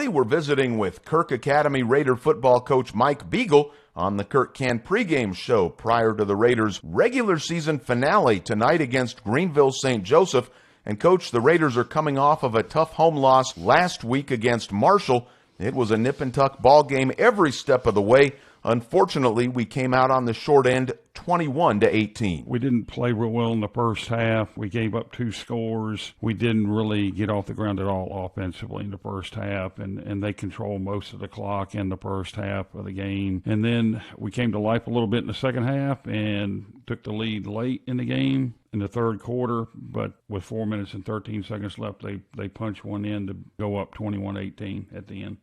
We're visiting with Kirk Academy Raider football coach Mike Beagle on the Kirk Can pregame show prior to the Raiders' regular season finale tonight against Greenville St. Joseph. And Coach, the Raiders are coming off of a tough home loss last week against Marshall. It was a nip-and-tuck ball game every step of the way. Unfortunately, we came out on the short end 21-18. We didn't play real well in the first half. We gave up 2 scores. We didn't really get off the ground at all offensively in the first half, and they controlled most of the clock in the first half of the game. And then we came to life a little bit in the second half and took the lead late in the game in the third quarter, but with 4 minutes and 13 seconds left, they punched one in to go up 21-18 at the end.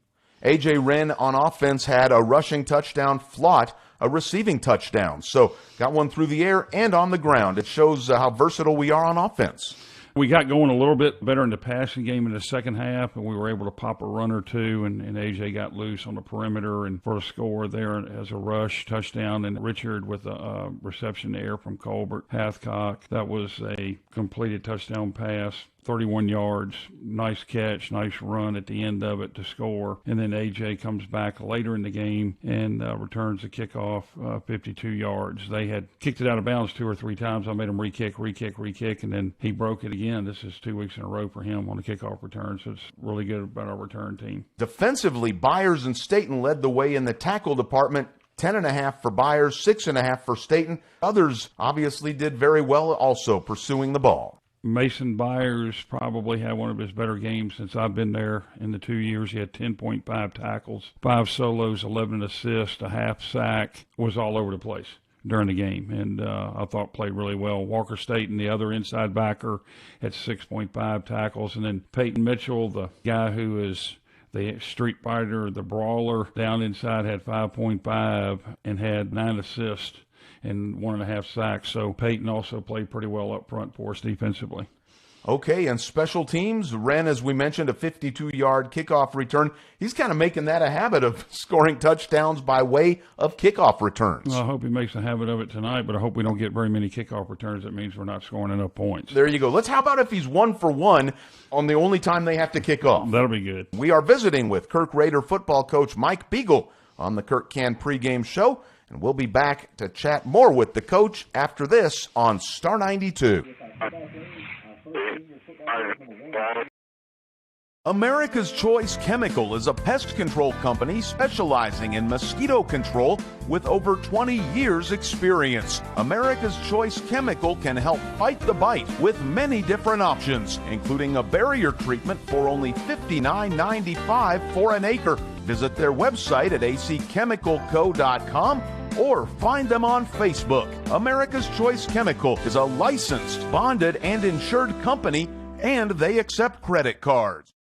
A.J. Wren on offense had a rushing touchdown, Flott a receiving touchdown. So got one through the air and on the ground. It shows how versatile we are on offense. We got going a little bit better in the passing game in the second half, and we were able to pop a run or two, and A.J. got loose on the perimeter and for a score there as a rush touchdown, and Richard with a reception air from Colbert Hathcock. That was a completed touchdown pass. 31 yards, nice catch, nice run at the end of it to score. And then A.J. comes back later in the game and returns the kickoff 52 yards. They had kicked it out of bounds 2 or 3 times. I made him re-kick, and then he broke it again. This is 2 weeks in a row for him on the kickoff return, so it's really good about our return team. Defensively, Byers and Staten led the way in the tackle department. 10.5 for Byers, 6.5 for Staten. Others obviously did very well also pursuing the ball. Mason Byers probably had one of his better games since I've been there in the 2 years. He had 10.5 tackles, 5 solos, 11 assists, a half sack, was all over the place during the game, and I thought played really well. Walker Staten, the other inside backer, had 6.5 tackles, and then Peyton Mitchell, the guy who is the street fighter, the brawler, down inside had 5.5 and had 9 assists and 1.5 sacks. So Peyton also played pretty well up front for us defensively. Okay, and special teams, Wren, as we mentioned, a 52-yard kickoff return. He's kind of making that a habit of scoring touchdowns by way of kickoff returns. Well, I hope he makes a habit of it tonight, but I hope we don't get very many kickoff returns. That means we're not scoring enough points. There you go. How about if he's 1 for 1 on the only time they have to kick off? That'll be good. We are visiting with Kirk Raider football coach Mike Beagle on the Kirk Can pregame show. And we'll be back to chat more with the coach after this on Star 92. America's Choice Chemical is a pest control company specializing in mosquito control with over 20 years experience. America's Choice Chemical can help fight the bite with many different options, including a barrier treatment for only $59.95 for an acre. Visit their website at acchemicalco.com or find them on Facebook. America's Choice Chemical is a licensed, bonded, and insured company, and they accept credit cards.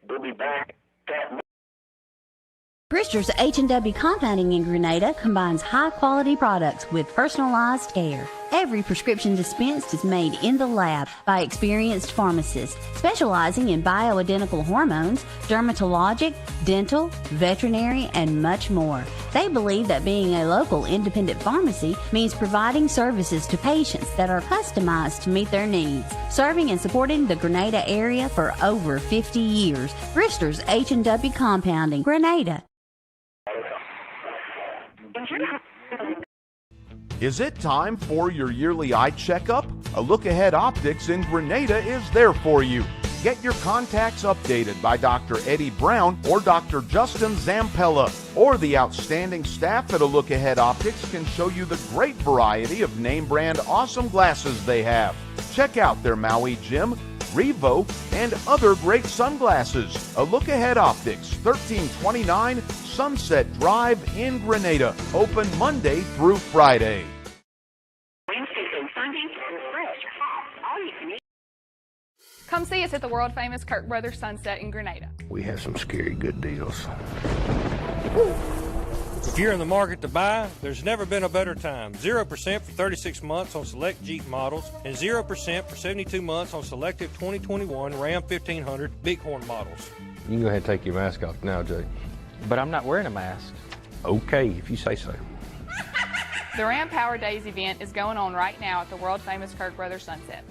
We'll be back. Brewster's H&W Compounding in Grenada combines high-quality products with personalized care. Every prescription dispensed is made in the lab by experienced pharmacists specializing in bioidentical hormones, dermatologic, dental, veterinary, and much more. They believe that being a local independent pharmacy means providing services to patients that are customized to meet their needs. Serving and supporting the Grenada area for over 50 years. Brewster's H&W Compounding, Grenada. Is it time for your yearly eye checkup? A Look Ahead Optics in Grenada is there for you. Get your contacts updated by Dr. Eddie Brown or Dr. Justin Zampella, or the outstanding staff at A Look Ahead Optics can show you the great variety of name brand awesome glasses they have. Check out their Maui Jim, Revo, and other great sunglasses. A Look Ahead Optics, 1329 Sunset Drive in Grenada. Open Monday through Friday. Come see us at the world-famous Kirk Brothers Sunset in Grenada. We have some scary good deals. If you're in the market to buy, there's never been a better time. 0% for 36 months on select Jeep models and 0% for 72 months on selected 2021 Ram 1500 Bighorn models. You can go ahead and take your mask off now, Jay. But I'm not wearing a mask. Okay, if you say so. The Ram Power Days event is going on right now at the world-famous Kirk Brothers Sunset.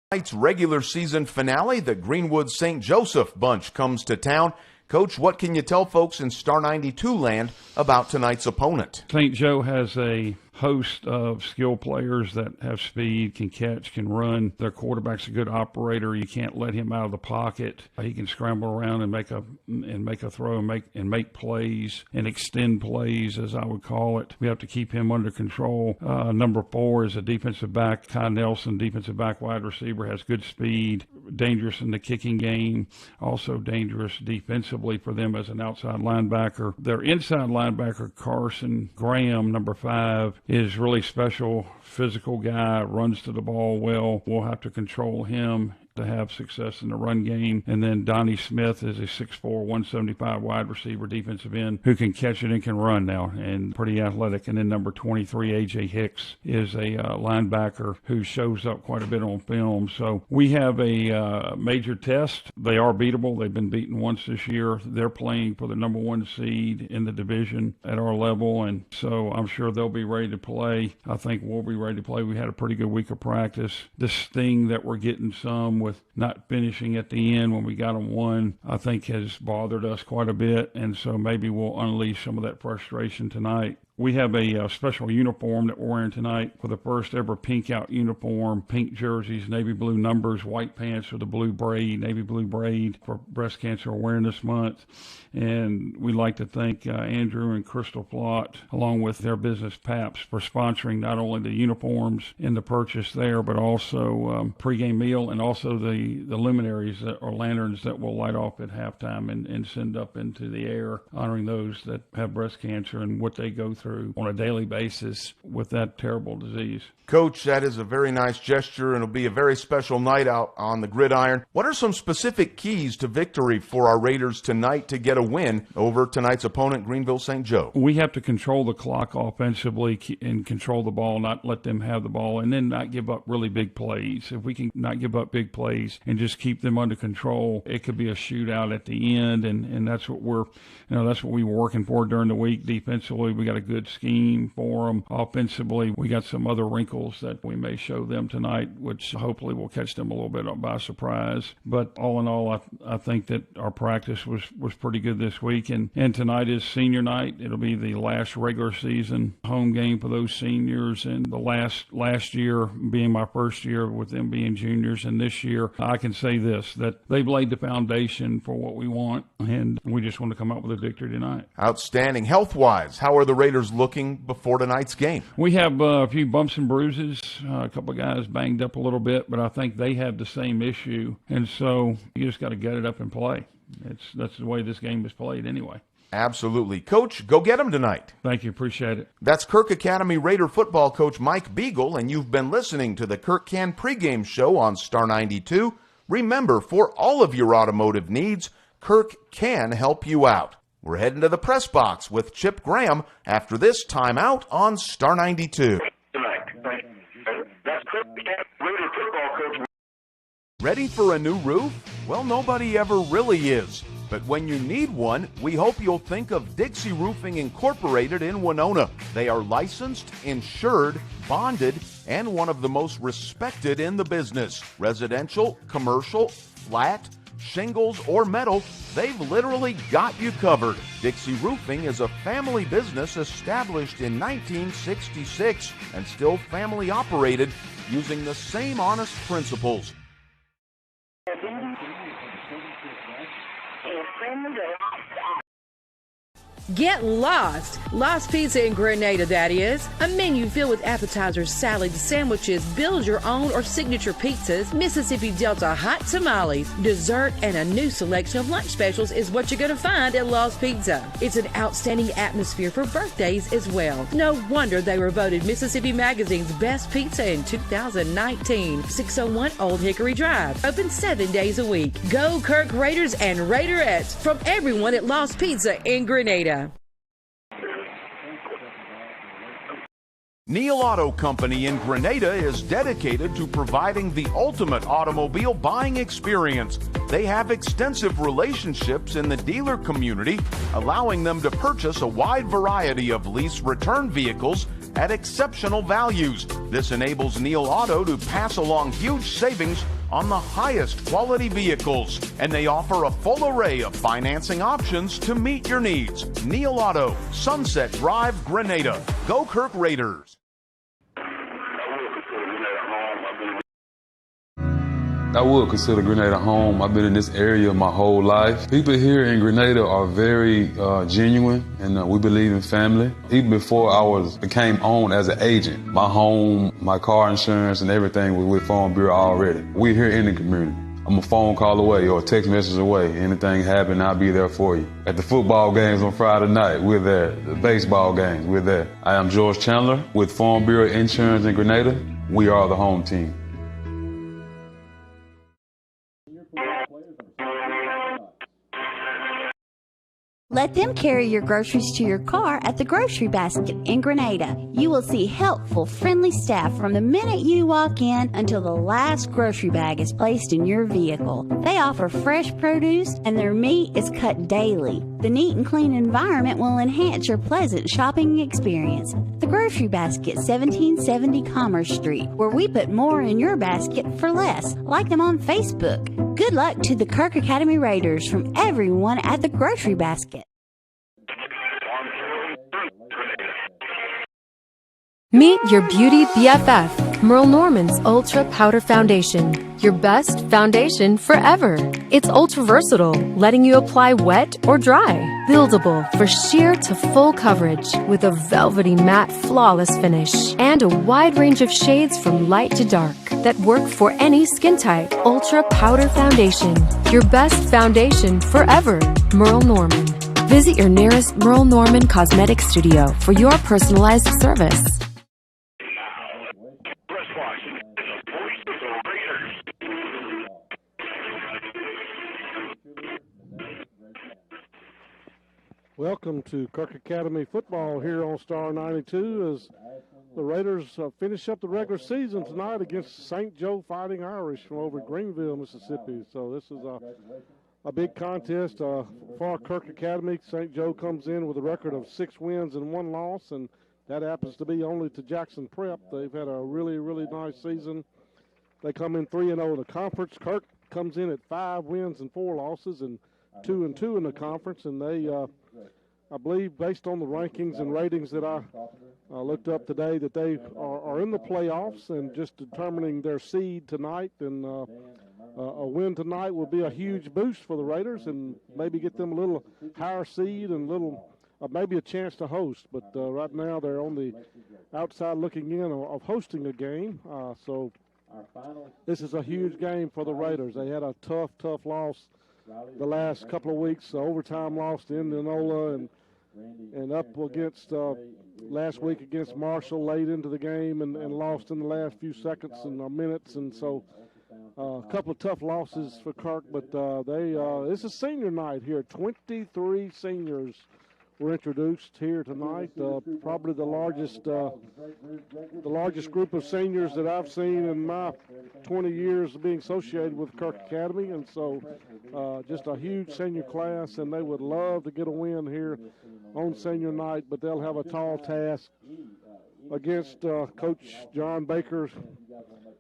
Tonight's regular season finale, the Greenwood St. Joseph bunch comes to town. Coach, what can you tell folks in Star 92 land about tonight's opponent? St. Joe has a host of skilled players that have speed, can catch, can run. Their quarterback's a good operator. You can't let him out of the pocket. He can scramble around and make a throw and make plays and extend plays, as I would call it. We have to keep him under control. Number 4 is a defensive back, Kai Nelson, defensive back wide receiver, has good speed, dangerous in the kicking game, also dangerous defensively for them as an outside linebacker. Their inside linebacker, Carson Graham, number 5, is really special, physical guy, runs to the ball well. We'll have to control him to have success in the run game. And then Donnie Smith is a 6'4", 175 wide receiver, defensive end, who can catch it and can run now, and pretty athletic. And then number 23, A.J. Hicks, is a linebacker who shows up quite a bit on film. So we have a major test. They are beatable. They've been beaten once this year. They're playing for the number 1 seed in the division at our level, and so I'm sure they'll be ready to play. I think we'll be ready to play. We had a pretty good week of practice. This thing that we're getting some with not finishing at the end when we got them won, I think has bothered us quite a bit, and so maybe we'll unleash some of that frustration tonight. We have a special uniform that we're wearing tonight for the first ever pink out uniform, pink jerseys, navy blue numbers, white pants with a blue braid, navy blue braid for Breast Cancer Awareness Month. And we'd like to thank Andrew and Crystal Plott, along with their business PAPS, for sponsoring not only the uniforms in the purchase there, but also pregame meal, and also the luminaries or lanterns that we'll light off at halftime and send up into the air, honoring those that have breast cancer and what they go through on a daily basis with that terrible disease. Coach, that is a very nice gesture, and it'll be a very special night out on the gridiron. What are some specific keys to victory for our Raiders tonight to get a win over tonight's opponent, Greenville St. Joe? We have to control the clock offensively and control the ball, not let them have the ball, and then not give up really big plays. If we can not give up big plays and just keep them under control, it could be a shootout at the end, and that's what that's what we were working for during the week. Defensively, we got a good scheme for them. Offensively, we got some other wrinkles that we may show them tonight, which hopefully will catch them a little bit by surprise. But all in all, I think that our practice was pretty good this week. And tonight is senior night. It'll be the last regular season home game for those seniors. And the last year being my first year with them being juniors. And this year, I can say this, that they've laid the foundation for what we want. And we just want to come out with a victory tonight. Outstanding. Health-wise, how are the Raiders looking before tonight's game? We have a few bumps and bruises. A couple of guys banged up a little bit, but I think they have the same issue. And so you just got to get it up and play. That's the way this game is played anyway. Absolutely. Coach, go get them tonight. Thank you. Appreciate it. That's Kirk Academy Raider football coach Mike Beagle, and you've been listening to the Kirk Can pregame show on Star 92. Remember, for all of your automotive needs, Kirk can help you out. We're heading to the press box with Chip Graham after this timeout on Star 92. That's Kirk Raider football coach. Ready for a new roof? Well, nobody ever really is. But when you need one, we hope you'll think of Dixie Roofing Incorporated in Winona. They are licensed, insured, bonded, and one of the most respected in the business. Residential, commercial, flat, shingles, or metal, they've literally got you covered. Dixie Roofing is a family business established in 1966 and still family operated using the same honest principles. Get lost! Lost Pizza in Grenada, that is. A menu filled with appetizers, salads, sandwiches, build your own or signature pizzas, Mississippi Delta hot tamales, dessert, and a new selection of lunch specials is what you're going to find at Lost Pizza. It's an outstanding atmosphere for birthdays as well. No wonder they were voted Mississippi Magazine's best pizza in 2019. 601 Old Hickory Drive. Open 7 days a week. Go Kirk Raiders and Raiderettes from everyone at Lost Pizza in Grenada. Neal Auto Company in Grenada is dedicated to providing the ultimate automobile buying experience. They have extensive relationships in the dealer community, allowing them to purchase a wide variety of lease return vehicles at exceptional values. This enables Neil Auto to pass along huge savings on the highest quality vehicles, and they offer a full array of financing options to meet your needs. Neil Auto, Sunset Drive, Grenada. Go Kirk Raiders. I would consider Grenada home. I've been in this area my whole life. People here in Grenada are very genuine, and we believe in family. Even before I became owned as an agent, my home, my car insurance, and everything was with Farm Bureau already. We're here in the community. I'm a phone call away or a text message away. Anything happen, I'll be there for you. At the football games on Friday night, we're there. The baseball games, we're there. I am George Chandler with Farm Bureau Insurance in Grenada. We are the home team. Let them carry your groceries to your car at the Grocery Basket in Grenada. You will see helpful, friendly staff from the minute you walk in until the last grocery bag is placed in your vehicle. They offer fresh produce and their meat is cut daily. The neat and clean environment will enhance your pleasant shopping experience. The Grocery Basket, 1770 Commerce Street, where we put more in your basket for less. Like them on Facebook. Good luck to the Kirk Academy Raiders from everyone at the Grocery Basket. Meet your beauty BFF, Merle Norman's Ultra Powder Foundation. Your best foundation forever. It's ultra versatile, letting you apply wet or dry. Buildable for sheer to full coverage with a velvety matte flawless finish. And a wide range of shades from light to dark that work for any skin type. Ultra Powder Foundation. Your best foundation forever. Merle Norman. Visit your nearest Merle Norman Cosmetic Studio for your personalized service. Welcome to Kirk Academy football here on Star 92 as the Raiders finish up the regular season tonight against St. Joe Fighting Irish from over Greenville, Mississippi. So this is a big contest for Kirk Academy. St. Joe comes in with a record of 6 wins and 1 loss, and that happens to be only to Jackson Prep. They've had a really, really nice season. They come in 3-0 in the conference. Kirk comes in at 5 wins and 4 losses and 2-2 in the conference, and they I believe, based on the rankings and ratings that I looked up today, that they are in the playoffs and just determining their seed tonight. And a win tonight will be a huge boost for the Raiders and maybe get them a little higher seed and maybe a chance to host. But right now they're on the outside looking in of hosting a game. So this is a huge game for the Raiders. They had a tough loss the last couple of weeks, overtime loss to Indianola and up against last week against Marshall late into the game and lost in the last few seconds and minutes. And so a couple of tough losses for Kirk, but it's a senior night here. 23 seniors were introduced here tonight. Probably the largest group of seniors that I've seen in my 20 years of being associated with Kirk Academy, and so just a huge senior class, and they would love to get a win here on senior night, but they'll have a tall task against Coach John Baker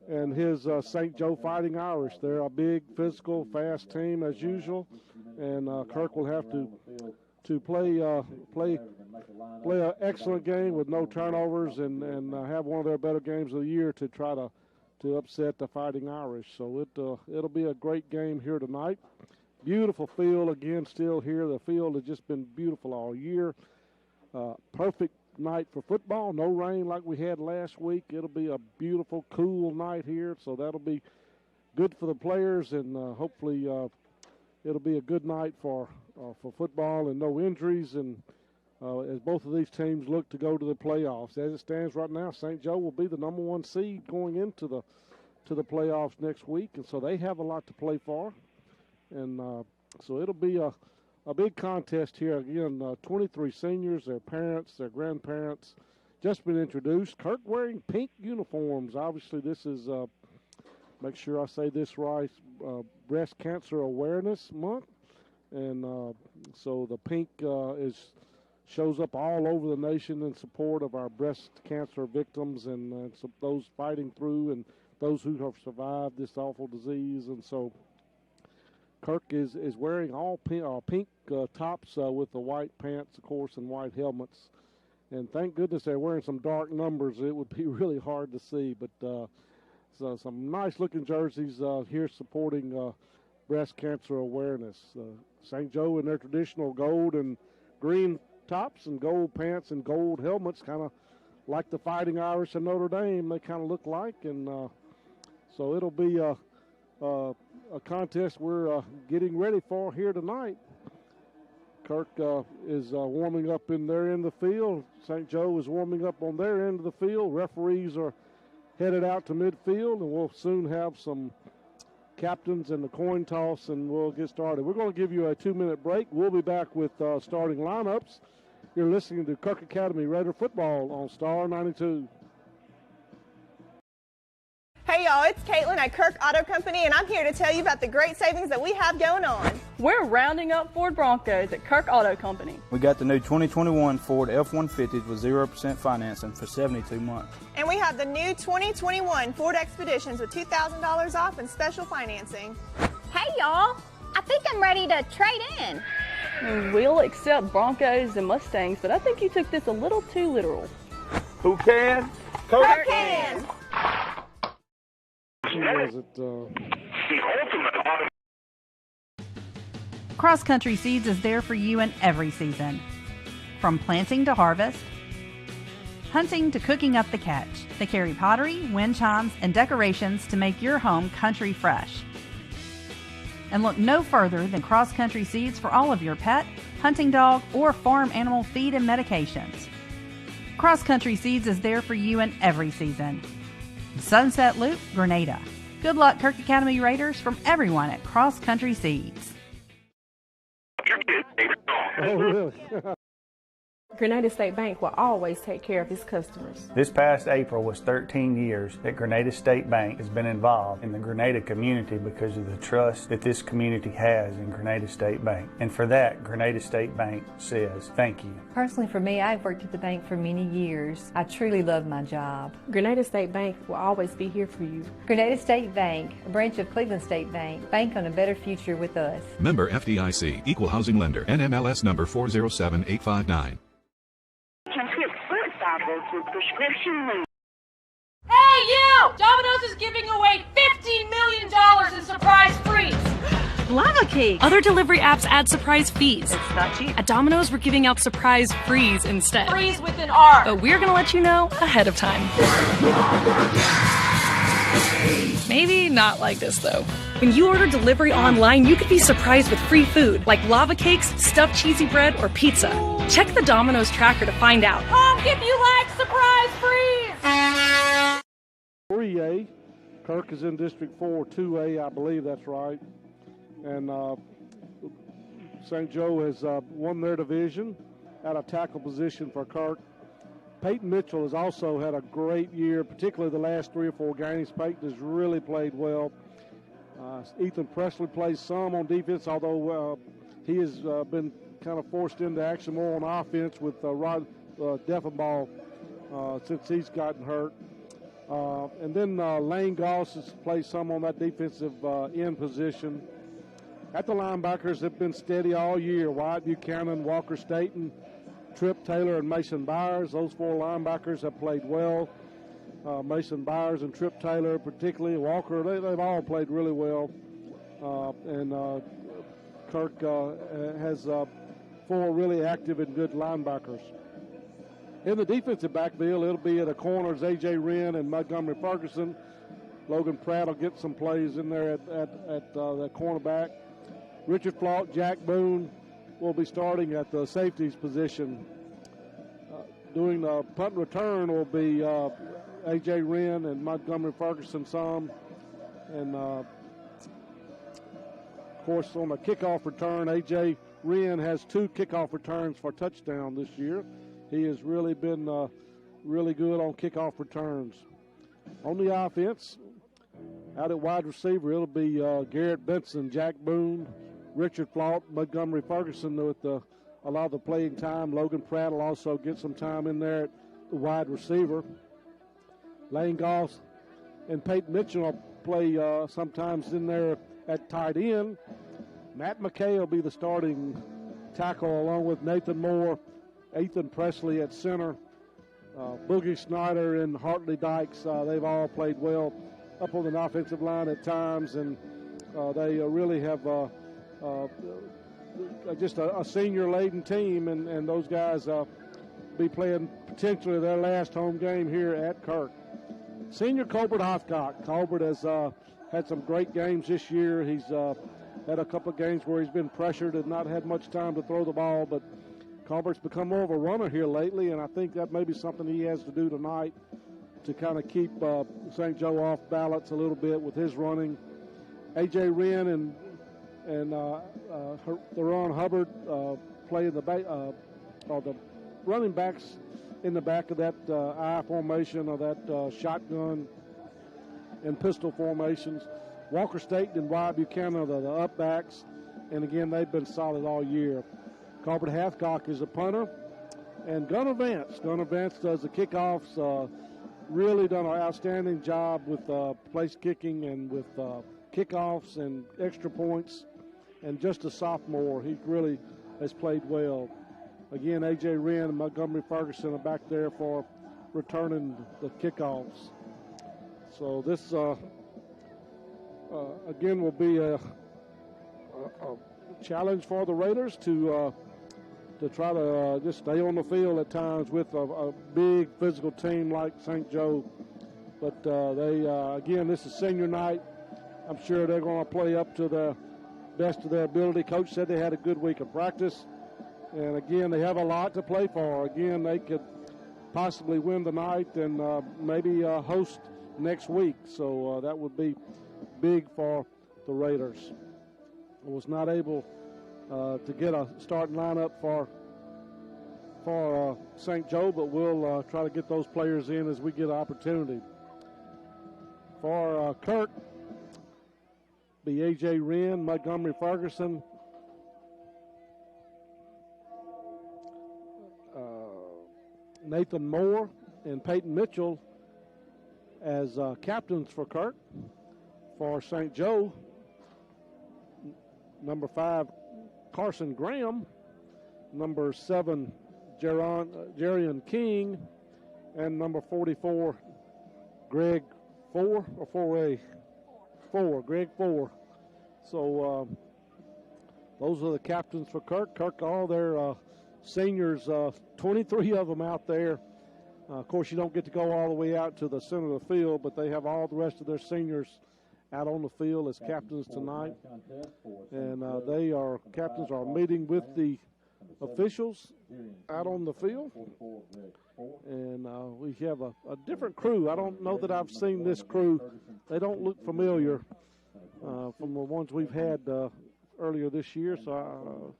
and his St. Joe Fighting Irish. They're a big, physical, fast team as usual, and Kirk will have to play an excellent game with no turnovers and have one of their better games of the year to try to upset the Fighting Irish. So it'll be a great game here tonight. Beautiful field again still here. The field has just been beautiful all year. Perfect night for football. No rain like we had last week. It'll be a beautiful, cool night here. So that'll be good for the players, and hopefully it'll be a good night for football and no injuries. And as both of these teams look to go to the playoffs, as it stands right now, St. Joe will be the number 1 seed going into the playoffs next week, and so they have a lot to play for. And so it'll be a big contest here. Again, 23 seniors, their parents, their grandparents, just been introduced. Kirk wearing pink uniforms. Obviously, this is, make sure I say this right, Breast Cancer Awareness Month. And so the pink is shows up all over the nation in support of our breast cancer victims and so those fighting through and those who have survived this awful disease. And so Kirk is wearing all pink tops with the white pants, of course, and white helmets. And thank goodness they're wearing some dark numbers. It would be really hard to see. But so some nice-looking jerseys here supporting breast cancer awareness. St. Joe in their traditional gold and green tops and gold pants and gold helmets, kind of like the Fighting Irish and Notre Dame. They kind of look like. And so it'll be a contest we're getting ready for here tonight. Kirk is warming up in their end of the field. St. Joe is warming up on their end of the field. Referees are headed out to midfield, and we'll soon have some captains and the coin toss, and we'll get started. We're going to give you a 2-minute break. We'll be back with starting lineups. You're listening to Kirk Academy Raider Football on Star 92. Hey y'all, it's Caitlin at Kirk Auto Company, and I'm here to tell you about the great savings that we have going on. We're rounding up Ford Broncos at Kirk Auto Company. We got the new 2021 Ford F-150s with 0% financing for 72 months. And we have the new 2021 Ford Expeditions with $2,000 off and special financing. Hey y'all, I think I'm ready to trade in. We'll accept Broncos and Mustangs, but I think you took this a little too literal. Who can? Kirk can! Cross Country Seeds is there for you in every season. From planting to harvest, hunting to cooking up the catch, they carry pottery, wind chimes, and decorations to make your home country fresh. And look no further than Cross Country Seeds for all of your pet, hunting dog, or farm animal feed and medications. Cross Country Seeds is there for you in every season. Sunset Loop, Grenada. Good luck, Kirk Academy Raiders, from everyone at Cross Country Seeds. Oh, really? Grenada State Bank will always take care of its customers. This past April was 13 years that Grenada State Bank has been involved in the Grenada community because of the trust that this community has in Grenada State Bank. And for that, Grenada State Bank says thank you. Personally, for me, I've worked at the bank for many years. I truly love my job. Grenada State Bank will always be here for you. Grenada State Bank, a branch of Cleveland State Bank. Bank on a better future with us. Member FDIC, Equal Housing Lender, NMLS number 407859. With prescription. Hey, you! Domino's is giving away $15 million in surprise frees. Lava cake. Other delivery apps add surprise fees. It's not cheap. At Domino's, we're giving out surprise frees instead. Freeze with an R. But we're gonna let you know ahead of time. Maybe not like this, though. When you order delivery online, you could be surprised with free food, like lava cakes, stuffed cheesy bread, or pizza. Check the Domino's tracker to find out. Honk if you like surprise freeze! 3A. Kirk is in District 4, 2A, I believe that's right. And St. Joe has won their division at a tackle position for Kirk. Peyton Mitchell has also had a great year, particularly the last 3 or 4 games. Peyton has really played well. Ethan Presley plays some on defense, although he has been kind of forced into action more on offense with Rod Deffenbaugh since he's gotten hurt. And then Lane Goss has played some on that defensive end position. At the linebackers, they've been steady all year. Wyatt Buchanan, Walker Staten, Tripp Taylor, and Mason Byers. Those 4 linebackers have played well. Mason Byers and Tripp Taylor, particularly Walker, they've all played really well. And Kirk has 4 really active and good linebackers. In the defensive backfield, it'll be at the corners, A.J. Wren and Montgomery Ferguson. Logan Pratt will get some plays in there at that cornerback. Richard Flaught, Jack Boone will be starting at the safeties position. Doing the punt and return will be A.J. Wren and Montgomery Ferguson some. And, of course, on the kickoff return, A.J. Wren has 2 kickoff returns for touchdown this year. He has really been really good on kickoff returns. On the offense, out at wide receiver, it'll be Garrett Benson, Jack Boone, Richard Flaught, Montgomery Ferguson with the a lot of the playing time. Logan Pratt will also get some time in there at the wide receiver. Lane Goss and Peyton Mitchell will play sometimes in there at tight end. Matt McKay will be the starting tackle along with Nathan Moore, Ethan Presley at center. Boogie Snyder and Hartley Dykes, they've all played well up on the offensive line at times, and they really have just a senior-laden team, and those guys be playing potentially their last home game here at Kirk. Senior Colbert Hothcock. Colbert has had some great games this year. He's had a couple of games where he's been pressured and not had much time to throw the ball, but Colbert's become more of a runner here lately, and I think that may be something he has to do tonight to kind of keep St. Joe off balance a little bit with his running. A.J. Wren and Theron Hubbard play in the the running backs in the back of that I formation or that shotgun and pistol formations. Walker Staten and Wyatt Buchanan are the up backs, and again, they've been solid all year. Colbert Hathcock is a punter, and Gunnar Vance. Gunnar Vance does the kickoffs. Really done an outstanding job with place kicking and with kickoffs and extra points. And just a sophomore, he really has played well. Again, A.J. Wren and Montgomery Ferguson are back there for returning the kickoffs. So this, again, will be a challenge for the Raiders to try to just stay on the field at times with a big physical team like St. Joe. But again, this is senior night. I'm sure they're going to play up to the best of their ability. Coach said they had a good week of practice. And again, they have a lot to play for. Again, they could possibly win the night and maybe host next week. So that would be big for the Raiders. I was not able to get a starting lineup for St. Joe, but we'll try to get those players in as we get an opportunity. For Kirk, be A.J. Wren, Montgomery Ferguson, Nathan Moore, and Peyton Mitchell as captains for Kirk. For St. Joe, number 5, Carson Graham, number 7, Jerian King, and number 44, Greg 4 or 4A? 4, Greg 4. So those are the captains for Kirk. Kirk, all their seniors, 23 of them out there. Of course, you don't get to go all the way out to the center of the field, but they have all the rest of their seniors out on the field as captains tonight. And captains are meeting with the officials out on the field. And we have a different crew. I don't know that I've seen this crew. They don't look familiar from the ones we've had earlier this year. So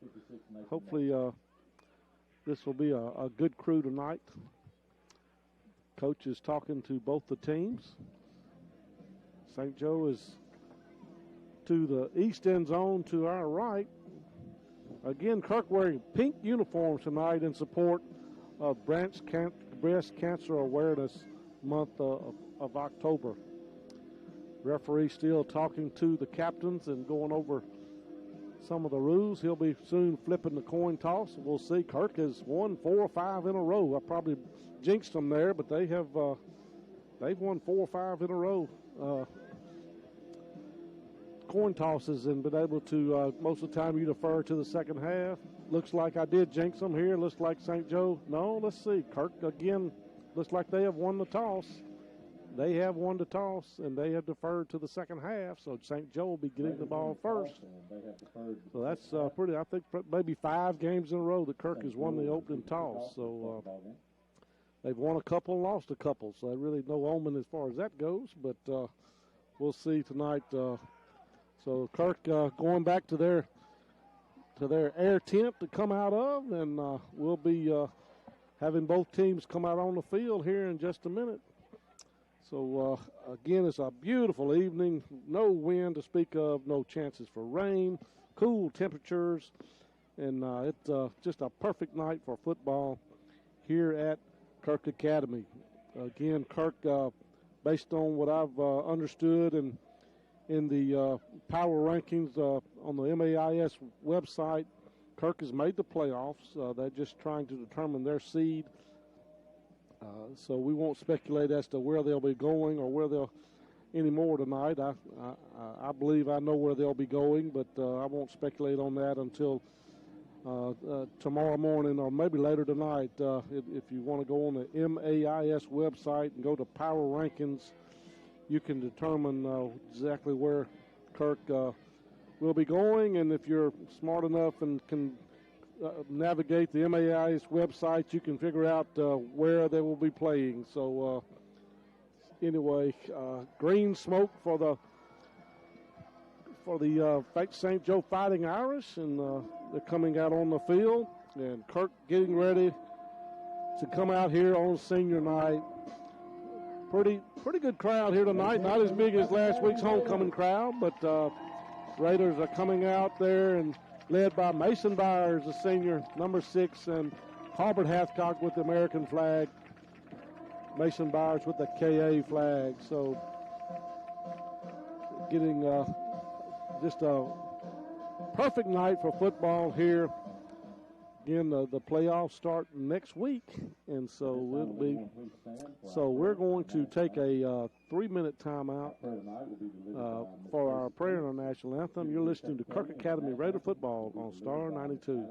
hopefully this will be a good crew tonight. Coach is talking to both the teams. St. Joe is to the east end zone to our right. Again, Kirk wearing pink uniforms tonight in support of Breast Cancer Awareness Month of October. Referee still talking to the captains and going over some of the rules. He'll be soon flipping the coin toss. We'll see. Kirk has won 4 or 5 in a row. I probably jinxed them there, but they've won 4 or 5 in a row. Coin tosses and been able to, most of the time you defer to the second half. Looks like I did jinx them here. Looks like St. Joe. No, let's see. Kirk, again, looks like they have won the toss. They have won the toss, and they have deferred to the second half, so St. Joe will be getting the ball first. So that's pretty, I think, maybe 5 games in a row that Kirk has won the opening toss. So they've won a couple and lost a couple, so really no omen as far as that goes, but we'll see tonight. So Kirk going back to their air tent to come out of, and we'll be having both teams come out on the field here in just a minute. So, again, it's a beautiful evening. No wind to speak of, no chances for rain, cool temperatures. And it's just a perfect night for football here at Kirk Academy. Again, Kirk, based on what I've understood and in the power rankings on the MAIS website, Kirk has made the playoffs. They're just trying to determine their seed. So we won't speculate as to where they'll be going or where they'll anymore tonight. I believe I know where they'll be going, but I won't speculate on that until tomorrow morning or maybe later tonight. If you want to go on the MAIS website and go to power rankings, you can determine exactly where Kirk will be going. And if you're smart enough and can navigate the MAIS website, you can figure out where they will be playing. So anyway, green smoke for the St. Joe Fighting Irish, and they're coming out on the field, and Kirk getting ready to come out here on senior night. Pretty good crowd here tonight. Not as big as last week's homecoming crowd, but Raiders are coming out there and led by Mason Byers, the senior, number 6, and Halbert Hathcock with the American flag. Mason Byers with the KA flag. So getting just a perfect night for football here. Again, the playoffs start next week, and so we're going to take a 3-minute timeout for our prayer and our national anthem. You're listening to Kirk Academy Raider Football on Star 92.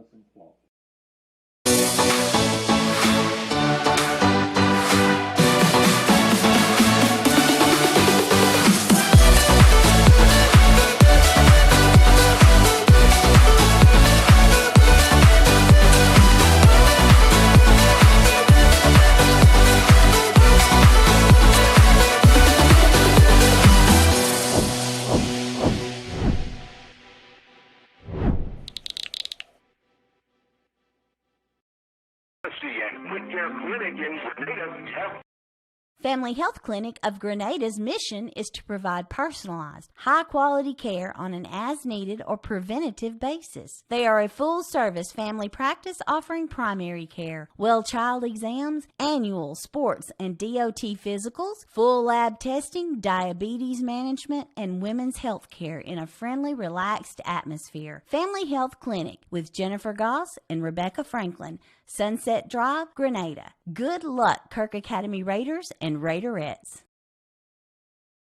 Family Health Clinic of Grenada's mission is to provide personalized, high-quality care on an as-needed or preventative basis. They are a full-service family practice offering primary care, well child exams, annual sports and DOT physicals, full lab testing, diabetes management, and women's health care in a friendly, relaxed atmosphere. Family Health Clinic with Jennifer Goss and Rebecca Franklin, Sunset Drive, Grenada. Good luck, Kirk Academy Raiders and Raiderettes.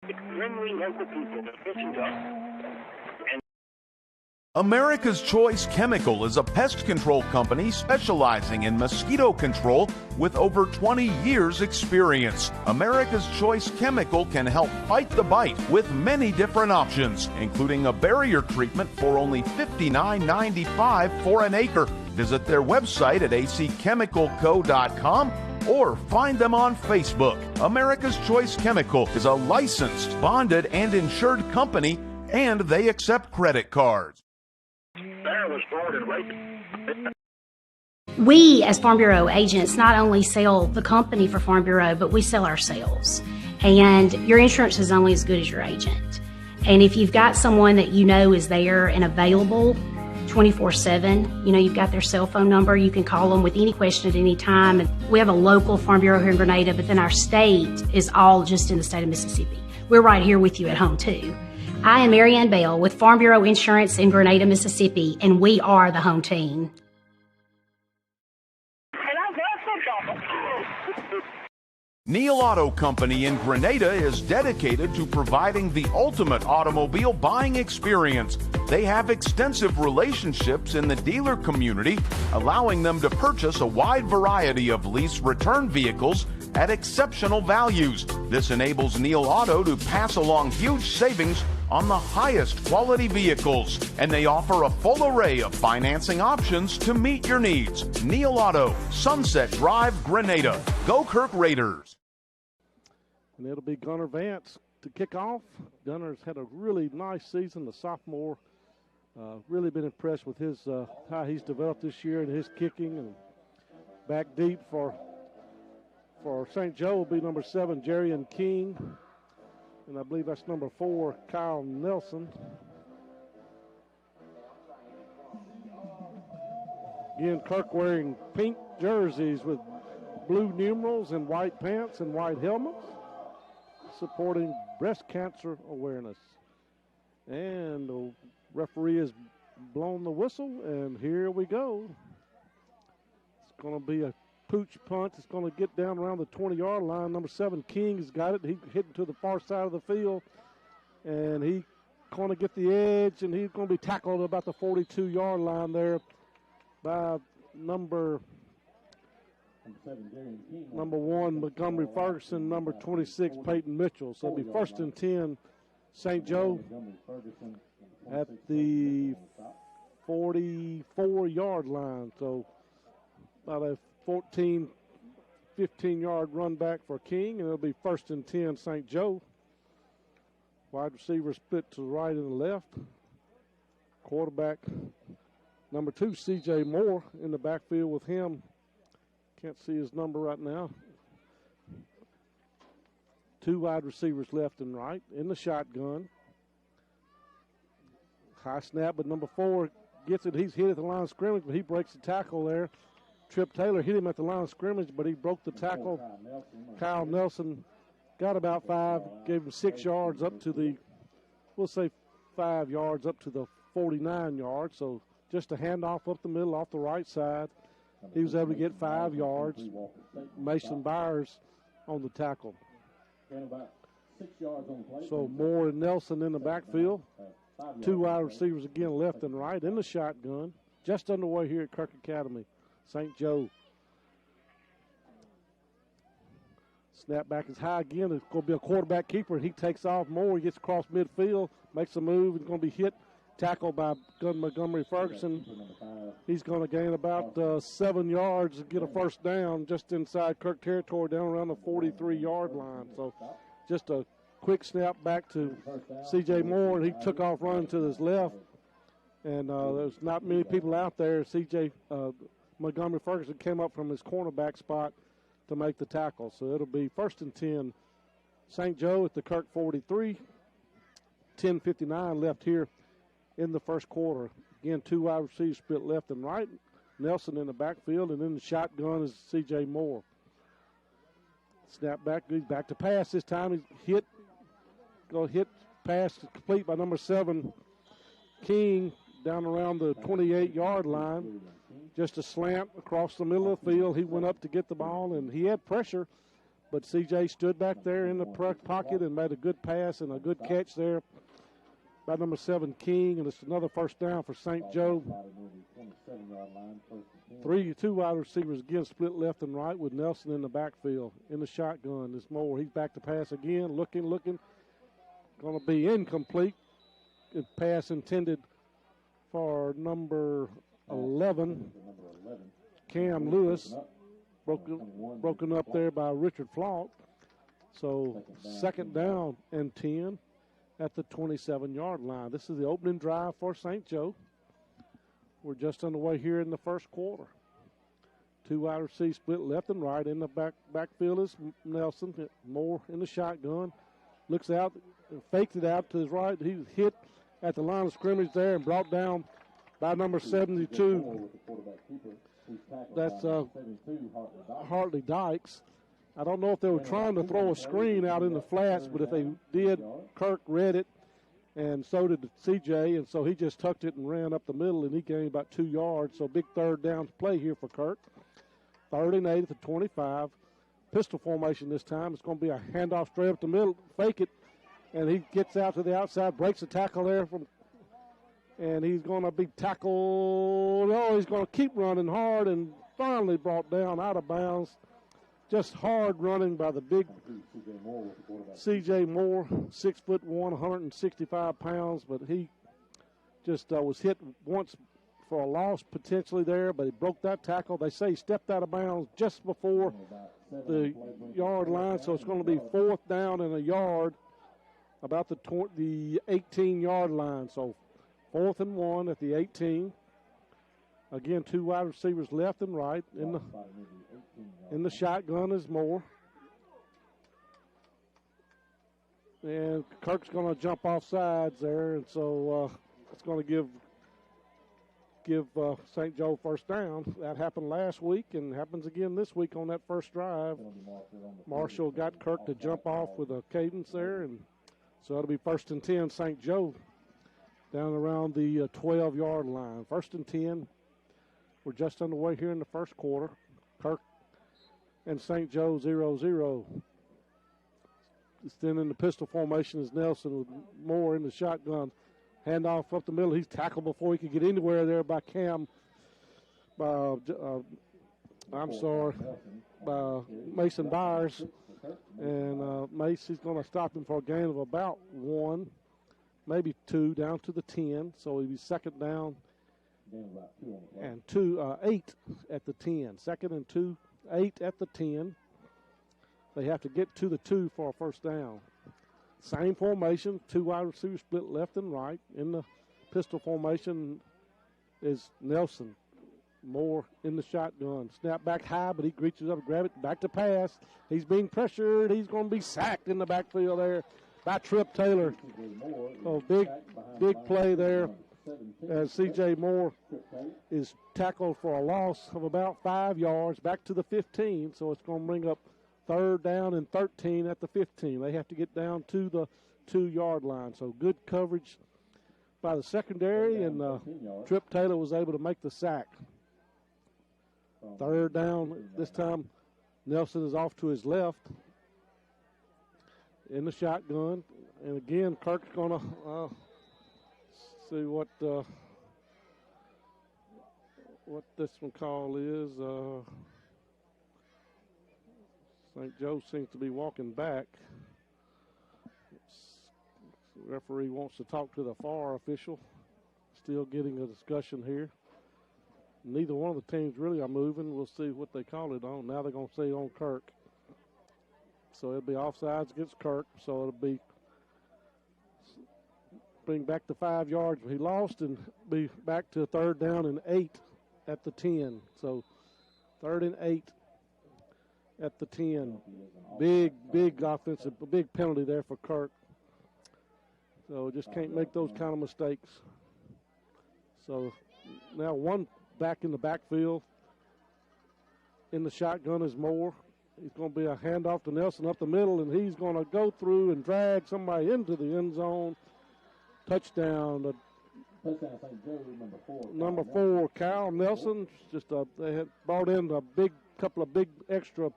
When we help the people, listen to us. America's Choice Chemical is a pest control company specializing in mosquito control with over 20 years experience. America's Choice Chemical can help fight the bite with many different options, including a barrier treatment for only $59.95 for an acre. Visit their website at acchemicalco.com or find them on Facebook. America's Choice Chemical is a licensed, bonded, and insured company, and they accept credit cards. We, as Farm Bureau agents, not only sell the company for Farm Bureau, but we sell ourselves. And your insurance is only as good as your agent. And if you've got someone that you know is there and available 24/7, you've got their cell phone number, you can call them with any question at any time. And we have a local Farm Bureau here in Grenada, but then our state is all just in the state of Mississippi. We're right here with you at home, too. I am Marianne Bell with Farm Bureau Insurance in Grenada, Mississippi, and we are the home team. Neal Auto Company in Grenada is dedicated to providing the ultimate automobile buying experience. They have extensive relationships in the dealer community, allowing them to purchase a wide variety of lease return vehicles at exceptional values. This enables Neal Auto to pass along huge savings on the highest quality vehicles, and they offer a full array of financing options to meet your needs. Neal Auto, Sunset Drive, Grenada. Go Kirk Raiders. And it'll be Gunnar Vance to kick off. Gunner's had a really nice season, the sophomore. Really been impressed with his how he's developed this year and his kicking. And back deep for St. Joe will be number 7, Jerian King. And I believe that's number 4, Kyle Nelson. Again, Kirk wearing pink jerseys with blue numerals and white pants and white helmets, supporting breast cancer awareness. And the referee has blown the whistle, and here we go. It's going to be a pooch punt. It's going to get down around the 20-yard line. Number 7, King, has got it. He's hitting to the far side of the field, and he's going to get the edge, and he's going to be tackled at about the 42-yard line there by number 1, Montgomery Ferguson, number 26, Peyton Mitchell. So it'll be 1st and 10, St. Joe at the 44-yard line. So about a 14, 15-yard run back for King, and it'll be 1st and 10, St. Joe. Wide receiver split to the right and the left. Quarterback, number 2, C.J. Moore, in the backfield with him. Can't see his number right now. 2 wide receivers left and right in the shotgun. High snap, but number 4 gets it. He's hit at the line of scrimmage, but he breaks the tackle there. Trip Taylor hit him at the line of scrimmage, but he broke the tackle. Kyle Nelson got about 5, gave him 6 yards up to the, we'll say 5 yards up to the 49 yards. So just a handoff up the middle off the right side. He was able to get 5 yards. Mason Byers on the tackle. So Moore and Nelson in the backfield. 2 wide receivers again left and right in the shotgun. Just underway here at Kirk Academy, St. Joe. Snap back is high again. It's going to be a quarterback keeper. He takes off. Moore, he gets across midfield, makes a move. He's going to be hit. Tackled by Montgomery Ferguson. He's going to gain about 7 yards and get a first down just inside Kirk territory down around the 43-yard line. So just a quick snap back to C.J. Moore, and he took off running to his left. And there's not many people out there. Montgomery Ferguson came up from his cornerback spot to make the tackle. So it'll be 1st and 10, St. Joe at the Kirk 43. 10:59 left here in the first quarter. Again, 2 wide receivers split left and right. Nelson in the backfield, and in the shotgun is C.J. Moore. Snap back, he's back to pass this time. He's hit pass complete by number 7, King, down around the 28-yard line. Just a slant across the middle of the field. He went up to get the ball, and he had pressure, but C.J. stood back there in the pocket and made a good pass and a good catch there by number 7, King, and it's another first down for St. Joe. 2 wide receivers again split left and right with Nelson in the backfield. In the shotgun is Moore. He's back to pass again, looking. Going to be incomplete. Good pass intended for number 11, Cam Lewis. Broken up there by Richard Flaught. So 2nd down and 10. At the 27-yard line. This is the opening drive for St. Joe. We're just underway here in the first quarter. 2 wide receivers split left and right. In the backfield is Nelson. Moore in the shotgun. Looks out, fakes it out to his right. He was hit at the line of scrimmage there and brought down by number 72. That's Hartley Dykes. I don't know if they were trying to throw a screen out in the flats, but if they did, Kirk read it, and so did C.J., and so he just tucked it and ran up the middle, and he gained about 2 yards. So big 3rd down play here for Kirk. 3rd and 8 at the 25. Pistol formation this time. It's going to be a handoff straight up the middle, fake it, and he gets out to the outside, breaks the tackle there, and he's going to be tackled. Oh, he's going to keep running hard and finally brought down out of bounds. Just hard running by the big C.J. Moore, 6'1", 165 pounds, but he just was hit once for a loss potentially there, but he broke that tackle. They say he stepped out of bounds just before the yard line, so it's going to be 4th down and a yard about the 18-yard line. So 4th and 1 at the 18. Again, 2 wide receivers left and right. In the shotgun is Moore. And Kirk's going to jump off sides there, and so it's going to give give St. Joe first down. That happened last week and happens again this week on that first drive. Marshall got Kirk to jump off with a cadence there, and so it'll be 1st and 10 St. Joe down around the 12-yard line. 1st and 10. We're just underway here in the first quarter. Kirk and St. Joe 0-0. Then in the pistol formation is Nelson with Moore in the shotgun. Handoff up the middle. He's tackled before he could get anywhere there by Mason Byers. And Mace is going to stop him for a gain of about 1, maybe 2, down to the 10. So he'll be 2nd down and 8 at the 10. 2nd and 2, 8 at the 10. They have to get to the 2 for a first down. Same formation, 2 wide receivers split left and right. In the pistol formation is Nelson. Moore in the shotgun. Snap back high, but he reaches up, grab it, back to pass. He's being pressured. He's going to be sacked in the backfield there by Trip Taylor. Oh, big play there as C.J. Moore is tackled for a loss of about 5 yards back to the 15. So it's going to bring up 3rd down and 13 at the 15. They have to get down to the 2-yard line. So good coverage by the secondary, and Trip Taylor was able to make the sack. 3rd down. This time Nelson is off to his left in the shotgun. And again, Kirk's going to see what this one call is. St. Joe seems to be walking back. The referee wants to talk to the FAR official. Still getting a discussion here. Neither one of the teams really are moving. We'll see what they call it on. Now they're going to say on Kirk. So it'll be offsides against Kirk. So it'll be bring back the 5 yards he lost and be back to 3rd down and 8 at the 10. So 3rd and 8 at the 10. Big offensive, big penalty there for Kirk. So just can't make those kind of mistakes. So now one back in the backfield. In the shotgun is Moore. He's going to be a handoff to Nelson up the middle, and he's going to go through and drag somebody into the end zone. Touchdown. Number 4, Kyle Nelson. They had brought in a couple of big extra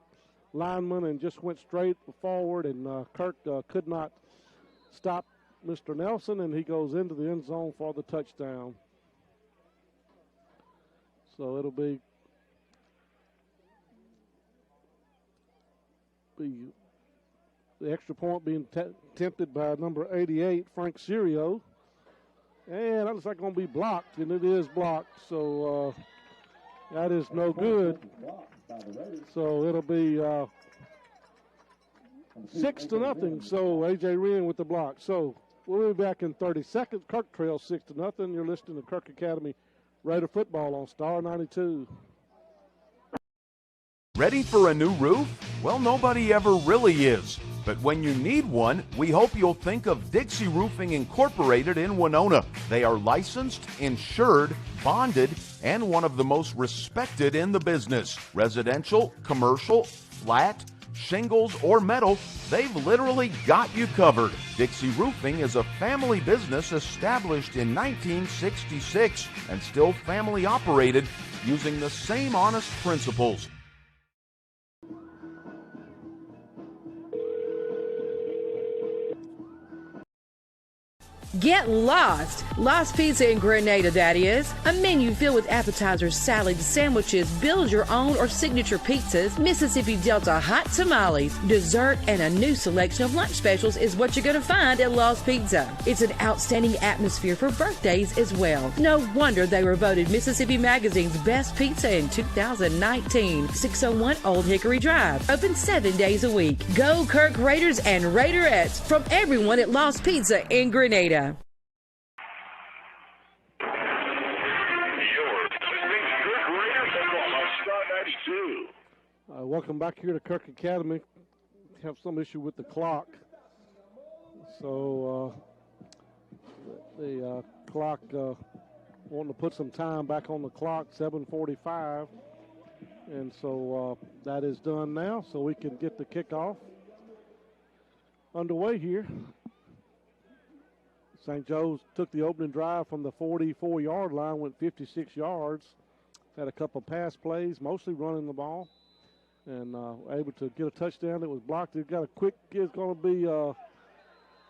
linemen and just went straight forward, and Kirk could not stop Mr. Nelson, and he goes into the end zone for the touchdown. So it'll be the extra point being attempted by number 88, Frank Serio. And that looks like going to be blocked, and it is blocked. So that is no good. So it'll be 6-0. So A.J. Wren with the block. So we'll be back in 30 seconds. Kirk trails 6-0. You're listening to Kirk Academy Raider Football on Star 92. Ready for a new roof? Well, nobody ever really is. But when you need one, we hope you'll think of Dixie Roofing Incorporated in Winona. They are licensed, insured, bonded, and one of the most respected in the business. Residential, commercial, flat, shingles, or metal, they've literally got you covered. Dixie Roofing is a family business established in 1966 and still family operated using the same honest principles. Get lost! Lost Pizza in Grenada, that is. A menu filled with appetizers, salads, sandwiches, build your own or signature pizzas, Mississippi Delta hot tamales, dessert, and a new selection of lunch specials is what you're going to find at Lost Pizza. It's an outstanding atmosphere for birthdays as well. No wonder they were voted Mississippi Magazine's best pizza in 2019. 601 Old Hickory Drive. Open 7 days a week. Go Kirk Raiders and Raiderettes from everyone at Lost Pizza in Grenada. Welcome back here to Kirk Academy. Have some issue with the clock. So the clock wanting to put some time back on the clock, 7:45. And so that is done now, so we can get the kickoff underway here. St. Joe's took the opening drive from the 44-yard line, went 56 yards, had a couple pass plays, mostly running the ball, and able to get a touchdown that was blocked. It got a quick, it's going to be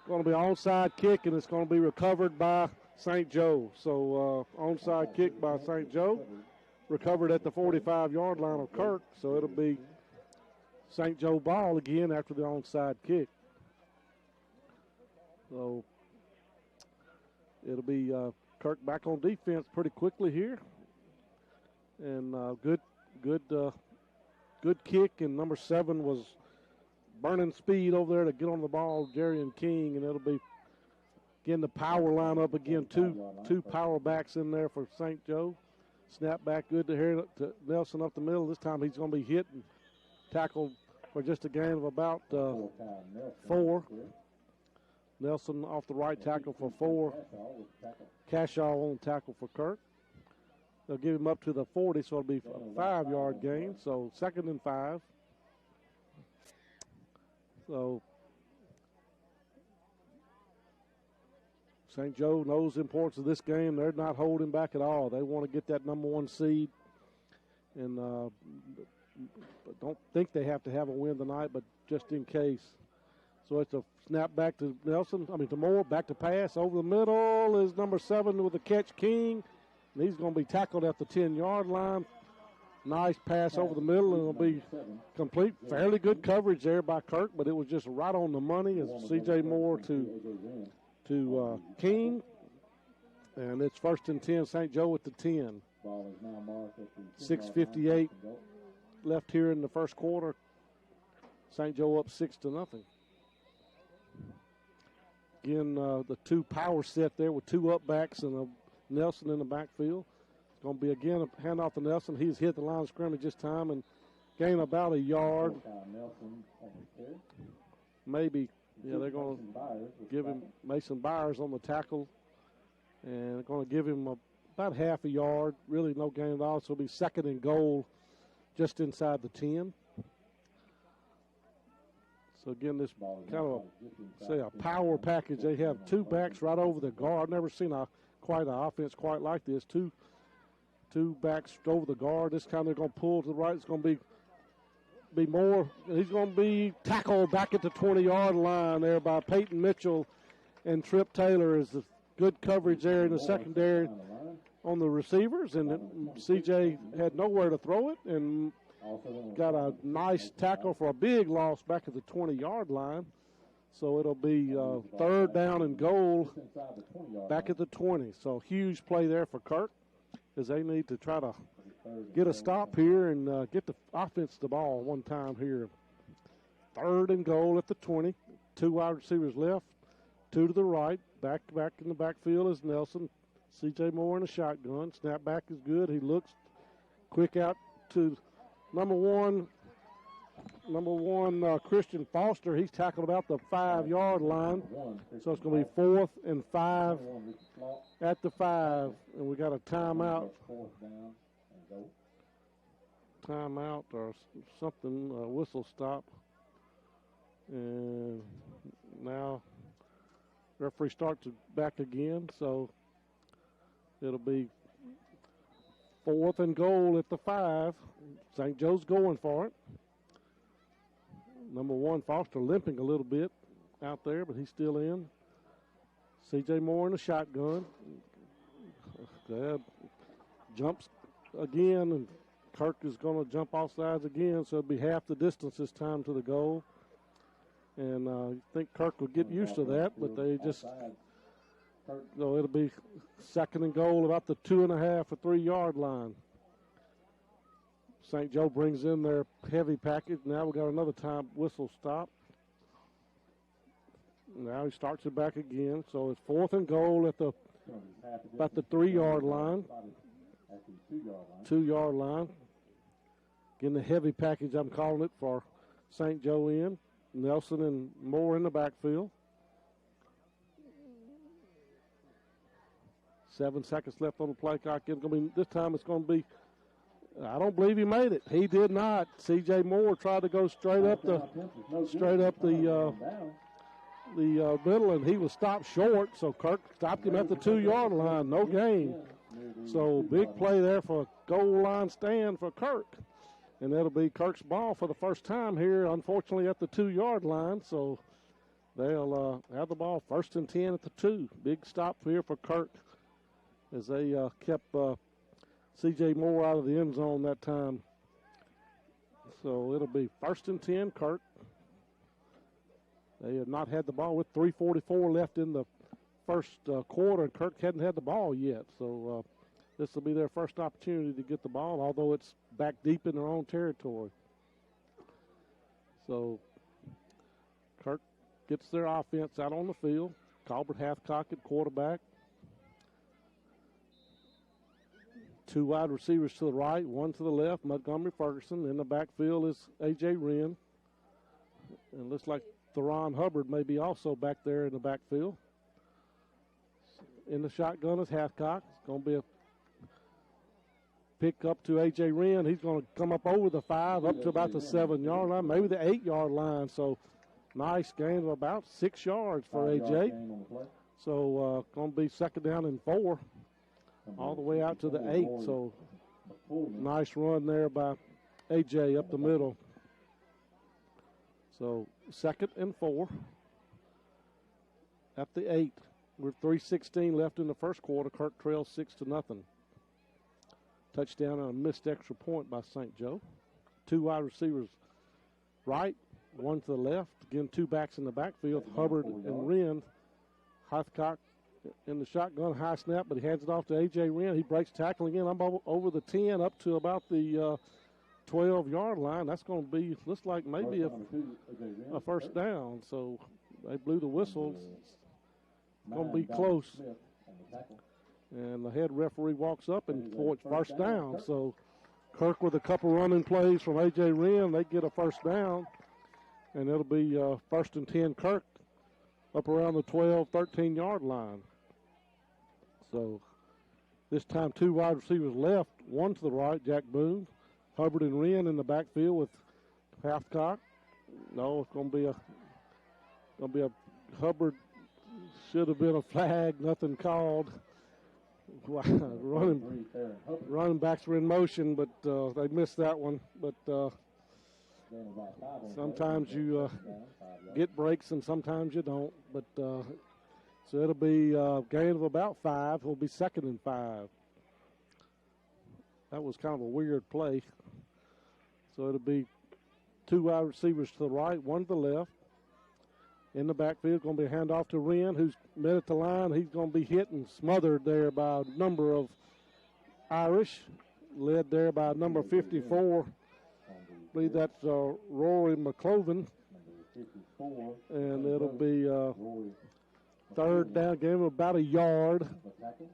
onside kick, and it's going to be recovered by St. Joe. So onside kick by St. Joe, recovered at the 45-yard line of Kirk, so it'll be St. Joe ball again after the onside kick. So it'll be Kirk back on defense pretty quickly here, and good kick. And number 7 was burning speed over there to get on the ball, Jarian King, and it'll be again the power line up again. Two power backs in there for St. Joe. Snap back good to Nelson up the middle. This time he's going to be hit and tackled for just a gain of about 4. Nelson off the right tackle for 4. Cashaw on tackle for Kirk. They'll give him up to the 40, so it'll be a 5-yard gain. So 2nd and 5. So St. Joe knows the importance of this game. They're not holding back at all. They want to get that number 1 seed, and don't think they have to have a win tonight, but just in case. So it's a snap back to to Moore, back to pass. Over the middle is number 7 with the catch, King, and he's going to be tackled at the 10-yard line. Nice pass over the middle, and it'll be complete. Fairly good coverage there by Kirk, but it was just right on the money as C.J. Moore to King, and it's 1st and 10. St. Joe at the 10. 6:58 left here in the first quarter. St. Joe up 6-0. Again, the 2 power set there with 2 upbacks and a Nelson in the backfield. It's going to be again a handoff to Nelson. He's hit the line of scrimmage this time and gained about a yard. Maybe. Yeah, they're going to give him Mason Byers on the tackle, and they're going to give him about half a yard. Really no gain at all, so it'll be 2nd and goal just inside the 10. So, again, this kind of, a power package. They have 2 backs right over the guard. I've never seen quite an offense quite like this. Two backs over the guard. This time they're going to pull to the right. It's going to be more. He's going to be tackled back at the 20-yard line there by Peyton Mitchell and Trip Taylor. Is the good coverage there in the secondary on the receivers, and CJ had nowhere to throw it and got a nice tackle for a big loss back at the 20-yard line. So it'll be 3rd down and goal back at the 20. So huge play there for Kirk as they need to try to get a stop here and get the offense the ball one time here. 3rd and goal at the 20. 2 wide receivers left, 2 to the right. Back in the backfield is Nelson. C.J. Moore in a shotgun. Snap back is good. He looks quick out to number one, Christian Foster. He's tackled about the 5-yard line. So it's going to be 4th and 5 at the 5. And we got a timeout. Timeout or something, whistle stop. And now referee starts it back again. So it'll be 4th and goal at the 5. St. Joe's going for it. Number 1, Foster limping a little bit out there, but he's still in. C.J. Moore in the shotgun. Jumps again, and Kirk is going to jump off sides again, so it'll be half the distance this time to the goal. And I think Kirk will get used to that, but they just, it'll be 2nd and goal about the 2.5 or 3-yard line. St. Joe brings in their heavy package. Now we got another time whistle stop. Now he starts it back again. So it's 4th and goal at about the 3-yard line. 2-yard line. Again, the heavy package, I'm calling it, for St. Joe in. Nelson and Moore in the backfield. 7 seconds left on the play clock. This time it's going to be, I don't believe he made it. He did not. C.J. Moore tried to go straight up the middle, and he was stopped short, so Kirk stopped him at the 2-yard line. No gain. So big play there for a goal line stand for Kirk. And that'll be Kirk's ball for the first time here, unfortunately, at the 2-yard line. So they'll have the ball 1st and 10 at the 2. Big stop here for Kirk as they kept C.J. Moore out of the end zone that time. So it'll be 1st and 10, Kirk. They have not had the ball with 3:44 left in the first quarter, and Kirk hadn't had the ball yet. So this will be their first opportunity to get the ball, although it's back deep in their own territory. So Kirk gets their offense out on the field. Colbert Hathcock at quarterback. 2 wide receivers to the right, 1 to the left, Montgomery Ferguson. In the backfield is A.J. Wren. And looks like Theron Hubbard may be also back there in the backfield. In the shotgun is Hathcock. It's going to be a pick up to A.J. Wren. He's going to come up over the 5, up to about the 7-yard line, maybe the 8-yard line. So nice gain of about 6 yards for A.J. So going to be 2nd down and 4 all the way out to the 8. So nice run there by A.J. up the middle. So 2nd and 4 at the 8. With 3:16 left in the first quarter, Kirk trails 6-0. Touchdown and a missed extra point by St. Joe. 2 wide receivers right, 1 to the left. Again, 2 backs in the backfield, Hubbard and Wren. Hathcock in the shotgun, high snap, but he hands it off to A.J. Wren. He breaks tackle again. I'm over the 10 up to about the 12-yard line. That's going to be, looks like maybe a first down. So they blew the whistle. It's going to be close. And the head referee walks up and for it's first down. So Kirk with a couple running plays from A.J. Wren. They get a first down. And it'll be 1st and 10 Kirk up around the 12, 13-yard line. So this time 2 wide receivers left, 1 to the right, Jack Boone. Hubbard and Wren in the backfield with Hathcock. No, it's going to be a Hubbard. Should have been a flag, nothing called. Running backs were in motion, but they missed that one. But sometimes you get breaks and sometimes you don't. But so it'll be a gain of about 5. It'll be 2nd and 5. That was kind of a weird play. So it'll be 2 wide receivers to the right, 1 to the left. In the backfield, going to be a handoff to Wren, who's met at the line. He's going to be hit and smothered there by a number of Irish, led there by number 54. I believe that's Rory McCloven. And it'll be 3rd down, game of about a yard,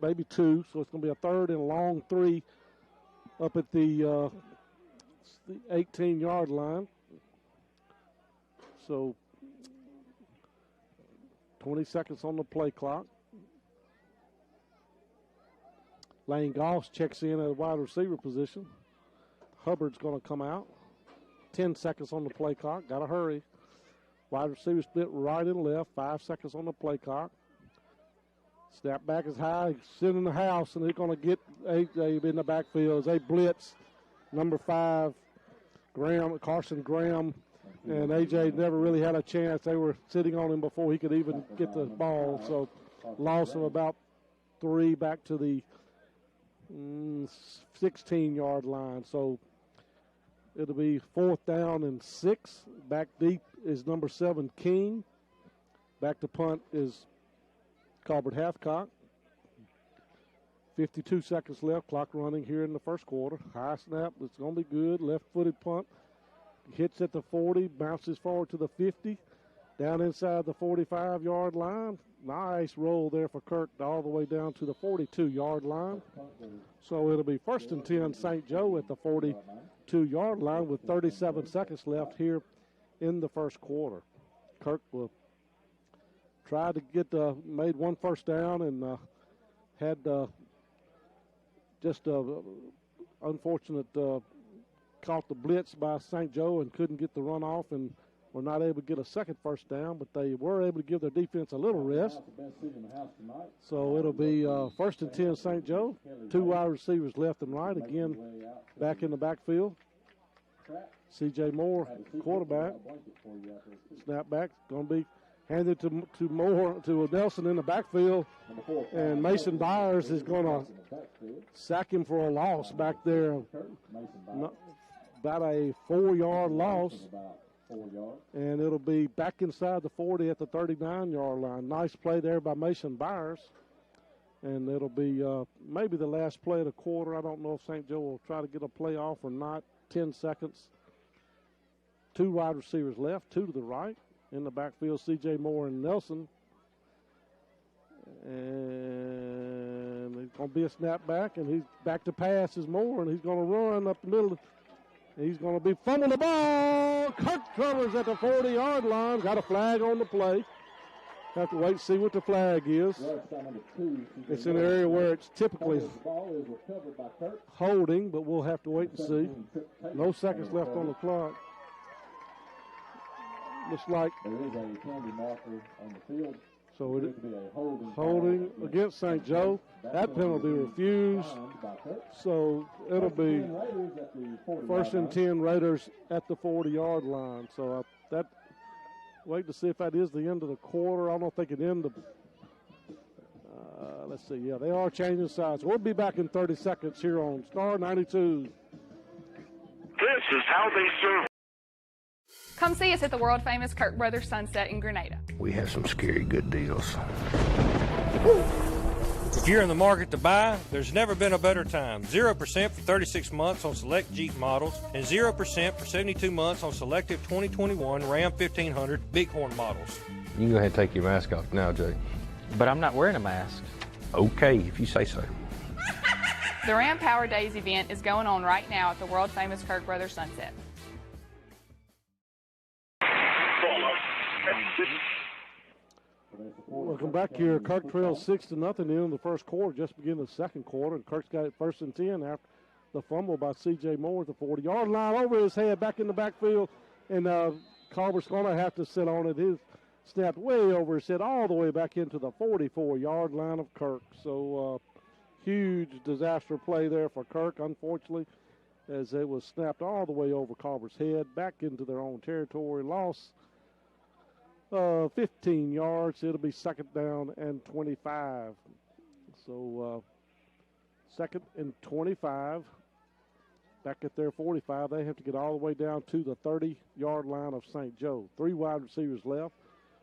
maybe 2. So it's going to be a 3rd and long 3 up at the 18-yard line. So 20 seconds on the play clock. Lane Goss checks in at a wide receiver position. Hubbard's going to come out. 10 seconds on the play clock. Got to hurry. Wide receiver split right and left. 5 seconds on the play clock. Snap back is high. Sit in the house, and they're going to get AJ in the backfield as they blitz. Number 5, Carson Graham. And A.J. never really had a chance. They were sitting on him before he could even get the ball. So loss of about 3 back to the 16-yard line. So it'll be 4th down and 6. Back deep is number 7, King. Back to punt is Colbert Hathcock. 52 seconds left. Clock running here in the first quarter. High snap. It's going to be good. Left-footed punt. Hits at the 40, bounces forward to the 50, down inside the 45-yard line. Nice roll there for Kirk all the way down to the 42-yard line. So it'll be 1st and 10 St. Joe at the 42-yard line with 37 seconds left here in the first quarter. Kirk will try to get made 1 first down and had just unfortunate caught the blitz by St. Joe and couldn't get the run off and were not able to get a second first down, but they were able to give their defense a little rest. So it'll be 1st and 10 St. Joe. 2 wide receivers left and right. Again, back in the backfield. C.J. Moore, quarterback. Snap back, going to be handed to Moore, to Nelson in the backfield. And Mason Byers is going to sack him for a loss back there. About a 4-yard loss. And it'll be back inside the 40 at the 39-yard line. Nice play there by Mason Byers. And it'll be maybe the last play of the quarter. I don't know if St. Joe will try to get a play off or not. 10 seconds. 2 wide receivers left, 2 to the right. In the backfield, C.J. Moore and Nelson. And it's going to be a snap back, and he's back to pass is Moore, and he's going to run up the middle. He's going to be fumbling the ball. Kirk covers at the 40-yard line. Got a flag on the play. Have to wait and see what the flag is. It's in an area where it's typically holding, but we'll have to wait and see. No seconds left on the clock. Looks like there is a penalty marker on the field. So it holding against St. Joe. That penalty refused. So it'll be 1st and 10 Raiders at the 40-yard line. So that wait to see if that is the end of the quarter. I don't think it ended. Let's see. Yeah, they are changing sides. We'll be back in 30 seconds here on Star 92. This is how they serve. Come see us at the world-famous Kirk Brothers Sunset in Grenada. We have some scary good deals. If you're in the market to buy, there's never been a better time. 0% for 36 months on select Jeep models and 0% for 72 months on selective 2021 Ram 1500 Bighorn models. You can go ahead and take your mask off now, Jay. But I'm not wearing a mask. Okay, if you say so. The Ram Power Days event is going on right now at the world-famous Kirk Brothers Sunset. Welcome back here. Kirk trails 6-0 in the first quarter, just beginning the second quarter. And Kirk's got it 1st and 10 after the fumble by C.J. Moore at the 40-yard line. Over his head, back in the backfield. And Culbert's going to have to sit on it. His snapped way over his head all the way back into the 44-yard line of Kirk. So huge disaster play there for Kirk, unfortunately, as it was snapped all the way over Culbert's head, back into their own territory. Loss 15 yards. It'll be 2nd down and 25. So 2nd and 25. Back at their 45. They have to get all the way down to the 30-yard line of St. Joe. 3 wide receivers left.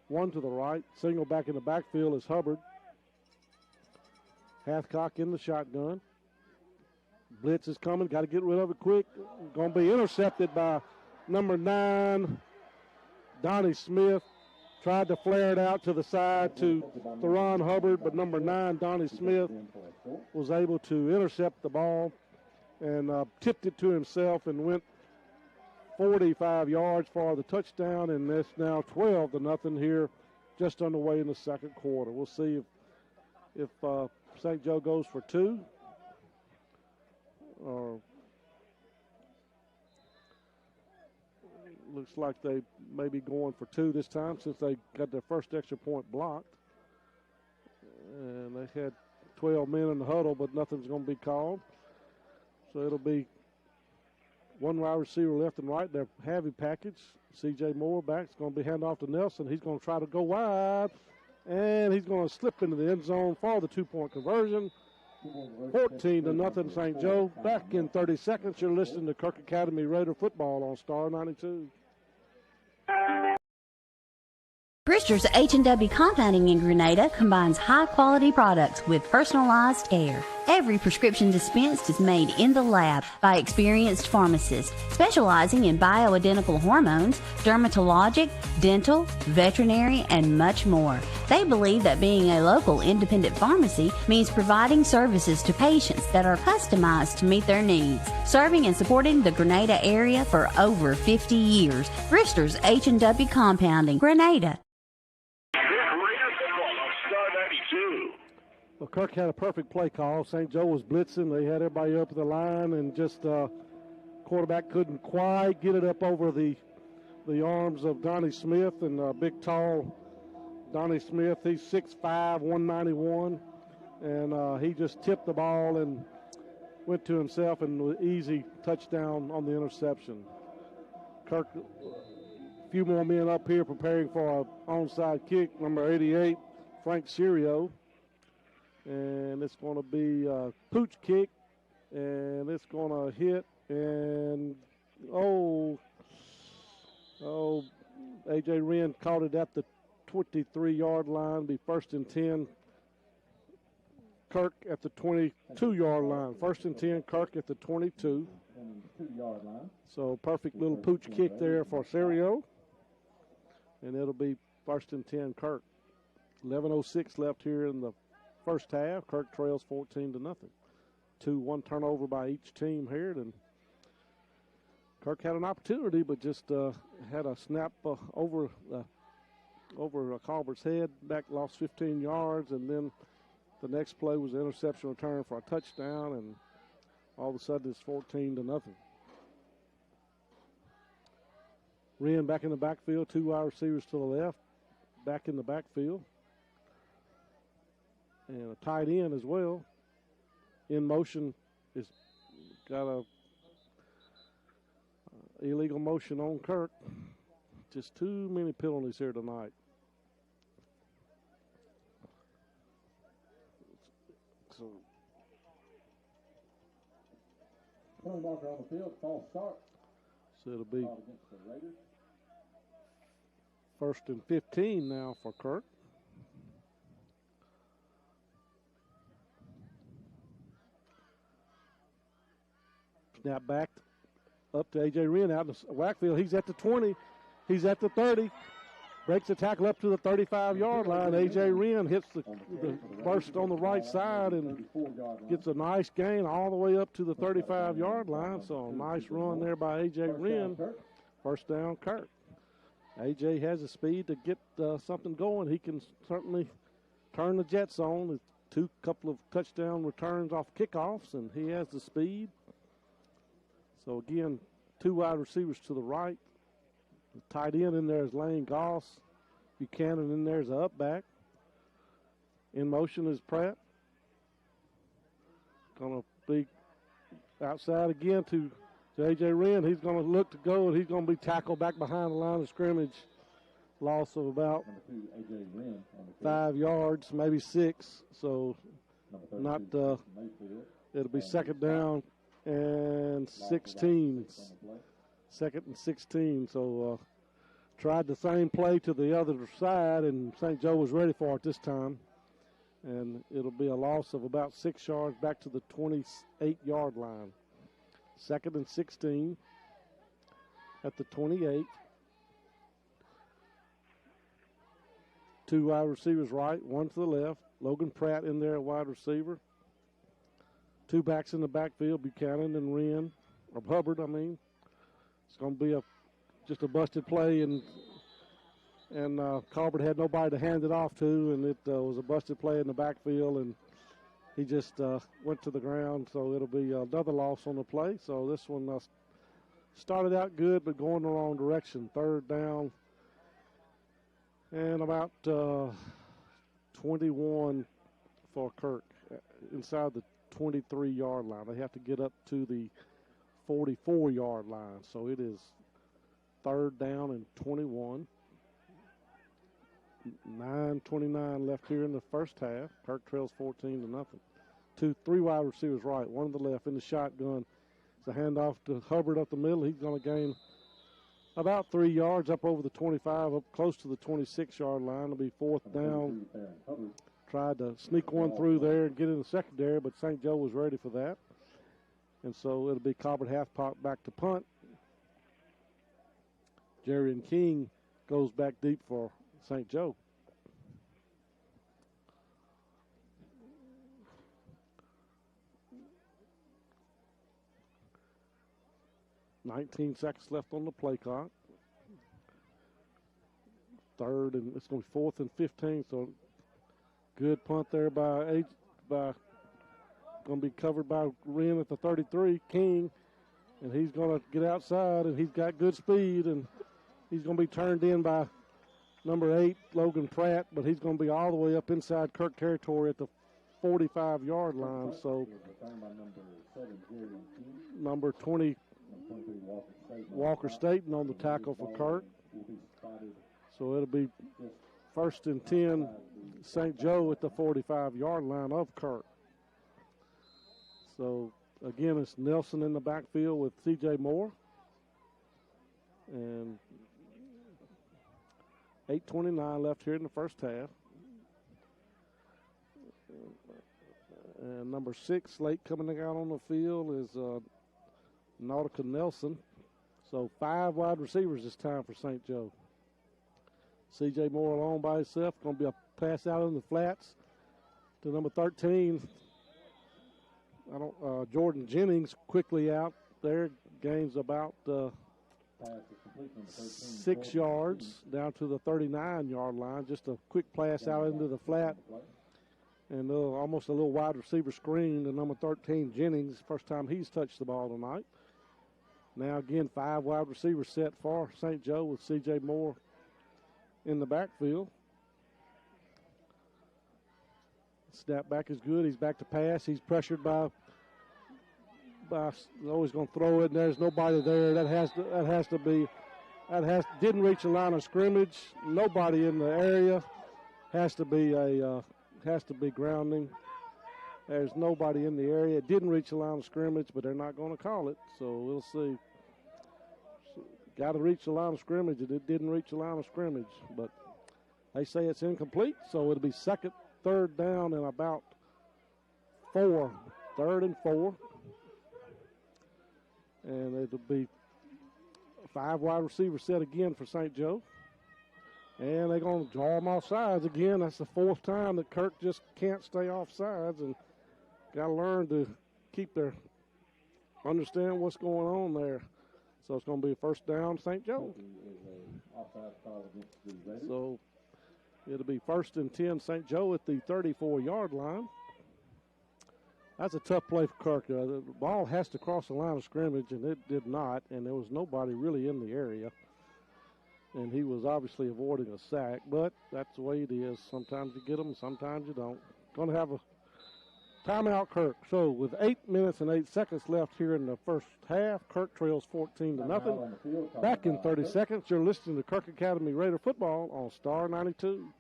1 to the right. Single back in the backfield is Hubbard. Hathcock in the shotgun. Blitz is coming. Got to get rid of it quick. Going to be intercepted by number 9, Donnie Smith. Tried to flare it out to the side to Theron Hubbard, but number 9, Donnie Smith, was able to intercept the ball and tipped it to himself and went 45 yards for the touchdown, and it's now 12-0 here, just underway in the second quarter. We'll see if St. Joe goes for 2 or looks like they may be going for 2 this time since they got their first extra point blocked. And they had 12 men in the huddle, but nothing's going to be called. So it'll be 1 wide receiver left and right. Their heavy package. C.J. Moore back. It's going to be handed off to Nelson. He's going to try to go wide, and he's going to slip into the end zone for the 2-point conversion. 14-0 St. Joe. Back in 30 seconds. You're listening to Kirk Academy Raider football on Star 92. Brewster's H&W Compounding in Grenada combines high-quality products with personalized care. Every prescription dispensed is made in the lab by experienced pharmacists specializing in bioidentical hormones, dermatologic, dental, veterinary, and much more. They believe that being a local independent pharmacy means providing services to patients that are customized to meet their needs. Serving and supporting the Grenada area for over 50 years. Brewster's H&W Compounding, Grenada. Well, Kirk had a perfect play call. St. Joe was blitzing. They had everybody up the line, and just quarterback couldn't quite get it up over the arms of Donnie Smith, and big, tall Donnie Smith. He's 6'5", 191, and he just tipped the ball and went to himself, and an easy touchdown on the interception. Kirk, a few more men up here preparing for an onside kick, number 88, Frank Serio. And it's going to be a pooch kick, and it's going to hit, and A.J. Wren caught it at the 23-yard line, be 1st and 10. Kirk at the 22-yard line. 1st and 10, Kirk at the 22. 22-yard line. So perfect little pooch kick there for Serio, and it'll be 1st and 10, Kirk. 11:06 left here in the first half. Kirk trails 14-0. 2-1 turnover by each team here, and Kirk had an opportunity, but just had a snap over Colbert's head. Back lost 15 yards, and then the next play was an interception return for a touchdown, and all of a sudden it's 14-0. Wren back in the backfield, 2 wide receivers to the left, back in the backfield. And a tight end as well. In motion is got a illegal motion on Kirk. Just too many penalties here tonight. So Tony Walker on the field, false start. So it'll be Against the Raiders. 1st and 15 now for Kirk. Snap back up to A.J. Wren out in the backfield. He's at the 20. He's at the 30. Breaks the tackle up to the 35-yard line. A.J. Wren hits the burst on the right side and gets a nice gain all the way up to the 35-yard line. So a nice run there by A.J. Wren. 1st down, Kirk. A.J. has the speed to get something going. He can certainly turn the Jets on. Couple of touchdown returns off kickoffs, and he has the speed. So, again, 2 wide receivers to the right. The tight end in there is Lane Goss. Buchanan in there is the up back. In motion is Pratt. Going to be outside again to A.J. Wren. He's going to look to go, and he's going to be tackled back behind the line of scrimmage. Loss of about 5 yards, maybe 6. So, not it'll be 2nd down and 16. 2nd and 16. So tried the same play to the other side, and St. Joe was ready for it this time. And it'll be a loss of about 6 yards back to the 28-yard line. 2nd and 16 at the 28. 2 wide receivers right, 1 to the left. Logan Pratt in there, wide receiver. 2 backs in the backfield, Buchanan and Wren, or Hubbard, I mean. It's going to be just a busted play, and Colbert had nobody to hand it off to, and it was a busted play in the backfield, and he just went to the ground, so it'll be another loss on the play. So this one started out good, but going the wrong direction. 3rd down and about 21 for Kirk inside the 23-yard line. They have to get up to the 44-yard line. So it is 3rd down and 21. 9:29 left here in the first half. Kirk trails 14-0. 3 wide receivers right, 1 to the left in the shotgun. It's a handoff to Hubbard up the middle. He's going to gain about 3 yards up over the 25, up close to the 26-yard line. It'll be 4th down. Tried to sneak one through there and get in the secondary, but St. Joe was ready for that. And so it'll be Colbert half-pot back to punt. Jerry and King goes back deep for St. Joe. $19 seconds left on the play clock. 3rd, and it's going to be 4th and 15, so good punt there by going to be covered by Wren at the 33, King, and he's going to get outside, and he's got good speed, and he's going to be turned in by number 8, Logan Pratt, but he's going to be all the way up inside Kirk territory at the 45-yard line. So number 20, Walker Staten on the tackle for Kirk. So it'll be 1st and 10, St. Joe at the 45-yard line of Kirk. So, again, it's Nelson in the backfield with C.J. Moore. And 8:29 left here in the first half. And number 6, late coming out on the field, is Nautica Nelson. So 5 wide receivers this time for St. Joe. C.J. Moore alone by himself. Going to be a pass out in the flats to number 13. Jordan Jennings quickly out there. Gains about 6 yards down to the 39-yard line. Just a quick pass out into the flat. And almost a little wide receiver screen to number 13, Jennings. First time he's touched the ball tonight. Now again, 5 wide receivers set for St. Joe with C.J. Moore in the backfield. Snap back is good. He's back to pass. He's pressured by always going to throw it, and there's nobody there. Didn't reach the line of scrimmage. Nobody in the area. Has to be grounding. There's nobody in the area. It didn't reach the line of scrimmage, but they're not going to call it, so we'll see. Got to reach the line of scrimmage. It didn't reach the line of scrimmage, but they say it's incomplete, so it'll be third down and about 4. 3rd and 4. And it'll be 5 wide receivers set again for St. Joe. And they're going to draw them off sides again. That's the 4th time that Kirk just can't stay off sides, and got to learn to understand what's going on there. So it's going to be a 1st down, St. Joe. So it'll be 1st and 10, St. Joe at the 34-yard line. That's a tough play for Kirk. The ball has to cross the line of scrimmage, and it did not, and there was nobody really in the area. And he was obviously avoiding a sack, but that's the way it is. Sometimes you get them, sometimes you don't. Going to have a timeout, Kirk. So with 8 minutes and 8 seconds left here in the first half, Kirk trails 14-0. Back in 30 seconds, you're listening to Kirk Academy Raider football on Star 92.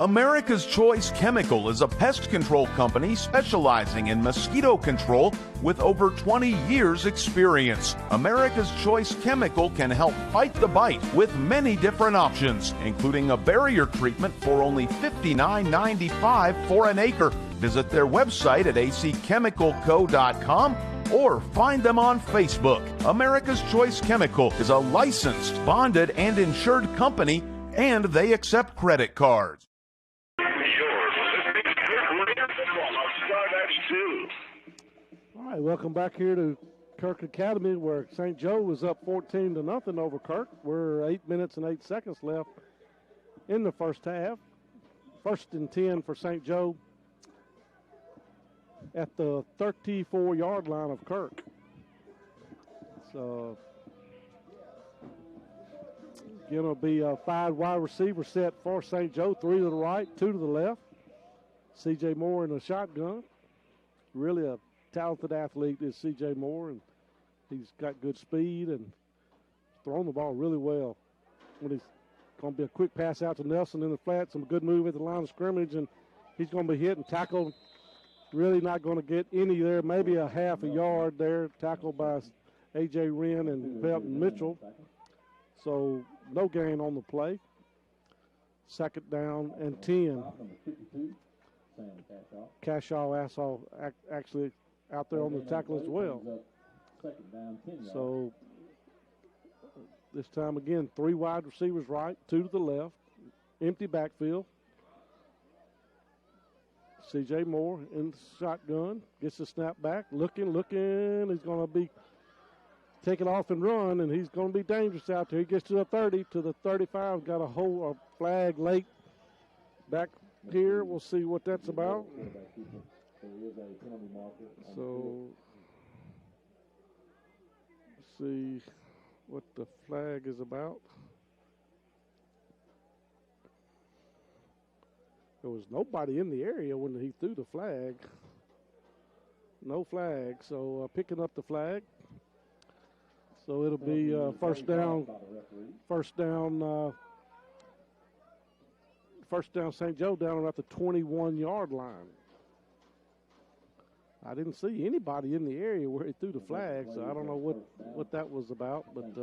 America's Choice Chemical is a pest control company specializing in mosquito control with over 20 years experience. America's Choice Chemical can help fight the bite with many different options, including a barrier treatment for only $59.95 for an acre. Visit their website at acchemicalco.com or find them on Facebook. America's Choice Chemical is a licensed, bonded, and insured company, and they accept credit cards. All right, welcome back here to Kirk Academy, where St. Joe was up 14-0 over Kirk. We're 8 minutes and 8 seconds left in the first half. 1st and 10 for St. Joe at the 34-yard line of Kirk. So, going to be a 5 wide receiver set for St. Joe, 3 to the right, 2 to the left. C.J. Moore in the shotgun. Really a talented athlete is C.J. Moore, and he's got good speed and thrown the ball really well. When he's going to be a quick pass out to Nelson in the flat, some good move at the line of scrimmage, and he's going to be hit and tackled. Really not going to get any there, maybe a half a yard there, tackled by A.J. Wren and Belton Mitchell. So no gain on the play. 2nd down and 10. Cashaw actually out there on the tackle as well. So this time again, 3 wide receivers right, 2 to the left, empty backfield. C.J. Moore in the shotgun, gets the snap back, looking. He's going to be taken off and run, and he's going to be dangerous out there. He gets to the 30, to the 35, got a flag late back here. We'll see what that's about. So, see what the flag is about. There was nobody in the area when he threw the flag. No flag, so picking up the flag. So it'll be first down, St. Joe down about the 21-yard line. I didn't see anybody in the area where he threw the flag, so I don't know what that was about. But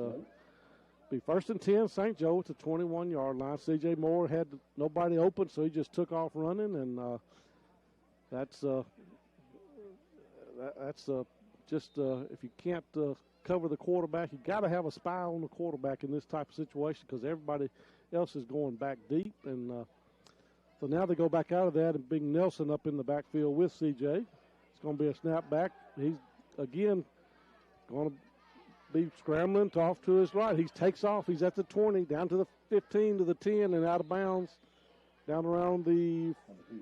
be first and 10, St. Joe at the 21-yard line. C.J. Moore had nobody open, so he just took off running, and that's just if you can't cover the quarterback, you got to have a spy on the quarterback in this type of situation because everybody else is going back deep, and so now they go back out of that and bring Nelson up in the backfield with C.J. It's going to be a snap back. He's again going to be scrambling off to his right. He takes off. He's at the 20, down to the 15, to the 10, and out of bounds down around the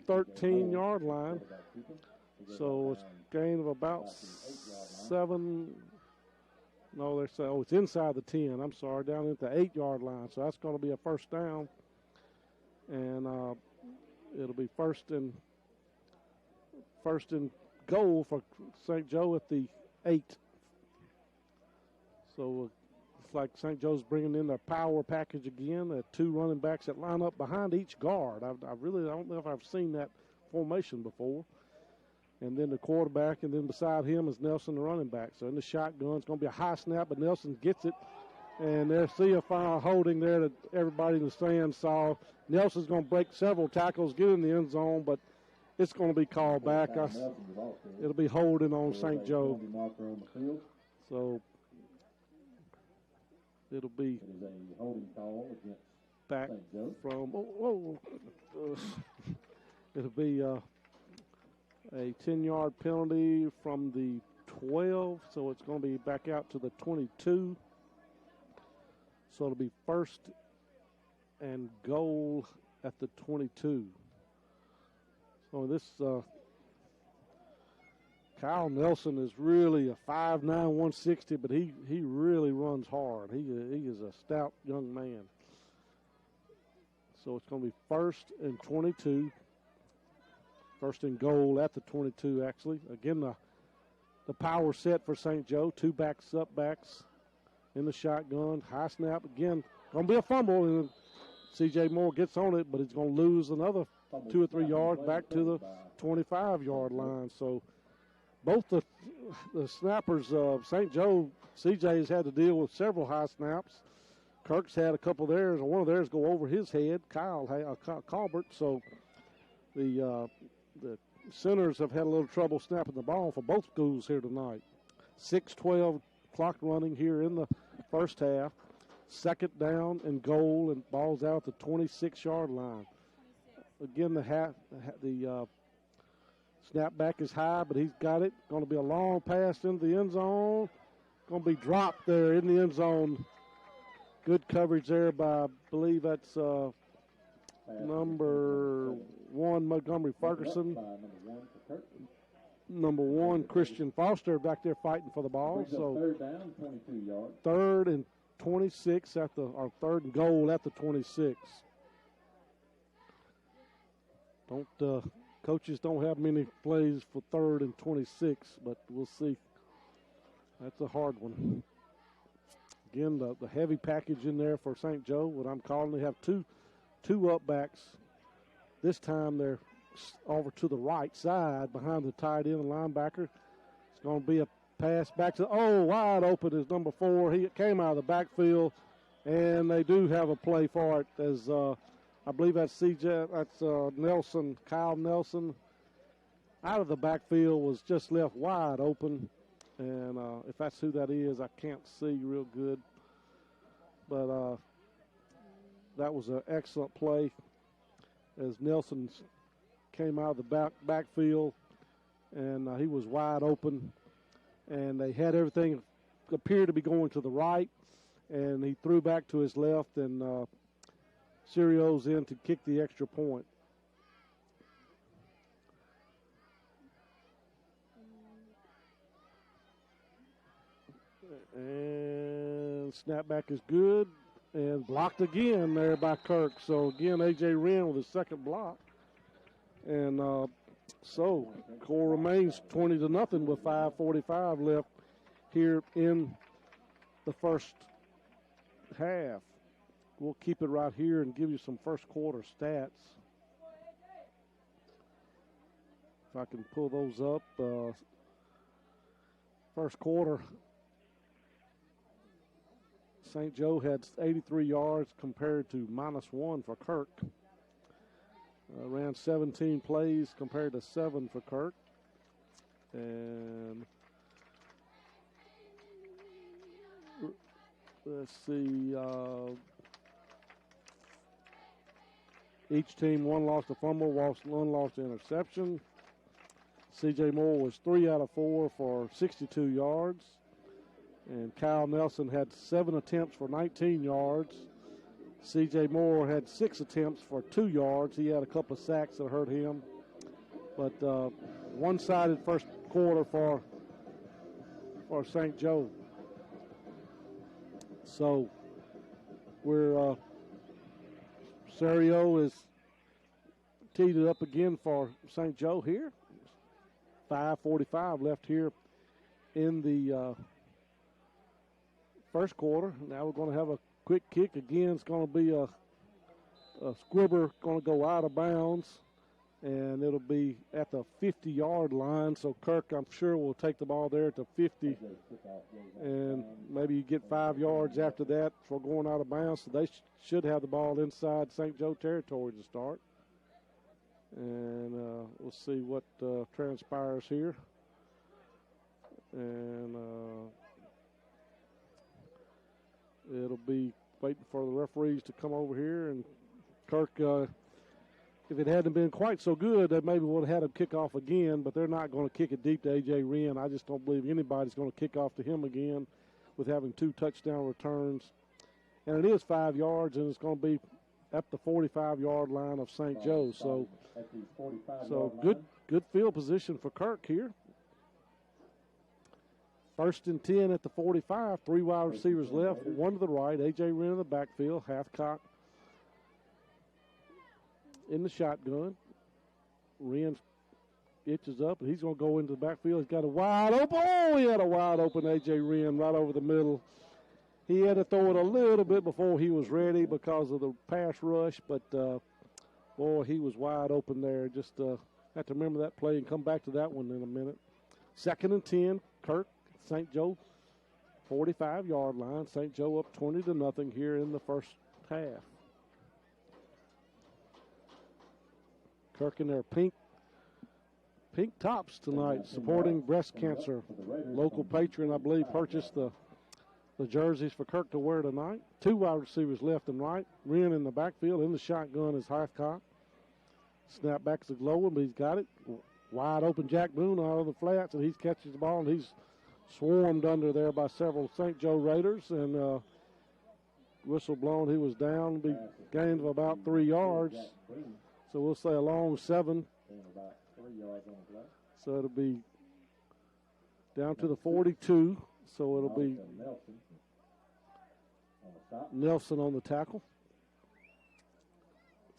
13-yard line. So it's a gain of about 7. No, they're saying, it's inside the 10. I'm sorry, down at the 8-yard line. So that's going to be a first down. And it'll be first and goal for St. Joe at the 8. So it's like St. Joe's bringing in their power package again. 2 running backs that line up behind each guard. I don't know if I've seen that formation before. And then the quarterback, and then beside him is Nelson, the running back. So in the shotgun, it's going to be a high snap, but Nelson gets it. And there's CFI holding there that everybody in the stands saw. Nelson's going to break several tackles, get in the end zone, but it's going to be called back. It'll be holding on St. Joe. So it'll be back from, it'll be a 10-yard penalty from the 12, so it's going to be back out to the 22. So it'll be first and goal at the 22. So this Kyle Nelson is really a 5'9", 160, but he really runs hard. He is a stout young man. So it's going to be first and 22. First and goal at the 22, actually. Again, the power set for St. Joe. 2 backs up backs in the shotgun. High snap. Again, going to be a fumble. And C.J. Moore gets on it, but he's going to lose another 2 or 3 yards back to the 25-yard line. So both the snappers of St. Joe, C.J.'s had to deal with several high snaps. Kirk's had a couple of theirs, and one of theirs go over his head, Colbert. So the centers have had a little trouble snapping the ball for both schools here tonight. 6:12 clock running here in the first half. Second down and goal, and ball's out at the 26-yard line. Again, the snap back is high, but he's got it. Going to be a long pass into the end zone. Going to be dropped there in the end zone. Good coverage there by, I believe that's number 1, Montgomery Ferguson. Number 1, Christian Foster back there fighting for the ball. So third down, 22 yards. Third and 26 or third and goal at the 26. Coaches don't have many plays for third and 26, but we'll see. That's a hard one. Again, the heavy package in there for St. Joe, what I'm calling. They have two up backs. This time they're over to the right side behind the tight end and linebacker. It's going to be a pass back to, wide open is number 4. He came out of the backfield, and they do have a play for it as I believe that's Nelson, Kyle Nelson, out of the backfield, was just left wide open. And if that's who that is, I can't see real good. But that was an excellent play as Nelson came out of the backfield, and he was wide open. And they had everything appear to be going to the right, and he threw back to his left, and Sirio's in to kick the extra point. And snapback is good. And blocked again there by Kirk. So, again, A.J. Wren with his second block. And so, score remains 20-0 with 5:45 left here in the first half. We'll keep it right here and give you some first quarter stats. If I can pull those up. First quarter, St. Joe had 83 yards compared to -1 for Kirk. Ran 17 plays compared to 7 for Kirk. And let's see. Each team, one lost a fumble, one lost an interception. C.J. Moore was 3 out of 4 for 62 yards. And Kyle Nelson had 7 attempts for 19 yards. C.J. Moore had 6 attempts for 2 yards. He had a couple of sacks that hurt him. But one-sided first quarter for St. Joe. So we're Serio is teed it up again for St. Joe here. 5:45 left here in the first quarter. Now we're going to have a quick kick. Again, it's going to be a squibber going to go out of bounds, and it'll be at the 50-yard line. So Kirk, I'm sure, will take the ball there at the 50, and maybe you get 5 yards after that for going out of bounds. So they should have the ball inside St. Joe territory to start. And we'll see what transpires here. And it'll be waiting for the referees to come over here. And Kirk, if it hadn't been quite so good, they maybe would have had him kick off again, but they're not going to kick it deep to A.J. Wren. I just don't believe anybody's going to kick off to him again with having 2 touchdown returns. And it is 5 yards, and it's going to be up the 45-yard line of St. Joe. So good field position for Kirk here. 1st and 10 at the 45. 3 wide receivers left, 1 to the right. A.J. Wren in the backfield, half cock in the shotgun. Wren itches up, and he's going to go into the backfield. He's got a wide open. Oh, he had a wide open A.J. Wren right over the middle. He had to throw it a little bit before he was ready because of the pass rush, but, boy, he was wide open there. Just have to remember that play and come back to that one in a minute. 2nd and 10, Kirk, St. Joe, 45-yard line. St. Joe up 20-0 here in the first half. Kirk in their pink tops tonight, supporting breast cancer. Local patron, I believe, purchased the jerseys for Kirk to wear tonight. 2 wide receivers left and right. Wren in the backfield. In the shotgun is Highcock. Snapback's a low one, but he's got it. Wide open Jack Boone out of the flats, and he catches the ball, and he's swarmed under there by several St. Joe Raiders. And whistle blown, he was down. Be gained of about 3 yards. So we'll say a long 7. So it'll be down to the 42. So it'll be Nelson on the tackle.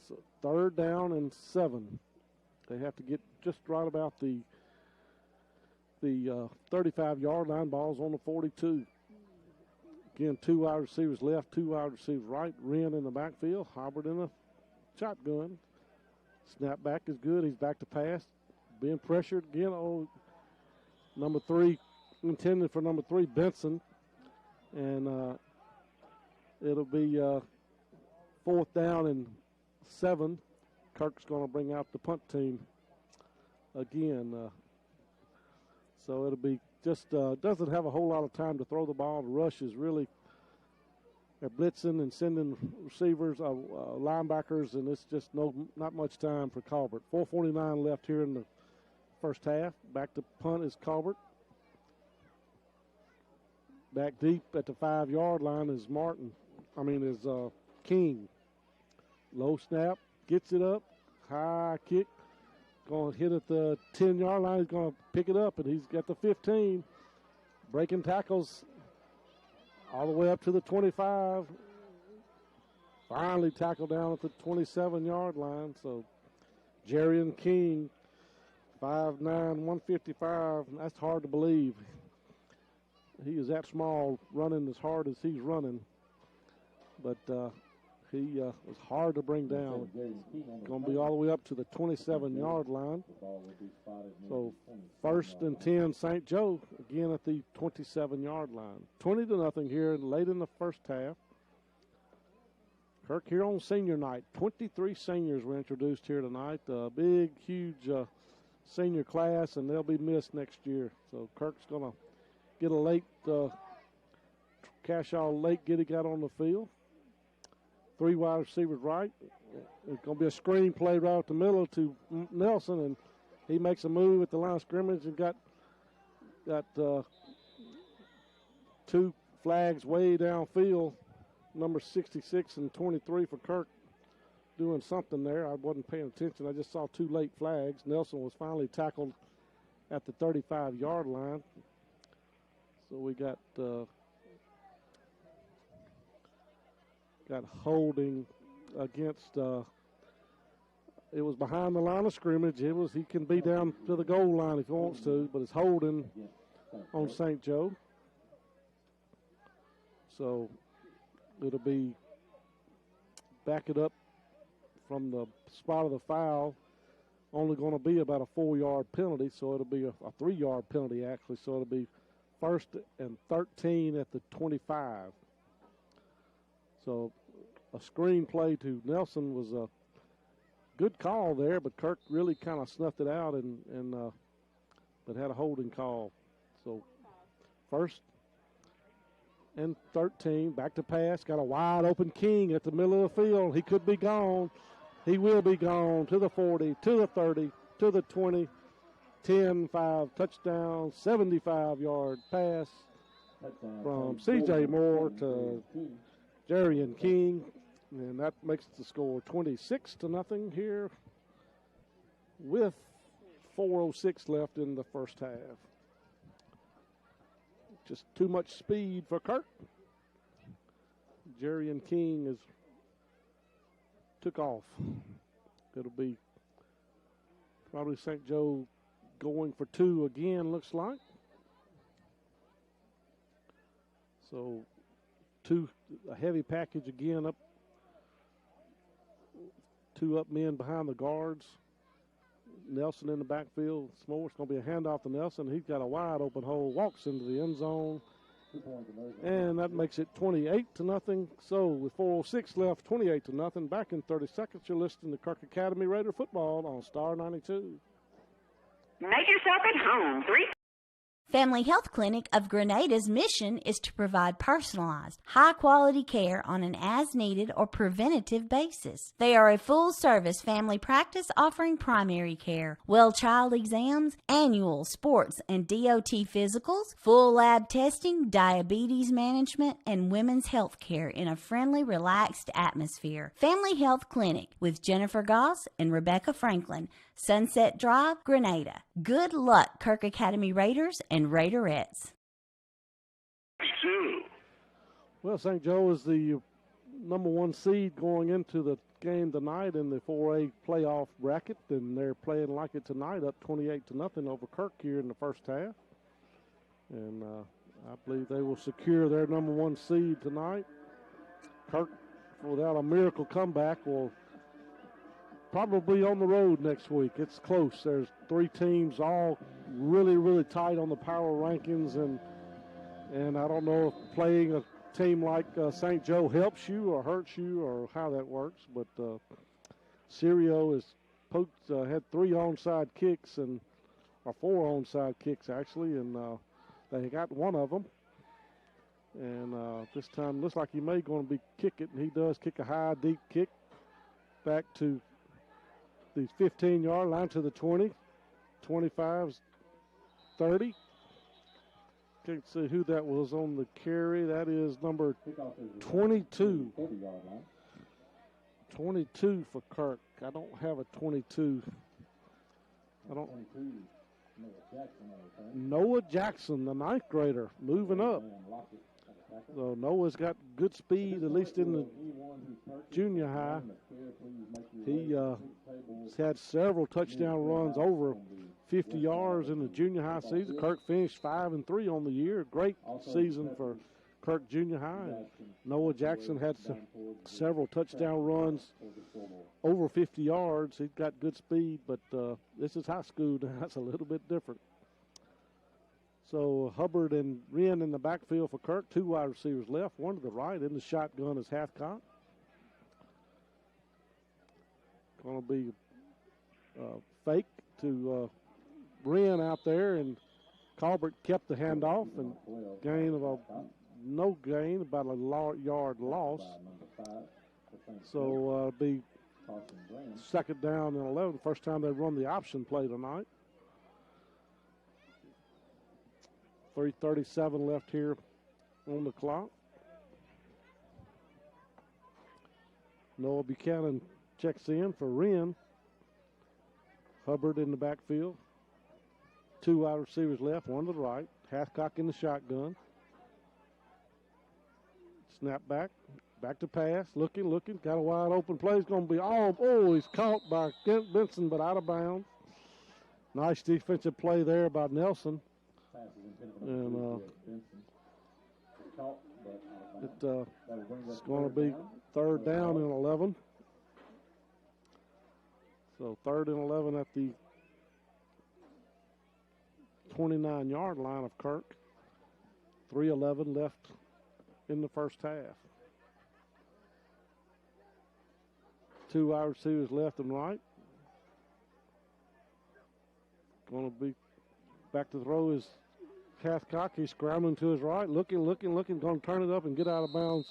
So 3rd down and 7. They have to get just right about the 35-yard line. Ball's on the 42. Again, 2 wide receivers left, 2 wide receivers right. Wren in the backfield. Hobart in the shotgun. Snapback is good. He's back to pass. Being pressured again. Oh, number 3. Intended for number 3, Benson. And it'll be 4th down and 7. Kirk's going to bring out the punt team again. So it'll be just doesn't have a whole lot of time to throw the ball. The rush is really, they're blitzing and sending receivers, linebackers, and it's just not much time for Colbert. 4:49 left here in the first half. Back to punt is Colbert. Back deep at the 5-yard line is King. Low snap, gets it up, high kick. Going to hit at the 10-yard line. He's going to pick it up, and he's got the 15. Breaking tackles all the way up to the 25. Finally tackled down at the 27-yard line. So Jarian King, 5'9", 155. That's hard to believe. He is that small, running as hard as he's running. But he was hard to bring down. Going to be all the way up to the 27-yard line. So 1st and 10, St. Joe, again at the 27-yard line. 20-0 here late in the first half. Kirk here on senior night. 23 seniors were introduced here tonight. Big, huge senior class, and they'll be missed next year. So Kirk's going to get a late, cash out late, get it out on the field. 3 wide receivers right. It's going to be a screen play right up the middle to Nelson, and he makes a move at the line of scrimmage and got 2 flags way downfield. Number 66 and 23 for Kirk doing something there. I wasn't paying attention. I just saw 2 late flags. Nelson was finally tackled at the 35-yard line. So we got holding against, it was behind the line of scrimmage. He can be down to the goal line if he wants to, but it's holding on St. Joe. So it'll be back it up from the spot of the foul. Only going to be about a 4-yard penalty, so it'll be a 3-yard penalty actually. So it'll be 1st and 13 at the 25. So a screen play to Nelson was a good call there, but Kirk really kind of snuffed it out and but had a holding call. So 1st and 13, back to pass, got a wide open King at the middle of the field. He could be gone. He will be gone to the 40, to the 30, to the 20, 10, 5, touchdown, 75-yard pass from C.J. Moore to Jarian King, and that makes the score 26-0 here with 4:06 left in the first half. Just too much speed for Kirk. Jarian King took off. It'll be probably St. Joe going for 2 again, looks like. So a heavy package again up. 2 up men behind the guards. Nelson in the backfield. It's going to be a handoff to Nelson. He's got a wide open hole, walks into the end zone. And that makes it 28-0. So with 4:06 left, 28-0. Back in 30 seconds, you're listening to Kirk Academy Raider football on Star 92. Make yourself at home. Family Health Clinic of Grenada's mission is to provide personalized, high-quality care on an as-needed or preventative basis. They are a full-service family practice offering primary care, well child exams, annual sports and DOT physicals, full lab testing, diabetes management, and women's health care in a friendly, relaxed atmosphere. Family Health Clinic with Jennifer Goss and Rebecca Franklin, Sunset Drive, Grenada. Good luck, Kirk Academy Raiders and Raiderettes. Well, St. Joe is the number 1 seed going into the game tonight in the 4A playoff bracket, and they're playing like it tonight, up 28-0 over Kirk here in the first half. And I believe they will secure their number 1 seed tonight. Kirk, without a miracle comeback, will probably on the road next week. It's close. There's 3 teams all really, really tight on the power rankings, and I don't know if playing a team like St. Joe helps you or hurts you or how that works, but Sirio has had 3 onside kicks or 4 onside kicks actually, and they got one of them. And this time looks like he may going to be kicking. He does kick a high, deep kick back to the 15-yard line to the 20, 25, 30. Can't see who that was on the carry. That is number 22. 22 for Kirk. I don't have a 22. Noah Jackson, the 9th grader, moving up. So Noah's got good speed, at least in the junior high. He has had several touchdown runs over 50 yards in the junior high season. Kirk finished 5-3 on the year. Great season for Kirk Junior High. And Noah Jackson had several touchdown runs over 50 yards. He's got good speed, but this is high school. That's a little bit different. So Hubbard and Wren in the backfield for Kirk. 2 wide receivers left, one to the right. In the shotgun is Hathcock. Going to be fake to Wren out there, and Colbert kept the handoff and gain of no gain, about a yard loss. So it'll be 2nd down and 11. First time they've run the option play tonight. 3:37 left here on the clock. Noah Buchanan checks in for Wren. Hubbard in the backfield. 2 wide receivers left, one to the right. Hathcock in the shotgun. Snap back to pass. Looking. Got a wide open play. It's going to be he's caught by Kent Benson, but out of bounds. Nice defensive play there by Nelson. And it's going to be 3rd down and 11. So 3rd and 11 at the 29-yard line of Kirk. 3:11 left in the first half. 2 wide receivers left and right. Going to be back to throw is Hathcock. He's scrambling to his right, looking, going to turn it up and get out of bounds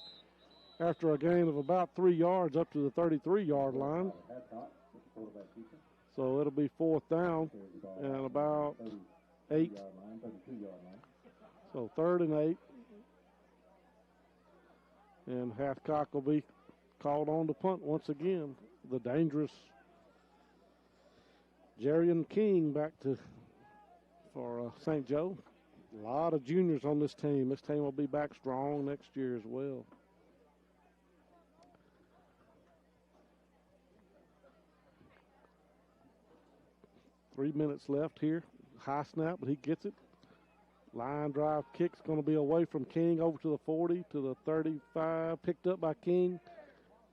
after a gain of about 3 yards up to the 33-yard line. So it'll be 4th down and about 8. So 3rd and 8. And Hathcock will be called on to punt once again. The dangerous Jarian King back for St. Joe. A lot of juniors on this team. This team will be back strong next year as well. Three minutes left here. High snap, but he gets it. Line drive kick's going to be away from King over to the 40, to the 35. Picked up by King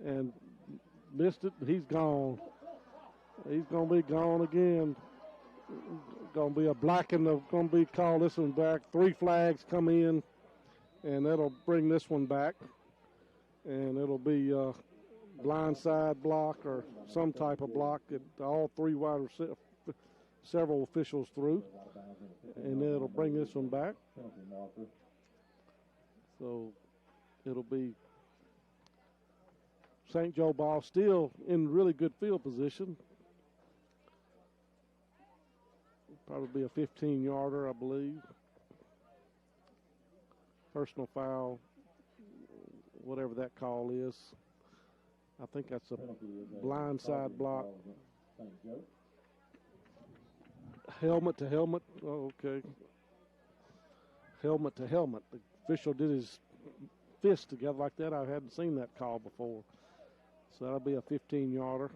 and missed it, but he's gone. He's going to be gone again. Going to be a blocking. Going to be called this one back. 3 flags come in, and that'll bring this one back. And it'll be a blindside block or some type of block that all 3 wide receivers, several officials through. And it'll bring this one back. So it'll be St. Joe ball still in really good field position. Probably a 15-yarder, I believe. Personal foul, whatever that call is. I think that's a blindside block. Helmet to helmet. Oh, okay. Helmet to helmet. The official did his fist together like that. I hadn't seen that call before. So that'll be a 15-yarder.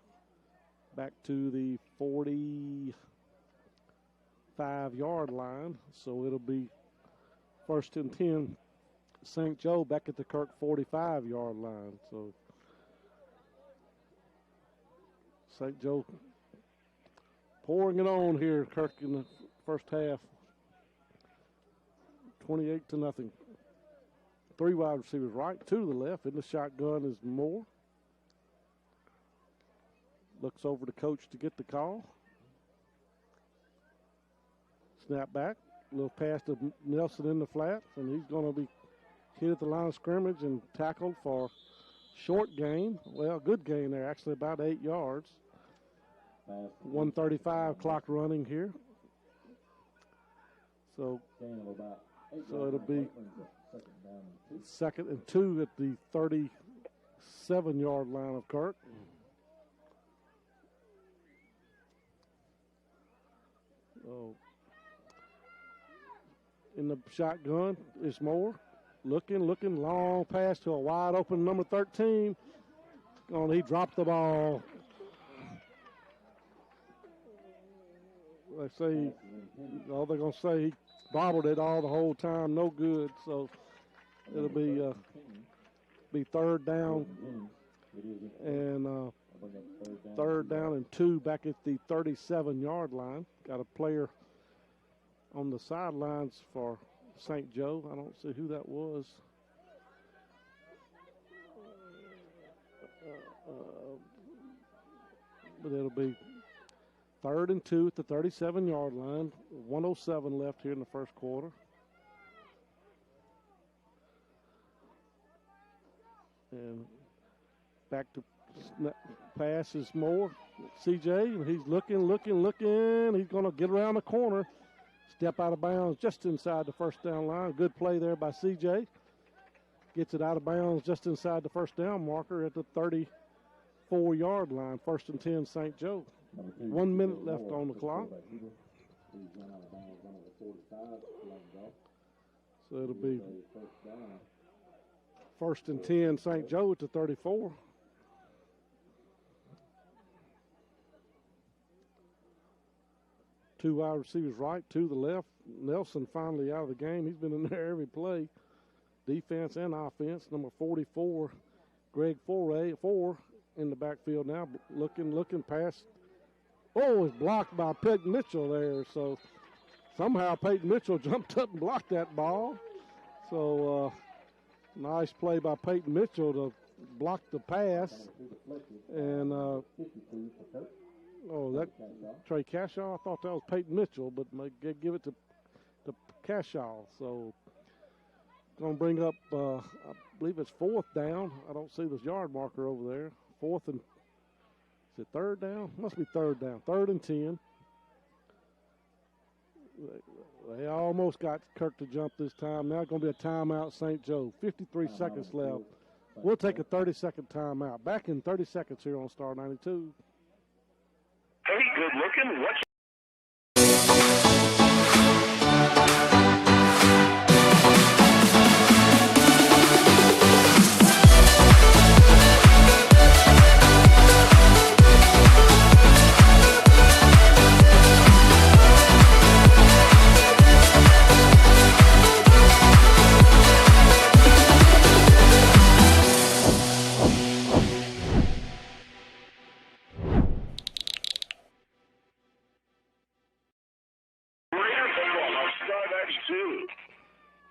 Back to the 45-yard line. So it'll be 1st and 10. St. Joe back at the Kirk 45-yard line. So St. Joe pouring it on here, Kirk, in the first half. 28-0. 3 wide receivers right, 2 to the left. In the shotgun is Moore. Looks over to coach to get the call. Snap back. A little pass to Nelson in the flats, and he's going to be hit at the line of scrimmage and tackled for short gain. Well, good gain there, actually about 8 yards. 1:35 clock running here. So it'll be 2nd and 2 at the 37-yard line of Kirk. So in the shotgun is Moore. looking, long pass to a wide open number 13. He dropped the ball. They say, all they're going to say, he bobbled it all the whole time, no good. So it'll be third down and third down and 2 back at the 37-yard line. Got a player on the sidelines for St. Joe. I don't see who that was. But it'll be third and 2 at the 37-yard line. 1:07 left here in the first quarter. And back to pass is Moore. CJ, he's looking. He's going to get around the corner. Step out of bounds just inside the first down line. Good play there by CJ. Gets it out of bounds just inside the first down marker at the 34-yard line. First and 10, St. Joe. 1 minute left on the clock. So it'll be first and 10, St. Joe at the 34. Two wide receivers right, two to the left. Nelson finally out of the game. He's been in there every play, defense and offense. Number 44, Greg Four in the backfield now. Looking past. Oh, it's blocked by Peyton Mitchell there. So somehow Peyton Mitchell jumped up and blocked that ball. So nice play by Peyton Mitchell to block the pass. And that Trey Cashaw. I thought that was Peyton Mitchell, but give it to Cashaw. So going to bring up, I believe it's fourth down. I don't see this yard marker over there. Fourth and, is it third down? Must be third down. Third and 10. They almost got Kirk to jump this time. Now it's going to be a timeout, St. Joe. 53 seconds left. We'll take a 30-second timeout. Back in 30 seconds here on Star 92. Hey, good looking. What's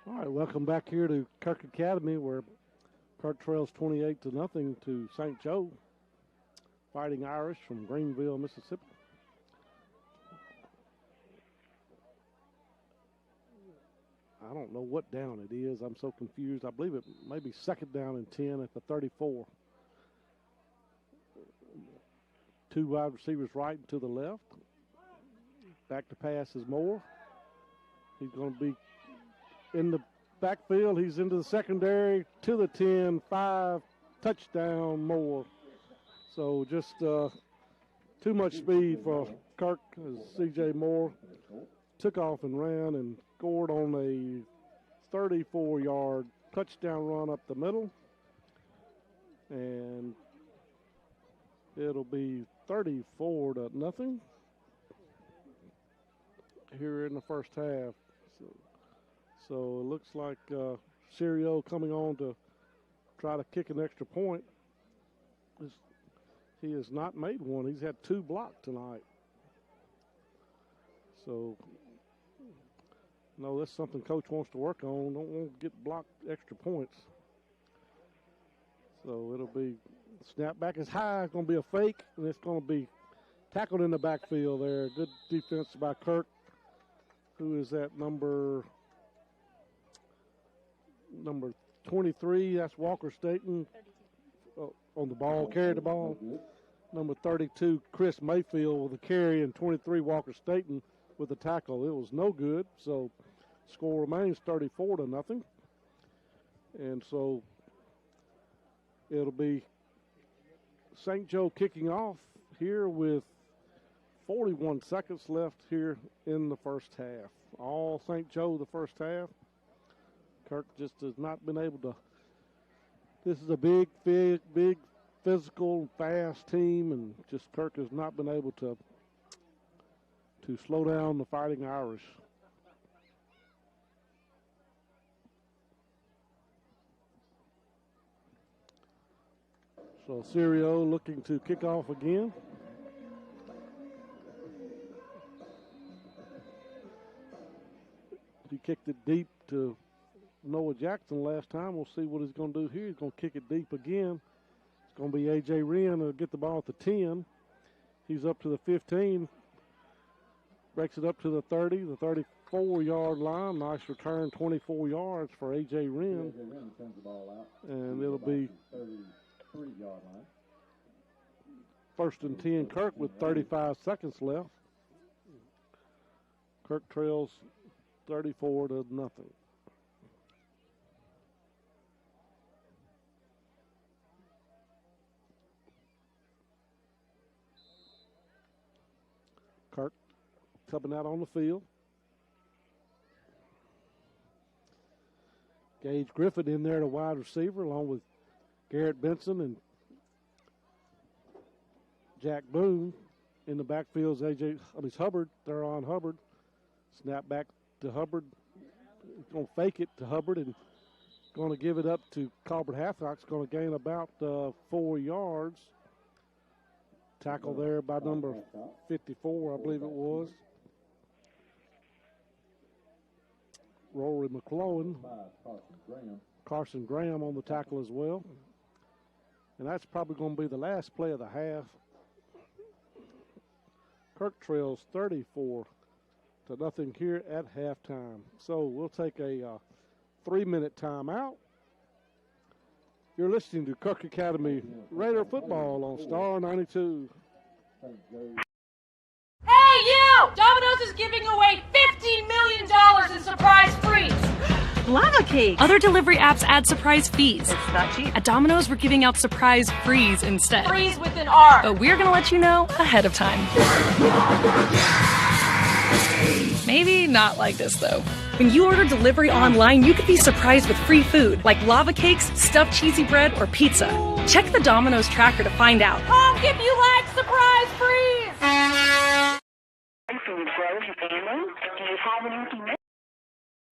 All right, welcome back here to Kirk Academy, where Kirk trails 28-0 to St. Joe. Fighting Irish from Greenville, Mississippi. I don't know what down it is. I'm so confused. I believe it may be second down and 10 at the 34. Two wide receivers right and to the left. Back to pass is Moore. He's going to be in the backfield. He's into the secondary to the 10, 5, touchdown Moore. So just too much speed for Kirk as C.J. Moore took off and ran and scored on a 34-yard touchdown run up the middle. And it'll be 34-0 here in the first half. So it looks like Serio coming on to try to kick an extra point. He has not made one. He's had 2 blocked tonight. So, no, that's something Coach wants to work on. Don't want to get blocked extra points. So it'll be snap back is high. It's going to be a fake, and it's going to be tackled in the backfield there. Good defense by Kirk. Who is that number 23? That's Walker Staten on the ball, carried the ball. Number 32, Chris Mayfield with the carry, and 23, Walker Staten with the tackle. It was no good, so score remains 34-0. And so it'll be St. Joe kicking off here with 41 seconds left here in the first half. All St. Joe the first half. Kirk just has not been able to. This is a big physical, fast team, and just Kirk has not been able to slow down the Fighting Irish. So Serio looking to kick off again. He kicked it deep to Noah Jackson last time. We'll see what he's going to do here. He's going to kick it deep again. It's going to be A.J. Wren who'll get the ball at the 10. He's up to the 15. Breaks it up to the 30, the 34-yard line. Nice return, 24 yards for A.J. Wren. And it'll be 33-yard line. First and 10 Kirk with 35 seconds left. Kirk trails 34-0. Kirk coming out on the field. Gage Griffin in there, the wide receiver, along with Garrett Benson and Jack Boone. In the backfield is Hubbard. They're on Hubbard. Snap back to Hubbard. He's going to fake it to Hubbard and going to give it up to Colbert Hathcock's going to gain about 4 yards. Tackle there by number 54, I believe it was. Rory McClellan. Carson Graham on the tackle as well. And that's probably going to be the last play of the half. Kirk trails 34-0 here at halftime. So we'll take a 3-minute timeout. You're listening to Kirk Academy Raider football on Star 92. Hey, you! Domino's is giving away $15 million in surprise frees. Lava cake. Other delivery apps add surprise fees. It's not cheap. At Domino's, we're giving out surprise frees instead. Frees with an R. But we're going to let you know ahead of time. Maybe not like this, though. When you order delivery online, you could be surprised with free food, like lava cakes, stuffed cheesy bread, or pizza. Check the Domino's tracker to find out. Honk if you like surprise frees. Do you have anything?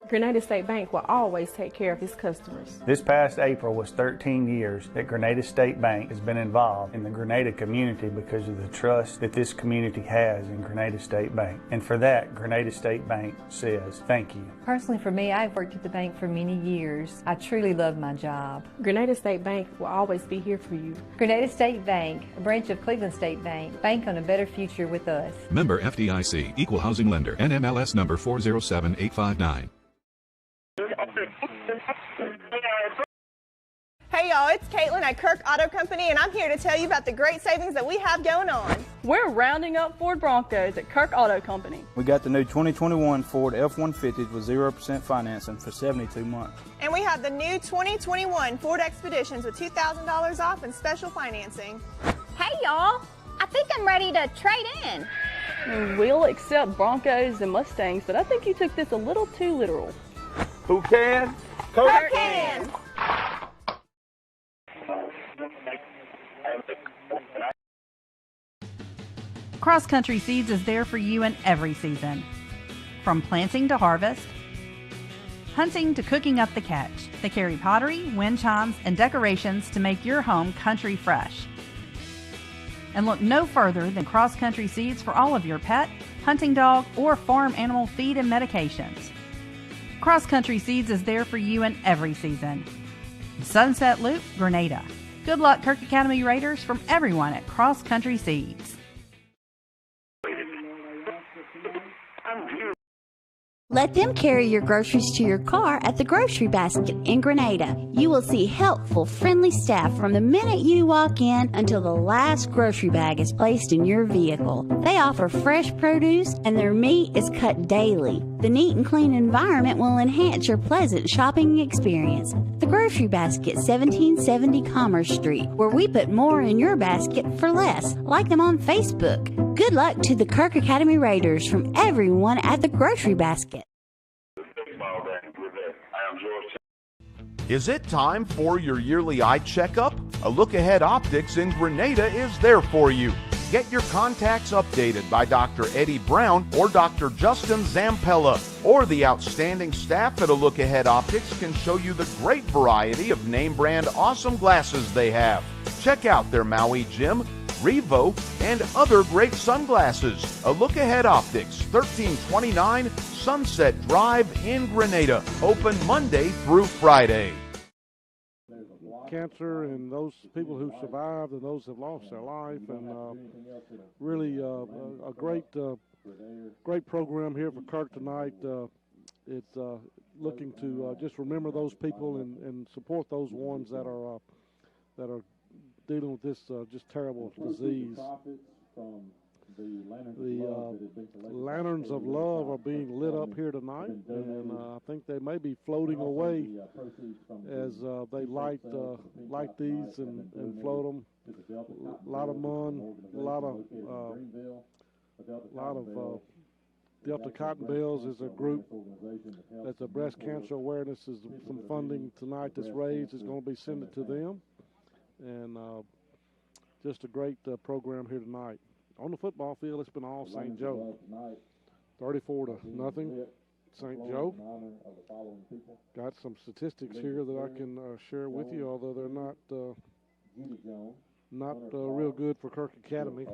Grenada State Bank will always take care of its customers. This past April was 13 years that Grenada State Bank has been involved in the Grenada community because of the trust that this community has in Grenada State Bank. And for that, Grenada State Bank says thank you. Personally, for me, I've worked at the bank for many years. I truly love my job. Grenada State Bank will always be here for you. Grenada State Bank, a branch of Cleveland State Bank. Bank on a better future with us. Member FDIC, Equal Housing Lender, NMLS number 407859. Hey y'all, it's Caitlin at Kirk Auto Company, and I'm here to tell you about the great savings that we have going on. We're rounding up Ford Broncos at Kirk Auto Company. We got the new 2021 Ford F-150s with 0% financing for 72 months. And we have the new 2021 Ford Expeditions with $2,000 off and special financing. Hey y'all, I think I'm ready to trade in. We'll accept Broncos and Mustangs, but I think you took this a little too literal. Who can? Kirk can! Cross Country Seeds is there for you in every season. From planting to harvest, hunting to cooking up the catch, they carry pottery, wind chimes, and decorations to make your home country fresh. And look no further than Cross Country Seeds for all of your pet, hunting dog, or farm animal feed and medications. Cross Country Seeds is there for you in every season. Sunset Loop, Grenada. Good luck, Kirk Academy Raiders, from everyone at Cross Country Seeds. Let them carry your groceries to your car at the Grocery Basket in Grenada. You will see helpful, friendly staff from the minute you walk in until the last grocery bag is placed in your vehicle. They offer fresh produce and their meat is cut daily. The neat and clean environment will enhance your pleasant shopping experience. The Grocery Basket, 1770 Commerce Street, where we put more in your basket for less. Like them on Facebook. Good luck to the Kirk Academy Raiders from everyone at the Grocery Basket. Is it time for your yearly eye checkup? A Look Ahead Optics in Grenada is there for you. Get your contacts updated by Dr. Eddie Brown or Dr. Justin Zampella, or the outstanding staff at A Look Ahead Optics can show you the great variety of name brand awesome glasses they have. Check out their Maui Jim, Revo, and other great sunglasses. A Look Ahead Optics, 1329 Sunset Drive in Grenada. Open Monday through Friday. Cancer and those people who survived and those who have lost their life, and really a great program here for Kirk tonight. It's looking to just remember those people and support those ones that are dealing with this just terrible disease. The lanterns of love are being lit up here tonight, and I think they may be floating away as they light these and float them. A lot of mun, a lot of Delta Cottonbills is a group that's a breast cancer awareness. Is some funding tonight that's raised is going to be sent to them, and just a great program here tonight. On the football field, it's been all St. Joe. 34-0, St. Joe. Got some statistics here that I can share with you, although they're not real good for Kirk Academy.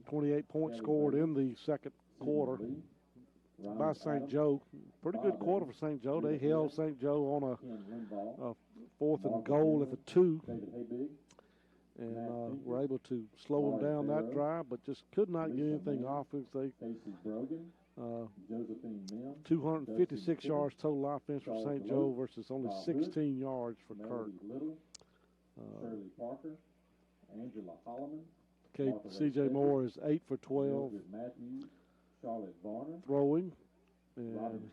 28 points scored in the second quarter by St. Joe. Pretty good quarter for St. Joe. They held St. Joe on a 4th and goal at the 2. And were able to slow them down that drive, but just could not get anything off. They 256 yards total offense for St. Joe versus only 16 yards for Kirk. C.J. Moore is 8 for 12 throwing, and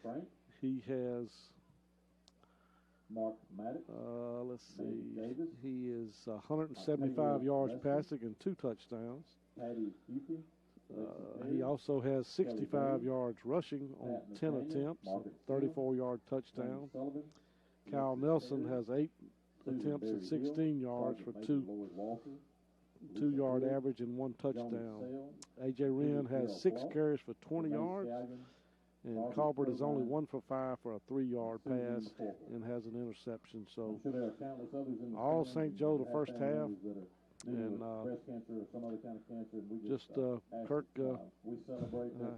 he has. Let's see. He is 175 yards passing and 2 touchdowns. He also has 65 yards rushing on 10 attempts, 34-yard touchdown. Kyle Nelson has 8 attempts at 16 yards for 2-yard average and 1 touchdown. A.J. Wren has 6 carries for 20 yards. And Colbert is only 1 for 5 for a 3-yard pass and has an interception. So all St. Joe the first half, and just Kirk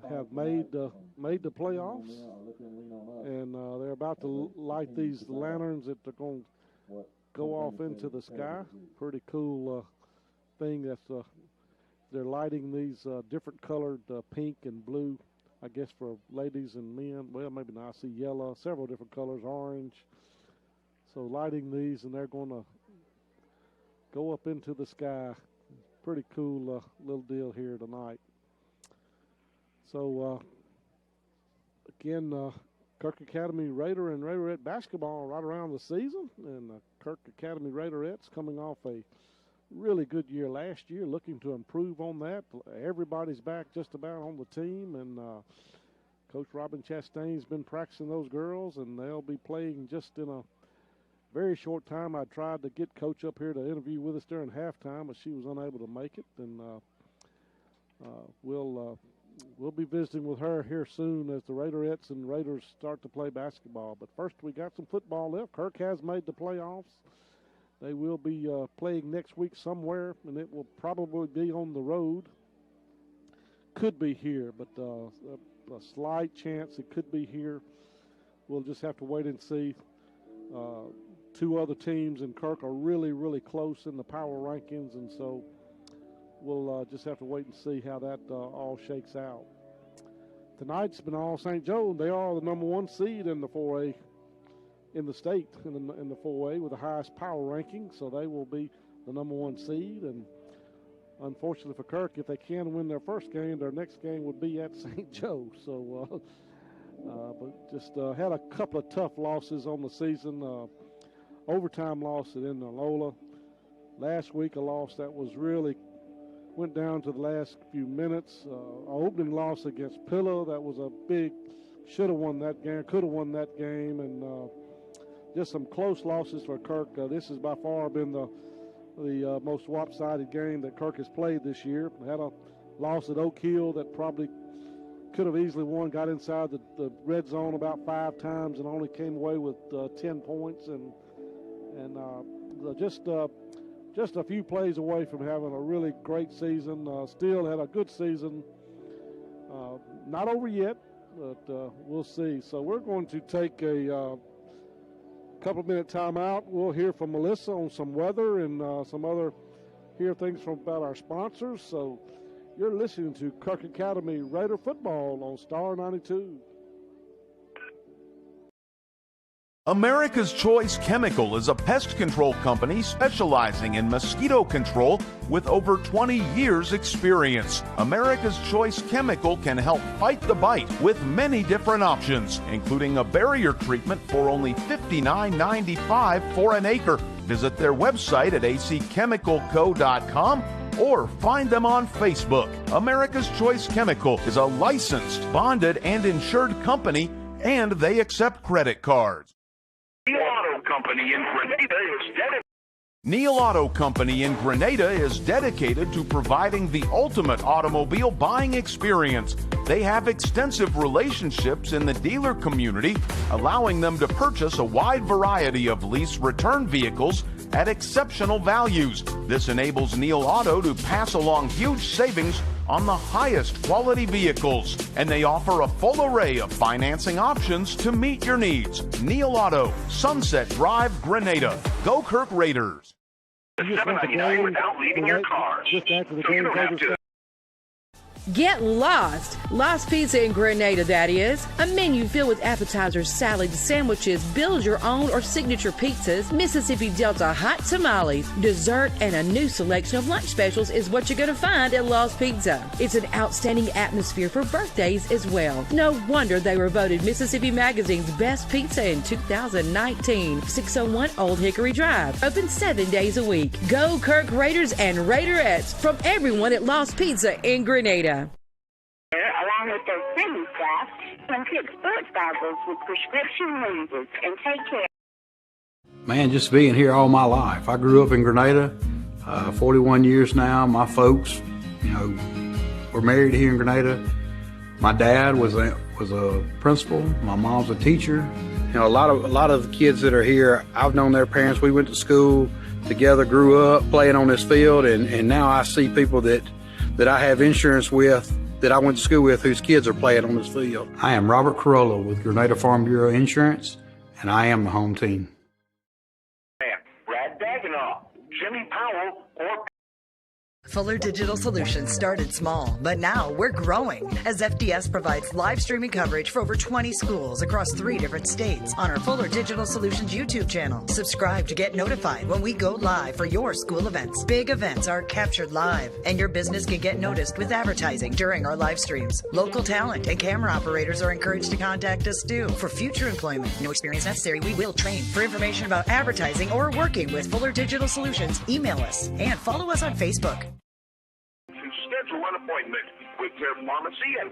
have made the playoffs, and they're about to light these lanterns that are going to go off into the sky. Pretty cool thing that's they're lighting these different colored pink and blue. I guess for ladies and men, well, maybe not. I see yellow, several different colors, orange. So lighting these, and they're going to go up into the sky. Pretty cool little deal here tonight. So, again, Kirk Academy Raider and Raiderette basketball right around the season. And Kirk Academy Raiderettes coming off a really good year last year, looking to improve on that. Everybody's back just about on the team, and Coach Robin Chastain's been practicing those girls, and they'll be playing just in a very short time. I tried to get Coach up here to interview with us during halftime, but she was unable to make it, and we'll be visiting with her here soon as the Raiderettes and Raiders start to play basketball. But first, we got some football left. Kirk has made the playoffs. They will be playing next week somewhere, and it will probably be on the road. Could be here, but a slight chance it could be here. We'll just have to wait and see. 2 other teams in Kirk are really, really close in the power rankings, and so we'll just have to wait and see how that all shakes out. Tonight's been all St. Joe. They are the number 1 seed in the 4A. In the state, in the 4A with the highest power ranking, so they will be the number 1 seed. And unfortunately for Kirk, if they can win their first game, their next game would be at St. Joe. So, but just had a couple of tough losses on the season. Overtime loss at Indianola. Last week, a loss that was really went down to the last few minutes. Opening loss against Pillow, that was a big, should have won that game, could have won that game, and just some close losses for Kirk. This has by far been the most lopsided game that Kirk has played this year. Had a loss at Oak Hill that probably could have easily won, got inside the red zone about 5 times and only came away with 10 points, and just a few plays away from having a really great season. Still had a good season. Not over yet, but we'll see. So we're going to take a couple-minute timeout. We'll hear from Melissa on some weather and hear things about our sponsors. So you're listening to Kirk Academy Raider Football on Star 92. America's Choice Chemical is a pest control company specializing in mosquito control with over 20 years experience. America's Choice Chemical can help fight the bite with many different options, including a barrier treatment for only $59.95 for an acre. Visit their website at acchemicalco.com or find them on Facebook. America's Choice Chemical is a licensed, bonded, and insured company, and they accept credit cards. Neil Auto Company in Grenada is dedicated. Neil Auto Company in Grenada is dedicated to providing the ultimate automobile buying experience. They have extensive relationships in the dealer community, allowing them to purchase a wide variety of lease return vehicles at exceptional values. This enables Neil Auto to pass along huge savings on the highest quality vehicles, and they offer a full array of financing options to meet your needs. Neil Auto, Sunset Drive, Grenada. Go Kirk Raiders. $7.99 without leaving your car. Just after the So you game don't have to. Get lost. Lost Pizza in Grenada, that is. A menu filled with appetizers, salads, sandwiches, build your own or signature pizzas, Mississippi Delta hot tamales, dessert, and a new selection of lunch specials is what you're going to find at Lost Pizza. It's an outstanding atmosphere for birthdays as well. No wonder they were voted Mississippi Magazine's best pizza in 2019. 601 Old Hickory Drive. Open 7 days a week. Go Kirk Raiders and Raiderettes from everyone at Lost Pizza in Grenada. Along with their cleaning staff, and pick sports goggles with prescription lenses and take care. Man, just being here all my life. I grew up in Grenada, 41 years now. My folks, were married here in Grenada. My dad was a principal. My mom's a teacher. A lot of the kids that are here, I've known their parents. We went to school together, grew up playing on this field, and now I see people that I have insurance with, that I went to school with, whose kids are playing on this field. I am Robert Corolla with Grenada Farm Bureau Insurance, and I am the home team. Brad Dagenau, Jimmy Powell, or Fuller Digital Solutions started small, but now we're growing as FDS provides live streaming coverage for over 20 schools across 3 different states on our Fuller Digital Solutions YouTube channel. Subscribe to get notified when we go live for your school events. Big events are captured live, and your business can get noticed with advertising during our live streams. Local talent and camera operators are encouraged to contact us too for future employment. No experience necessary. We will train. For information about advertising or working with Fuller Digital Solutions, email us and follow us on Facebook. schedule an appointment with their pharmacy and...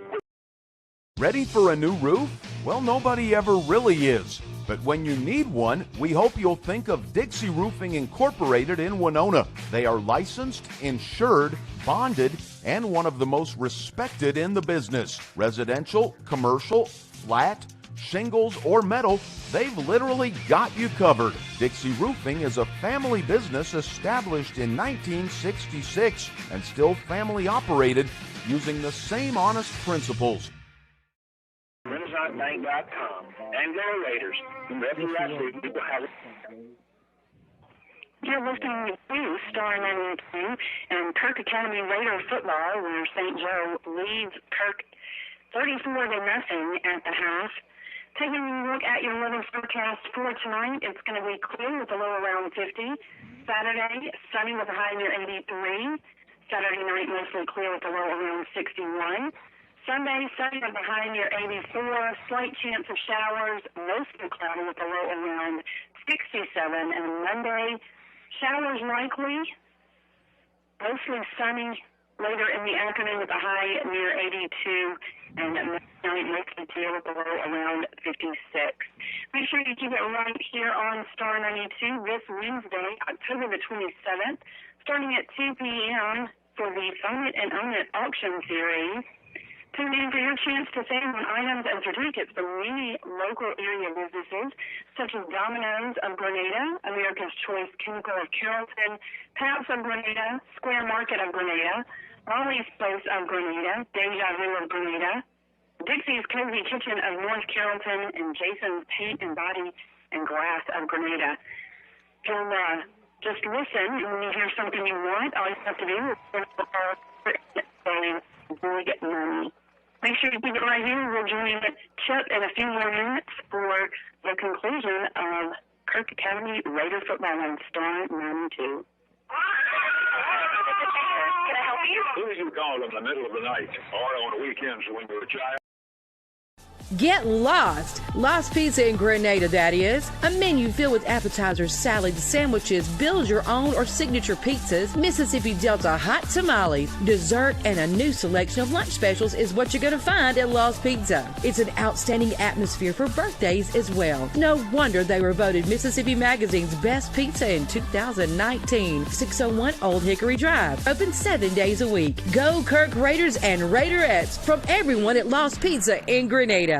Ready for a new roof? Well, nobody ever really is. But when you need one, we hope you'll think of Dixie Roofing Incorporated in Winona. They are licensed, insured, bonded, and one of the most respected in the business. Residential, commercial, flat, shingles, or metal, they've literally got you covered. Dixie Roofing is a family business established in 1966 and still family operated using the same honest principles. RenaissanceBank.com and go Raiders. Every last week we will have it. You're listening to Star 92 and Kirk Academy Raider football, where St. Joe leads Kirk 34-0 at the half. Taking a look at your weather forecast for tonight, it's going to be clear with a low around 50. Saturday, sunny with a high near 83. Saturday night, mostly clear with a low around 61. Sunday, sunny with a high near 84. Slight chance of showers, mostly cloudy with a low around 67. And Monday, showers likely, mostly sunny Later in the afternoon with a high near 82, and night mostly clear with a low around 56. Make sure you keep it right here on Star 92 this Wednesday, October the 27th, starting at 2 p.m. for the Phone It and Own It auction series. Tune in for your chance to save on items and certificates from many local area businesses, such as Domino's of Grenada, America's Choice Chemical of Carrollton, Paps of Grenada, Square Market of Grenada, Molly's Place of Grenada, Deja Vu of Grenada, Dixie's Cozy Kitchen of North Carrollton, and Jason's Paint and Body and Glass of Grenada. You'll just listen, and when you hear something you want, all you have to do is big money. Make sure you keep it right here. We'll join Chip in a few more minutes for the conclusion of Kirk Academy Raider football on Star 92. Can I help you? Who do you call in the middle of the night or on the weekends when you're a child? Get lost! Lost Pizza in Grenada, that is. A menu filled with appetizers, salads, sandwiches, build your own or signature pizzas, Mississippi Delta hot tamales, dessert, and a new selection of lunch specials is what you're going to find at Lost Pizza. It's an outstanding atmosphere for birthdays as well. No wonder they were voted Mississippi Magazine's best pizza in 2019. 601 Old Hickory Drive. Open 7 days a week. Go Kirk Raiders and Raiderettes from everyone at Lost Pizza in Grenada.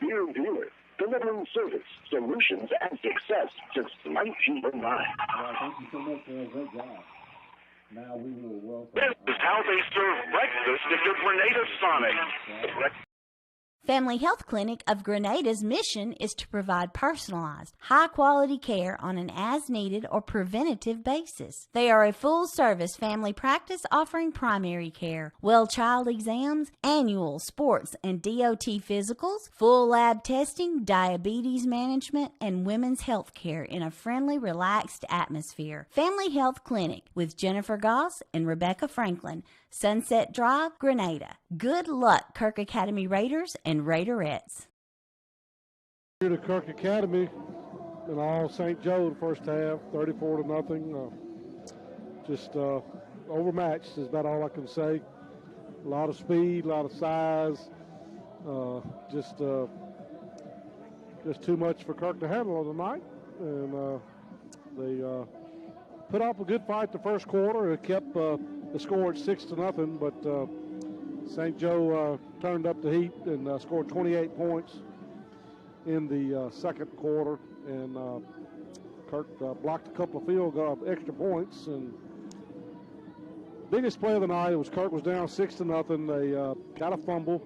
Dear viewer, delivering service, solutions, and success since 1909. Well, thank you so much for a great job. Now we will welcome. This is how they serve breakfast at your Grenada Sonic. Family Health Clinic of Grenada's mission is to provide personalized, high-quality care on an as-needed or preventative basis. They are a full-service family practice offering primary care, well child exams, annual sports and DOT physicals, full lab testing, diabetes management, and women's health care in a friendly, relaxed atmosphere. Family Health Clinic with Jennifer Goss and Rebecca Franklin, Sunset Drive, Grenada. Good luck, Kirk Academy Raiders and Raiderettes. Here to Kirk Academy and all St. Joe the first half, 34-0. Just overmatched is about all I can say. A lot of speed, a lot of size. Just too much for Kirk to handle on the night. And they put up a good fight the first quarter. It kept the score at 6-0, but St. Joe turned up the heat and scored 28 points in the second quarter, and Kirk blocked a couple of extra points. And biggest play of the night was Kirk was down 6-0. They got a fumble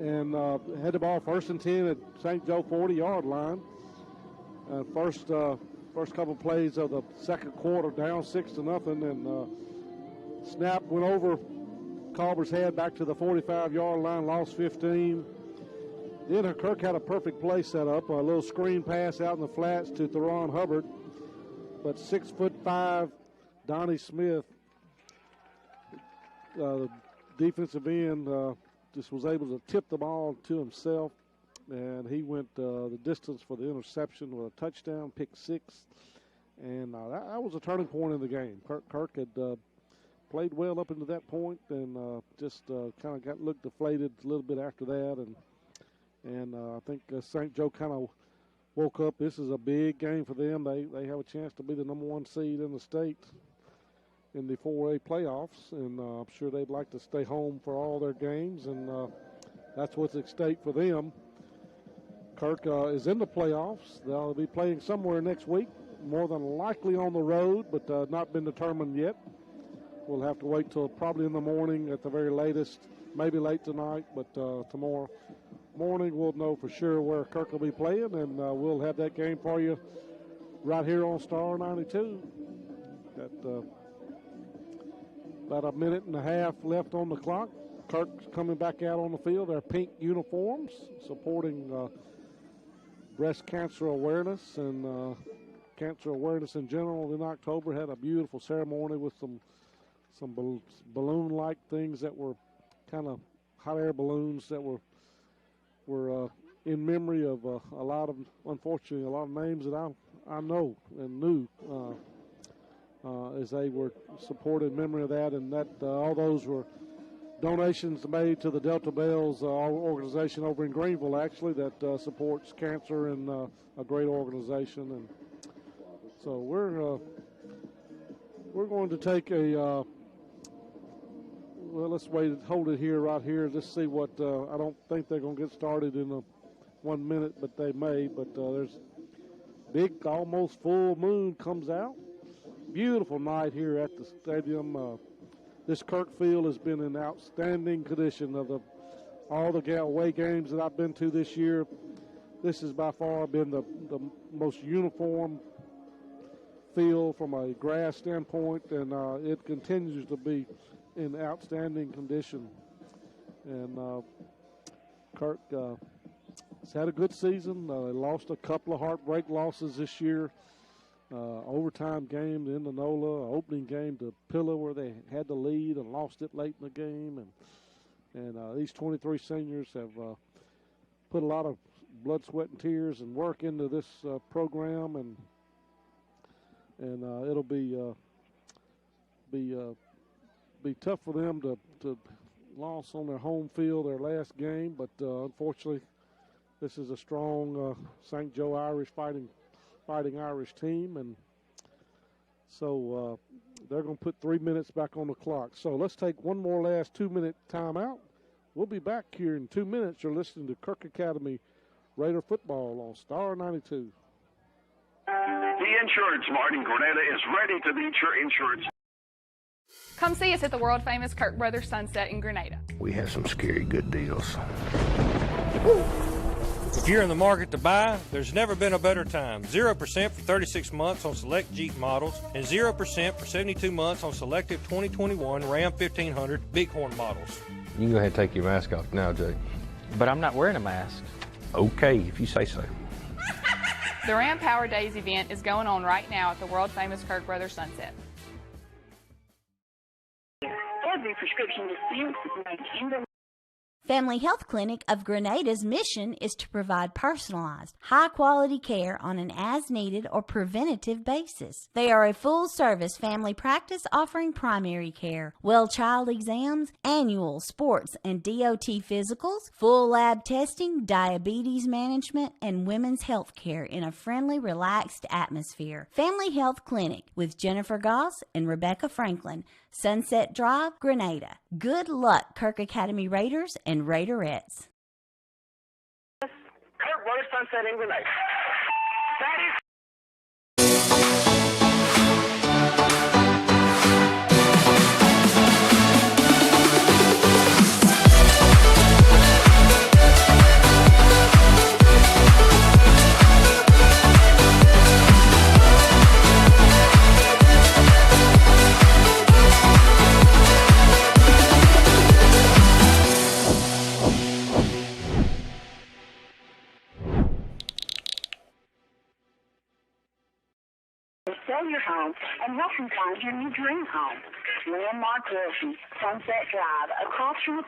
and had the ball 1st and 10 at St. Joe 40-yard line. First couple plays of the second quarter, down 6-0, and snap went over Culver's head back to the 45-yard line, lost 15. Then Kirk had a perfect play set up, a little screen pass out in the flats to Theron Hubbard. But 6'5", Donnie Smith, the defensive end, just was able to tip the ball to himself. And he went the distance for the interception with a touchdown, pick 6. And that was a turning point in the game. Kirk had played well up into that point, and just kind of looked deflated a little bit after that, and I think St. Joe kind of woke up. This is a big game for them. They have a chance to be the number 1 seed in the state in the 4A playoffs, and I'm sure they'd like to stay home for all their games, and that's what's at stake for them. Kirk is in the playoffs. They'll be playing somewhere next week, more than likely on the road, but not been determined yet. We'll have to wait till probably in the morning at the very latest, maybe late tonight, but tomorrow morning we'll know for sure where Kirk will be playing, and we'll have that game for you right here on Star 92. About a minute and a half left on the clock. Kirk's coming back out on the field. Their pink uniforms supporting breast cancer awareness and cancer awareness in general in October. Had a beautiful ceremony with some balloon-like things that were kind of hot air balloons that were in memory of unfortunately, a lot of names that I know and knew as they were supported in memory of that, and that all those were donations made to the Delta Bells organization over in Greenville, actually, that supports cancer, and a great organization. And so we're going to take a well, let's hold it here, right here, just see what. I don't think they're going to get started in 1 minute, but they may. But there's big, almost full moon comes out. Beautiful night here at the stadium. This Kirk field has been in outstanding condition of all the away games that I've been to this year. This has by far been the most uniform field from a grass standpoint, and it continues to be in outstanding condition. And Kirk has had a good season. They lost a couple of heartbreak losses this year. Overtime game to Indianola, opening game to Pilla where they had the lead and lost it late in the game. And these 23 seniors have put a lot of blood, sweat, and tears and work into this program, and it'll be tough for them to loss on their home field their last game, but unfortunately this is a strong St. Joe Irish fighting Irish team, and so they're going to put 3 minutes back on the clock. So let's take one more last 2-minute timeout. We'll be back here in 2 minutes. You're listening to Kirk Academy Raider football on Star 92. The Insurance Mart in Grenada is ready to meet your insurance. Come see us at the world-famous Kirk Brothers Sunset in Grenada. We have some scary good deals. If you're in the market to buy, there's never been a better time. 0% for 36 months on select Jeep models and 0% for 72 months on selected 2021 Ram 1500 Bighorn models. You can go ahead and take your mask off now, Jake. But I'm not wearing a mask. Okay, if you say so. The Ram Power Days event is going on right now at the world-famous Kirk Brothers Sunset. Every prescription dispensed is made in the Family Health Clinic of Grenada's mission is to provide personalized, high-quality care on an as-needed or preventative basis. They are a full-service family practice offering primary care, well-child exams, annual sports and DOT physicals, full lab testing, diabetes management, and women's health care in a friendly, relaxed atmosphere. Family Health Clinic with Jennifer Goss and Rebecca Franklin, Sunset Drive, Grenada. Good luck, Kirk Academy Raiders and Raiderettes. Kirk Brothers Sunset in Grenada. That is sell your home and help you find your new dream home. Landmark Realty, Sunset Drive, across from the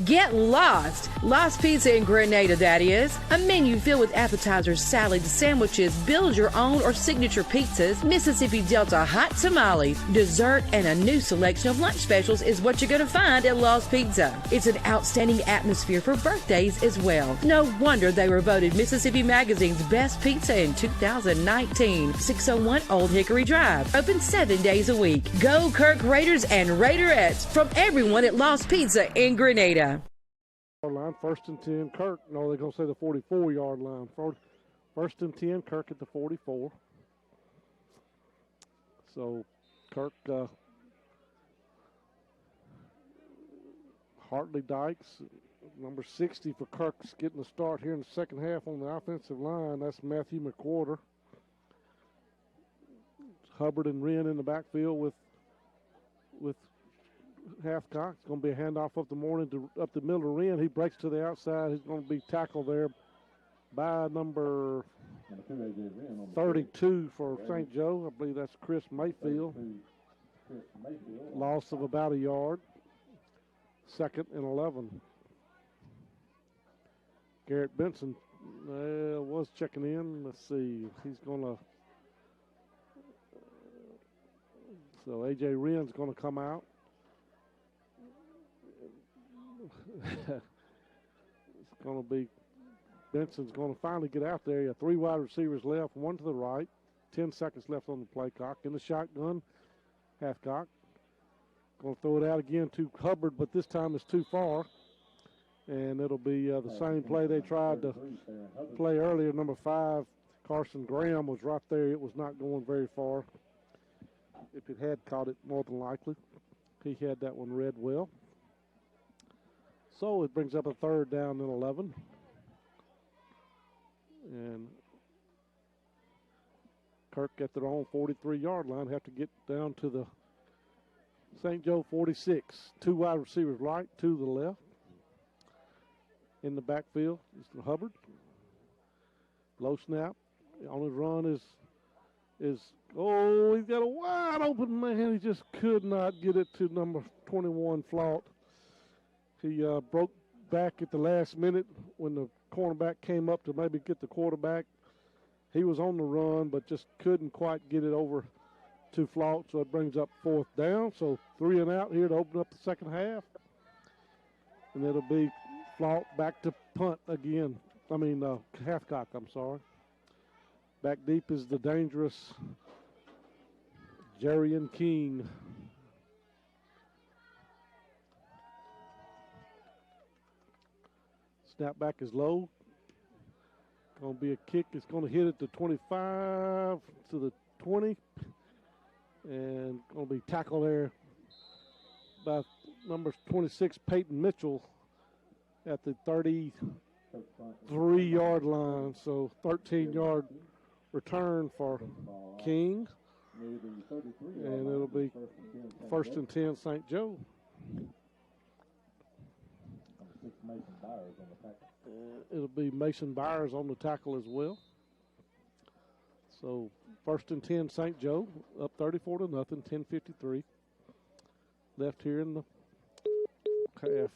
Get lost! Lost Pizza in Grenada, that is. A menu filled with appetizers, salads, sandwiches, build your own or signature pizzas, Mississippi Delta hot tamales, dessert, and a new selection of lunch specials is what you're going to find at Lost Pizza. It's an outstanding atmosphere for birthdays as well. No wonder they were voted Mississippi Magazine's best pizza in 2019. 601 Old Hickory Drive. Open 7 days a week. Go Kirk Raiders and Raiderettes from everyone at Lost Pizza in Grenada. Line, 1st and 10, Kirk. No, they're going to say the 44-yard line. 1st and 10, Kirk at the 44. So, Kirk, Hartley Dykes, number 60 for Kirk's getting the start here in the second half on the offensive line. That's Matthew McWhorter. Hubbard and Wren in the backfield with Hathcock. It's going to be a handoff up the middle to Wren. He breaks to the outside. He's going to be tackled there by number 32 for St. Joe. I believe that's Chris Mayfield. Loss of about a yard. 2nd and 11. Garrett Benson was checking in. Let's see. He's going to. So A.J. Wren's going to come out. It's going to be Benson's going to finally get out there. You have 3 wide receivers left, 1 to the right. 10 seconds left on the play clock. In the shotgun, Hathcock. Going to throw it out again to Hubbard, but this time it's too far. And it'll be the same play they tried to play earlier. Number 5, Carson Graham, was right there. It was not going very far. If it had caught it, more than likely. He had that one read well. So it brings up a 3rd down and 11. And Kirk at their own 43-yard line have to get down to the St. Joe 46. 2 wide receivers right, 2 to the left. In the backfield is Hubbard. Low snap. On his run is he's got a wide open man. He just could not get it to number 21, Flaught. He broke back at the last minute when the cornerback came up to maybe get the quarterback. He was on the run, but just couldn't quite get it over to Flaught, so it brings up 4th down. So 3 and out here to open up the second half. And it'll be Flaught back to punt again. Hathcock, I'm sorry. Back deep is the dangerous Jarian King. Snap back is low. Going to be a kick. It's going to hit at the 25 to the 20. And going to be tackled there by number 26, Peyton Mitchell, at the 33-yard line. So 13-yard return for King. And it'll be 1st and 10 St. Joe. It'll be Mason Byers on the tackle as well. So 1st and 10 St. Joe, up 34 to nothing, 10:53 left here in the half.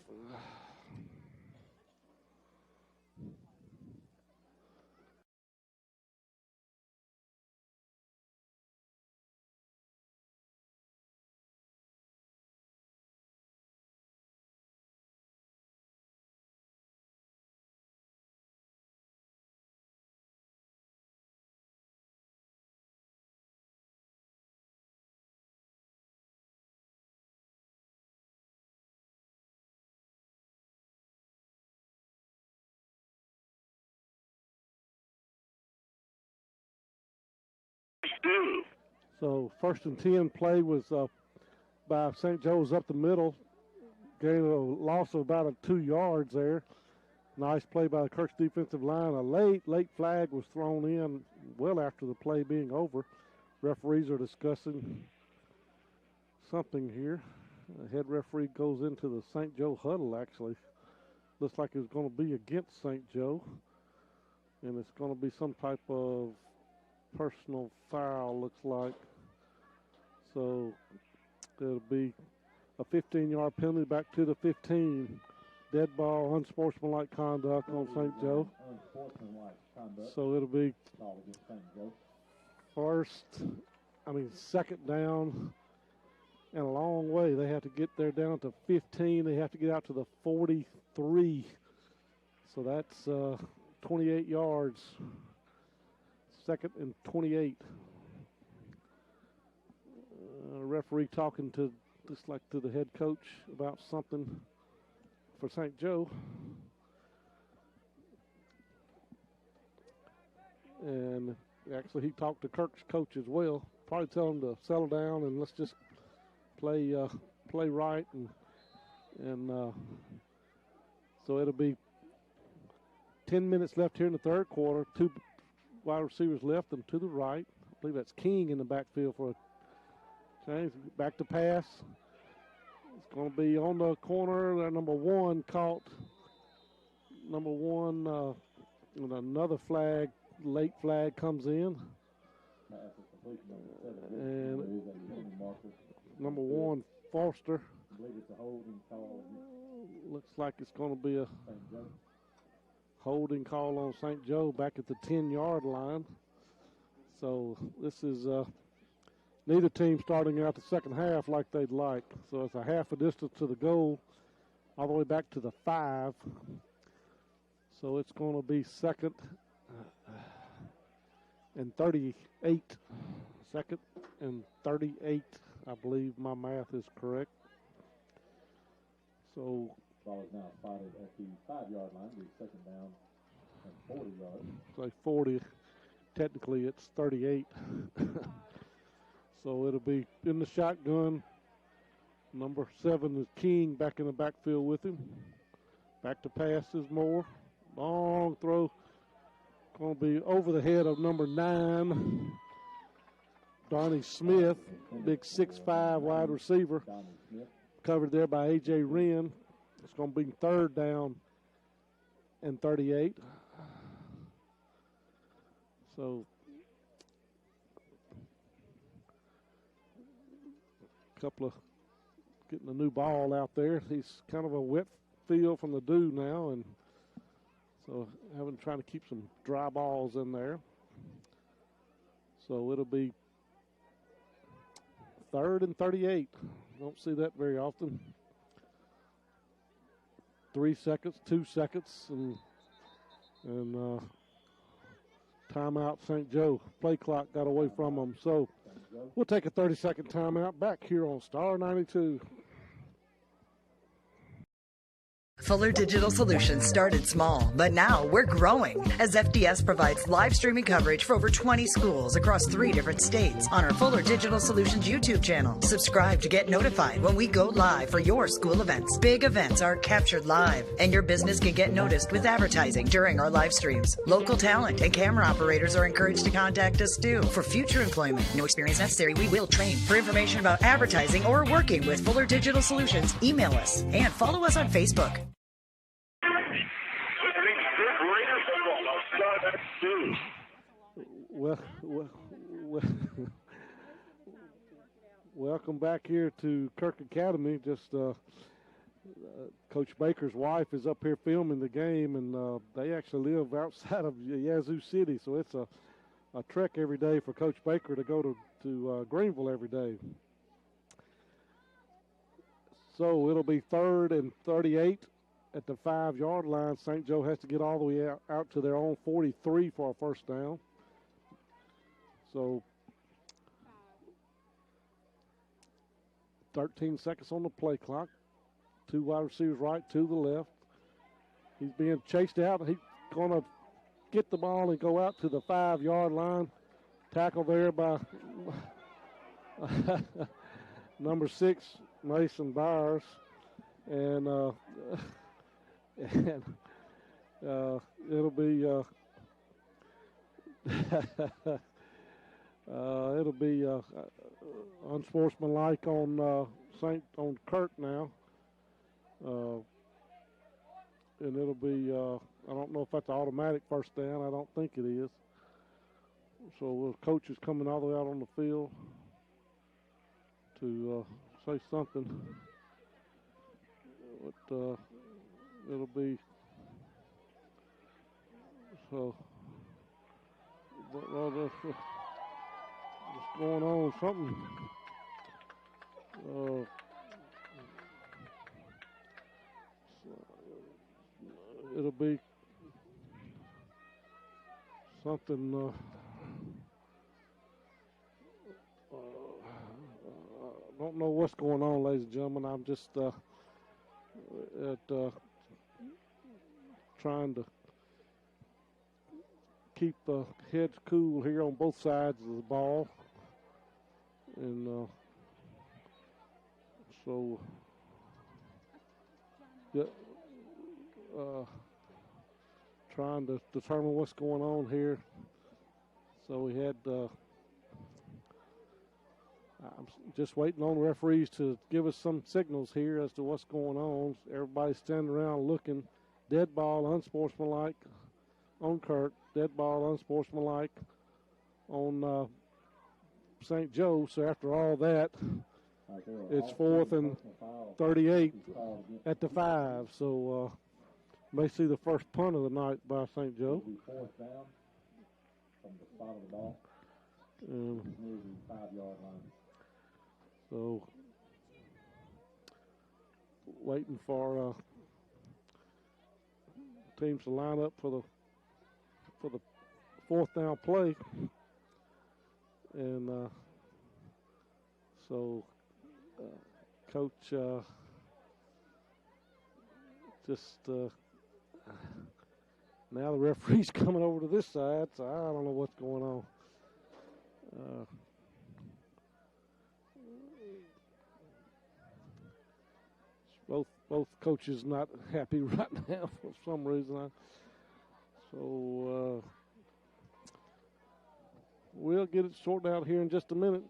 So 1st and 10 play was by St. Joe's up the middle. Gain a loss of about 2 yards there. Nice play by the Kirk's defensive line. A late flag was thrown in well after the play being over. Referees are discussing something here. The head referee goes into the St. Joe huddle, actually. Looks like it's going to be against St. Joe. And it's going to be some type of personal foul, looks like. So it'll be a 15-yard penalty back to the 15. dead ball, unsportsmanlike conduct on St. Joe. So it'll be second down and a long way. They have to get there down to 15. They have to get out to the 43. So that's 28 yards. Second and 28. Referee talking to the head coach about something for St. Joe. And actually he talked to Kirk's coach as well. Probably tell him to settle down and let's just play right and so it'll be 10 minutes left here in the third quarter. 2 wide receivers left and to the right. I believe that's King in the backfield for a change. Back to pass. It's going to be on the corner. Number 1 caught. Number 1 with another flag. Late flag comes in. And number 1, Foster. Looks like it's going to be a holding call on St. Joe back at the 10-yard line. So this is neither team starting out the second half like they'd like. So it's a half a distance to the goal, all the way back to the 5. So it's going to be second and 38. Second and 38, I believe my math is correct. So ball is now spotted at the 5-yard line. Be second down and 40 yards. Say 40. Technically, it's 38. So it'll be in the shotgun. Number 7 is King back in the backfield with him. Back to pass is Moore. Long throw. Going to be over the head of number 9, Donnie Smith, big 6'5" wide receiver. Covered there by A.J. Wren. It's going to be third down and 38. So couple of getting a new ball out there. He's kind of a wet field from the dew now, and so trying to keep some dry balls in there. So it'll be third and 38. Don't see that very often. 3 seconds, 2 seconds, and timeout St. Joe. Play clock got away from them. So we'll take a 30-second timeout back here on Star 92. Fuller Digital Solutions started small, but now we're growing as FDS provides live streaming coverage for over 20 schools across 3 different states on our Fuller Digital Solutions YouTube channel. Subscribe to get notified when we go live for your school events. Big events are captured live, and your business can get noticed with advertising during our live streams. Local talent and camera operators are encouraged to contact us too for future employment. No experience necessary. We will train. For information about advertising or working with Fuller Digital Solutions, email us and follow us on Facebook. Welcome back here to Kirk Academy. Coach Baker's wife is up here filming the game, and they actually live outside of Yazoo City, so it's a trek every day for Coach Baker to go to Greenville every day. So it'll be third and 38 at the 5-yard line. St. Joe has to get all the way out to their own 43 for a first down. So 13 seconds on the play clock. 2 wide receivers right, 2 to the left. He's being chased out. He's going to get the ball and go out to the 5-yard line. Tackle there by number 6, Mason Byers. And it'll be unsportsmanlike on Kirk now, and it'll be I don't know if that's an automatic first down. I don't think it is. So the coach is coming all the way out on the field to say something. But it'll be so. Well, what's going on? Something. It'll be something. Don't know what's going on, ladies and gentlemen. I'm just trying to keep heads cool here on both sides of the ball, and so yeah, trying to determine what's going on here. So we had. I'm just waiting on the referees to give us some signals here as to what's going on. Everybody's standing around looking. Dead ball, unsportsmanlike on Kirk. Dead ball, unsportsmanlike on St. Joe. So after all that, it's 4th and 38 at the 5. So may see the first punt of the night by St. Joe. 4th down from the spot of the ball. Near the 5-yard line. So, waiting for teams to line up for the 4th down play, and so Coach just now the referee's coming over to this side, so I don't know what's going on. Both coaches not happy right now for some reason. So we'll get it sorted out here in just a minute.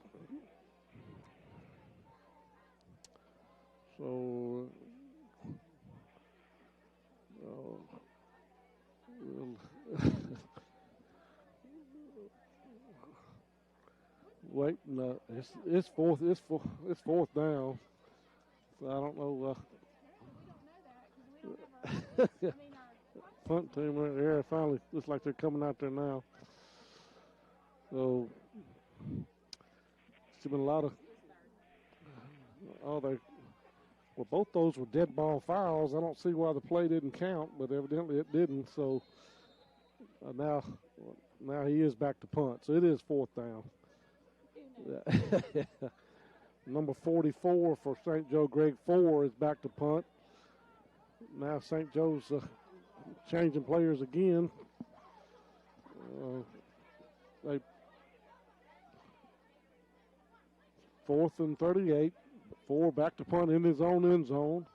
So wait, no, it's 4th down. So I don't know. Punt team right there. Finally, looks like they're coming out there now. So it's been a lot of. Well, both those were dead ball fouls. I don't see why the play didn't count, but evidently it didn't. So now he is back to punt. So it is 4th down. Number 44 for St. Joe, Greg 4, is back to punt. Now St. Joe's changing players again. They 4th and 38. 4 back to punt in his own end zone.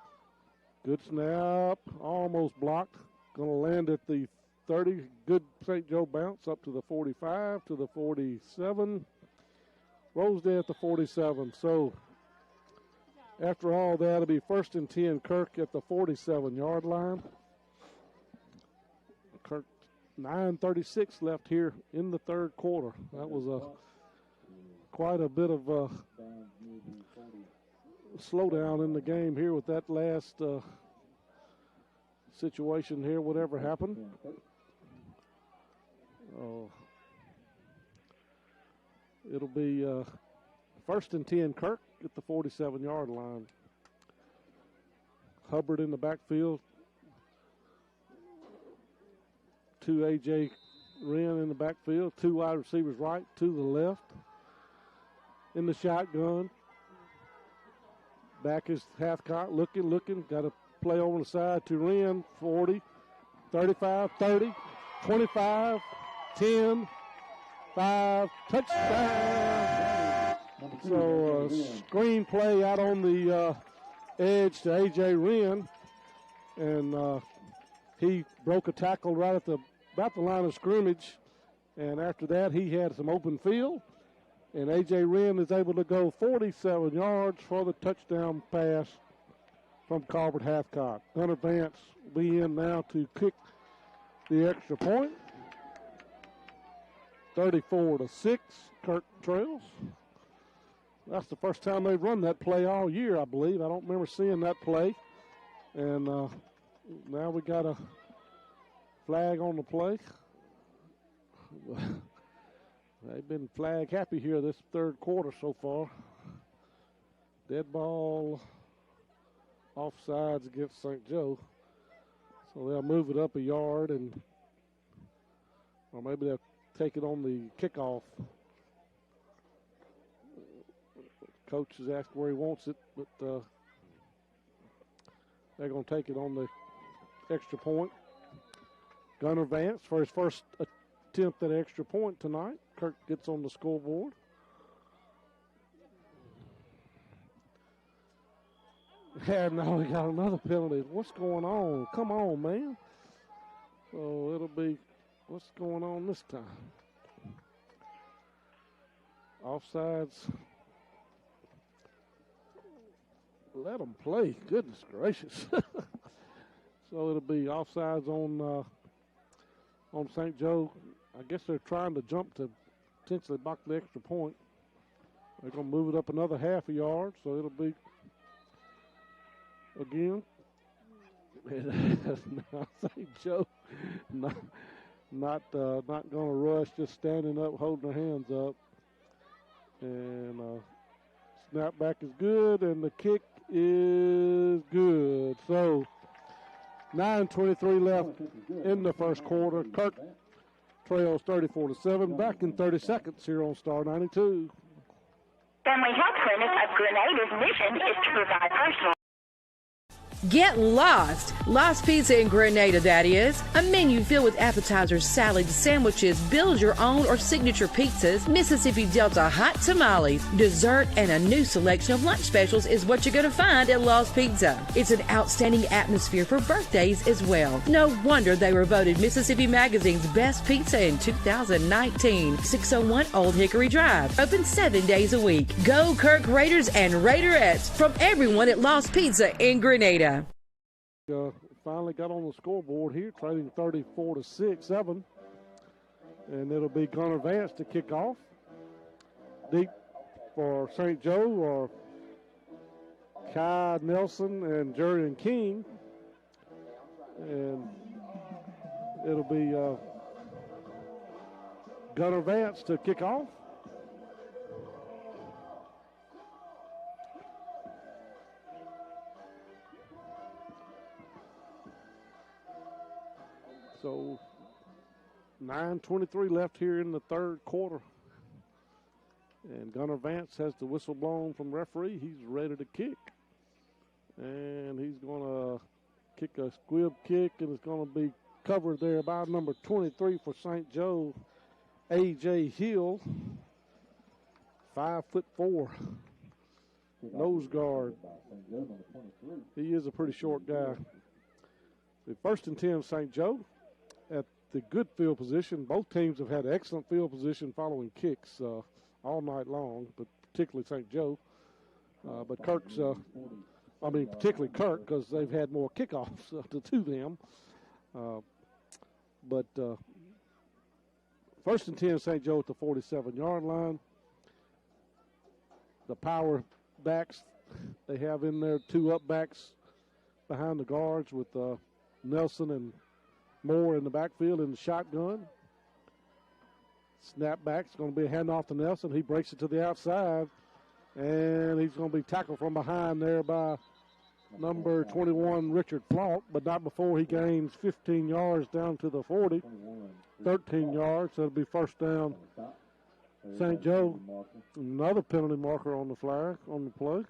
Good snap, almost blocked. Going to land at the 30. Good St. Joe bounce up to the 45, to the 47. Rosedale at the 47. So after all that, it'll be 1st and 10. Kirk at the 47-yard line. Kirk, 9:36 left here in the 3rd quarter. That was quite a bit of slowdown in the game here with that last situation here, whatever happened. It'll be 1st and 10, Kirk at the 47-yard line. Hubbard in the backfield. 2 A.J. Wren in the backfield. 2 wide receivers right, 2 to the left. In the shotgun. Back is Hathcott looking. Got to play over the side to Wren. 40, 35, 30, 25, 10, 5, touchdown. So screen play out on the edge to A.J. Wren. And he broke a tackle right at about the line of scrimmage. And after that, he had some open field. And A.J. Wren is able to go 47 yards for the touchdown pass from Colbert Hathcott. Gunnar Vance will be in now to kick the extra point. 34-6, Kirk trails. That's the first time they've run that play all year, I believe. I don't remember seeing that play. And now we got a flag on the play. They've been flag happy here this third quarter so far. Dead ball, offsides against St. Joe. So they'll move it up a yard, or maybe they'll take it on the kickoff. Coach has asked where he wants it, but they're going to take it on the extra point. Gunnar Vance for his first attempt at an extra point tonight. Kirk gets on the scoreboard. And now we got another penalty. What's going on? Come on, man. So it'll be, what's going on this time? Offsides. Let them play. Goodness gracious. So it'll be offsides on St. Joe. I guess they're trying to jump to potentially block the extra point. They're going to move it up another half a yard, so it'll be again. Now St. Joe not going to rush, just standing up, holding their hands up. And snap back is good, and the kick is good. So 9:23 left in the first quarter. Kirk trails 34-7. Back in 30 seconds here on Star 92. Family Health Clinic of Grenada's mission is to provide personal. Get lost! Lost Pizza in Grenada, that is. A menu filled with appetizers, salads, sandwiches, build your own or signature pizzas, Mississippi Delta hot tamales, dessert, and a new selection of lunch specials is what you're going to find at Lost Pizza. It's an outstanding atmosphere for birthdays as well. No wonder they were voted Mississippi Magazine's best pizza in 2019. 601 Old Hickory Drive. Open 7 days a week. Go Kirk Raiders and Raiderettes from everyone at Lost Pizza in Grenada. Finally got on the scoreboard here, trading 34-7, and it'll be Gunnar Vance to kick off. Deep for St. Joe or Kai Nelson and Jurian King, and it'll be Gunnar Vance to kick off. So 9:23 left here in the third quarter. And Gunnar Vance has the whistle blown from referee. He's ready to kick. And he's going to kick a squib kick, and it's going to be covered there by number 23 for St. Joe, A.J. Hill, 5'4", nose guard. He is a pretty short guy. The 1st and 10, St. Joe at the good field position. Both teams have had excellent field position following kicks all night long, but particularly St. Joe. But Kirk's, particularly Kirk, because they've had more kickoffs to them. But 1st and 10, St. Joe at the 47-yard line. The power backs, they have in there 2 up backs behind the guards with Nelson and Moore in the backfield in the shotgun. Snap back. It's going to be a handoff to Nelson. He breaks it to the outside, and he's going to be tackled from behind there by number 21, Richard Flock, but not before he gains 15 yards down to the 40, 13 yards. So it'll be first down. St. Joe, another penalty marker on the flag, on the play.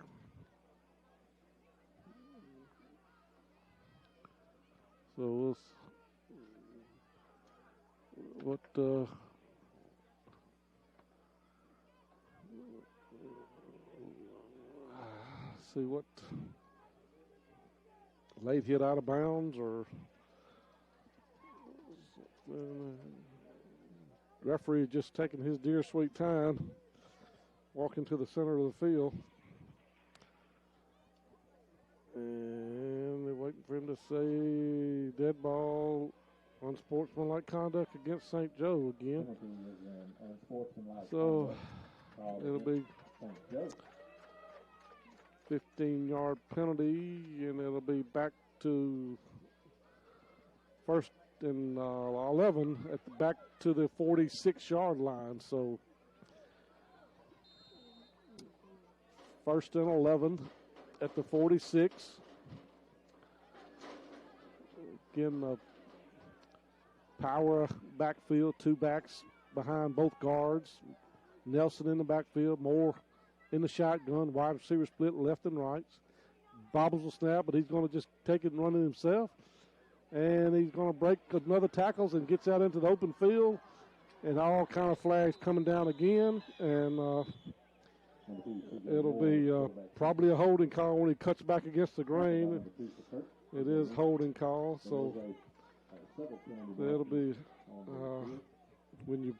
So we'll see what late hit out of bounds or referee just taking his dear sweet time walking to the center of the field. And they're waiting for him to say dead ball, unsportsmanlike conduct against St. Joe again. So it'll be 15-yard penalty, and it'll be back to first and 11 at the back to the 46-yard line. So first and 11 at the 46. Again, power backfield, two backs behind both guards. Nelson in the backfield, Moore in the shotgun, wide receiver split left and right. Bobbles will snap, but he's going to just take it and run it himself. And he's going to break another tackles and gets out into the open field. And all kind of flags coming down again. And it'll be probably a holding call when he cuts back against the grain. It is holding call, so it'll be when you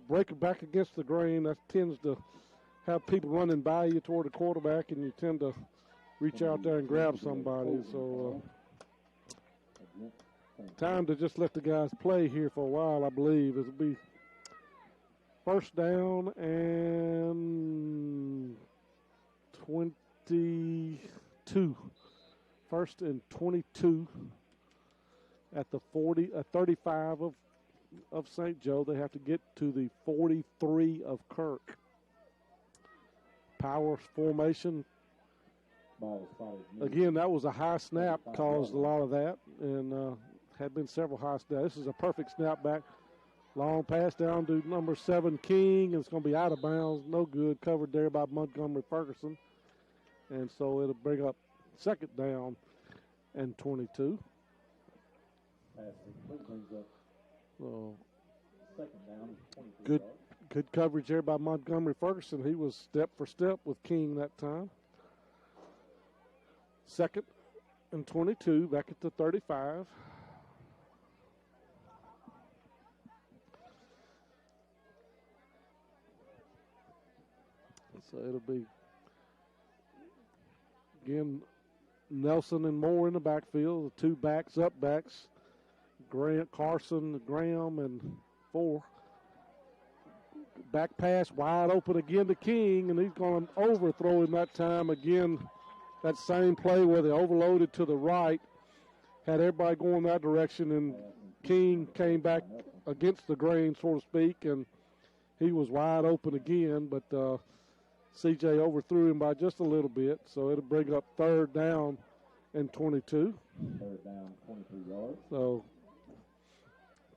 break it back against the grain, that tends to have people running by you toward the quarterback, and you tend to reach out there and grab somebody. So time to just let the guys play here for a while, I believe. It'll be first down and 22. First and 22 at the 35 of St. Joe. They have to get to the 43 of Kirk. Power formation. Again, that was a high snap, caused a lot of that, and had been several high snaps. This is a perfect snap back. Long pass down to number 7, King, and it's going to be out of bounds. No good. Covered there by Montgomery Ferguson. And so it'll bring up second down and 22. So good coverage there by Montgomery Ferguson. He was step for step with King that time. Second and 22, back at the 35. So it'll be, again, Nelson and Moore in the backfield, the two backs, up backs, Carson, Graham, and 4. Back pass wide open again to King, and he's going to overthrow him that time again. That same play where they overloaded to the right, had everybody going that direction, and King came back against the grain, so to speak, and he was wide open again, but CJ overthrew him by just a little bit, so it'll bring up third down and 22. Third down, 22 yards. So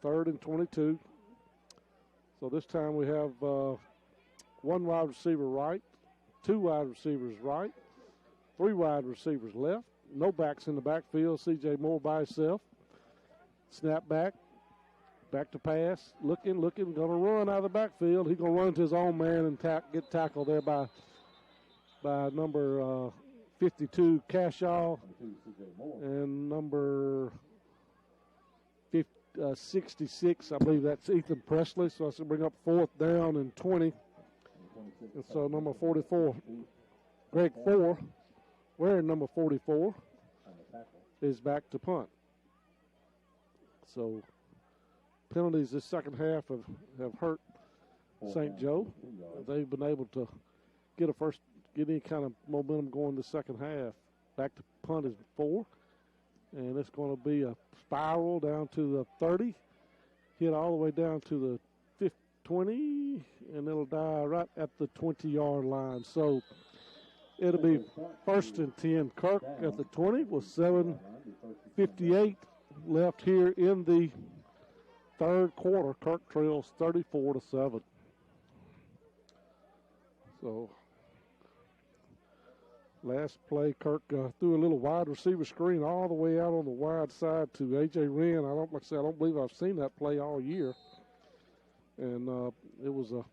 third and 22. So this time we have one wide receiver right, 2 wide receivers right, 3 wide receivers left, no backs in the backfield. CJ Moore by himself. Snap back to pass, looking, going to run out of the backfield. He's going to run to his own man and get tackled there by number 52, Cashaw, and number 66, I believe that's Ethan Presley. So that's going to bring up fourth down and 20. And so number 44, Greg 4, wearing number 44, is back to punt. So penalties this second half have hurt St. Joe. They've been able to get any kind of momentum going the second half. Back to punt is 4. And it's going to be a spiral down to the 30, hit all the way down to the 20, and it'll die right at the 20-yard line. So it'll be first and 10. Kirk at the 20 with 7:58 left here in the third quarter. Kirk trails 34-7. So last play, Kirk threw a little wide receiver screen all the way out on the wide side to A.J. Wren. I don't believe I've seen that play all year. And it was a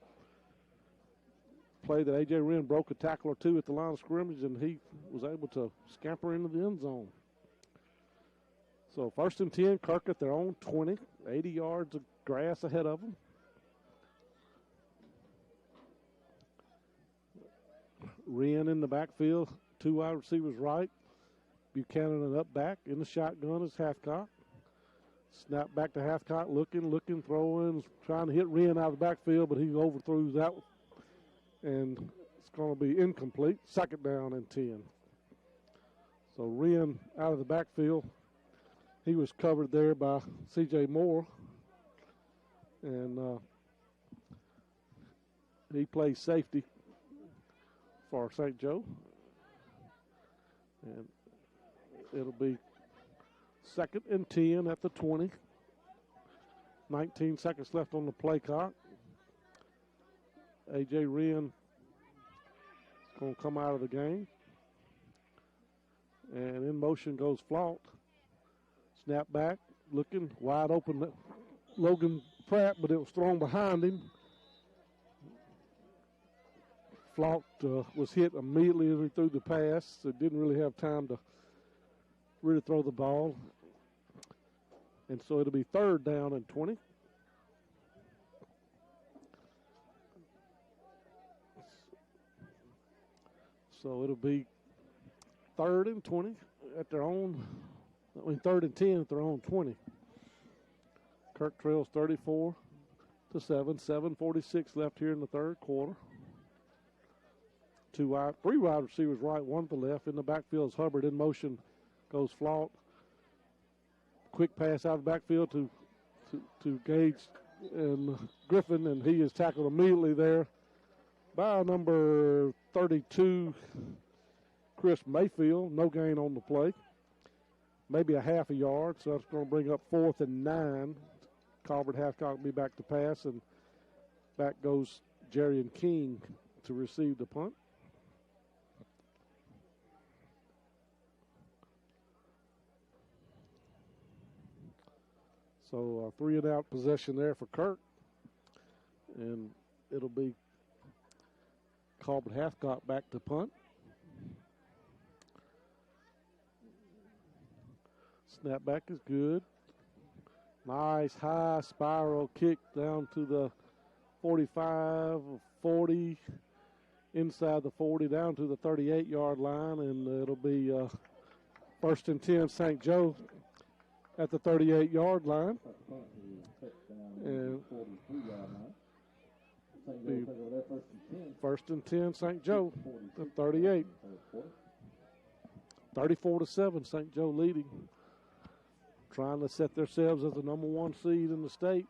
play that A.J. Wren broke a tackle or two at the line of scrimmage, and he was able to scamper into the end zone. So first and 10, Kirk at their own 20, 80 yards of grass ahead of them. Wren in the backfield, 2 wide receivers right. Buchanan and up back. In the shotgun is Hathcock. Snap back to Hathcock, looking, throwing, trying to hit Wren out of the backfield, but he overthrew that. And it's going to be incomplete. Second down and 10. So Wren out of the backfield He was covered there by C.J. Moore, and he plays safety for St. Joe. And it'll be 2nd and 10 at the 20. 19 seconds left on the play clock. A.J. Wren is going to come out of the game. And in motion goes Flaught. Snap back, looking wide open. Logan Pratt, but it was thrown behind him. Flaught was hit immediately as he threw the pass, so didn't really have time to really throw the ball. And so it'll be 3rd down and 20. So it'll be 3rd and 20 at their own, 3rd and 10 at their own 20. Kirk trails 34-7, 7:46 left here in the 3rd quarter. 3 wide receivers right, 1 to the left. In the backfield is Hubbard. In motion goes Flaught. Quick pass out of the backfield to Gage and Griffin, and he is tackled immediately there by number 32, Chris Mayfield. No gain on the play. Maybe a half a yard, so that's going to bring up 4th and 9. Colbert Hathcock will be back to pass, and back goes Jerry and King to receive the punt. So 3-and-out possession there for Kirk. And it'll be Colbert Hathcock back to punt. Snapback is good. Nice high spiral kick down to the 45, 40, inside the 40, down to the 38-yard line. And it'll be 1st and 10 St. Joe at the 38-yard line. And 1st and 10 St. Joe at 38. 34-7 St. Joe leading. Trying to set themselves as the number 1 seed in the state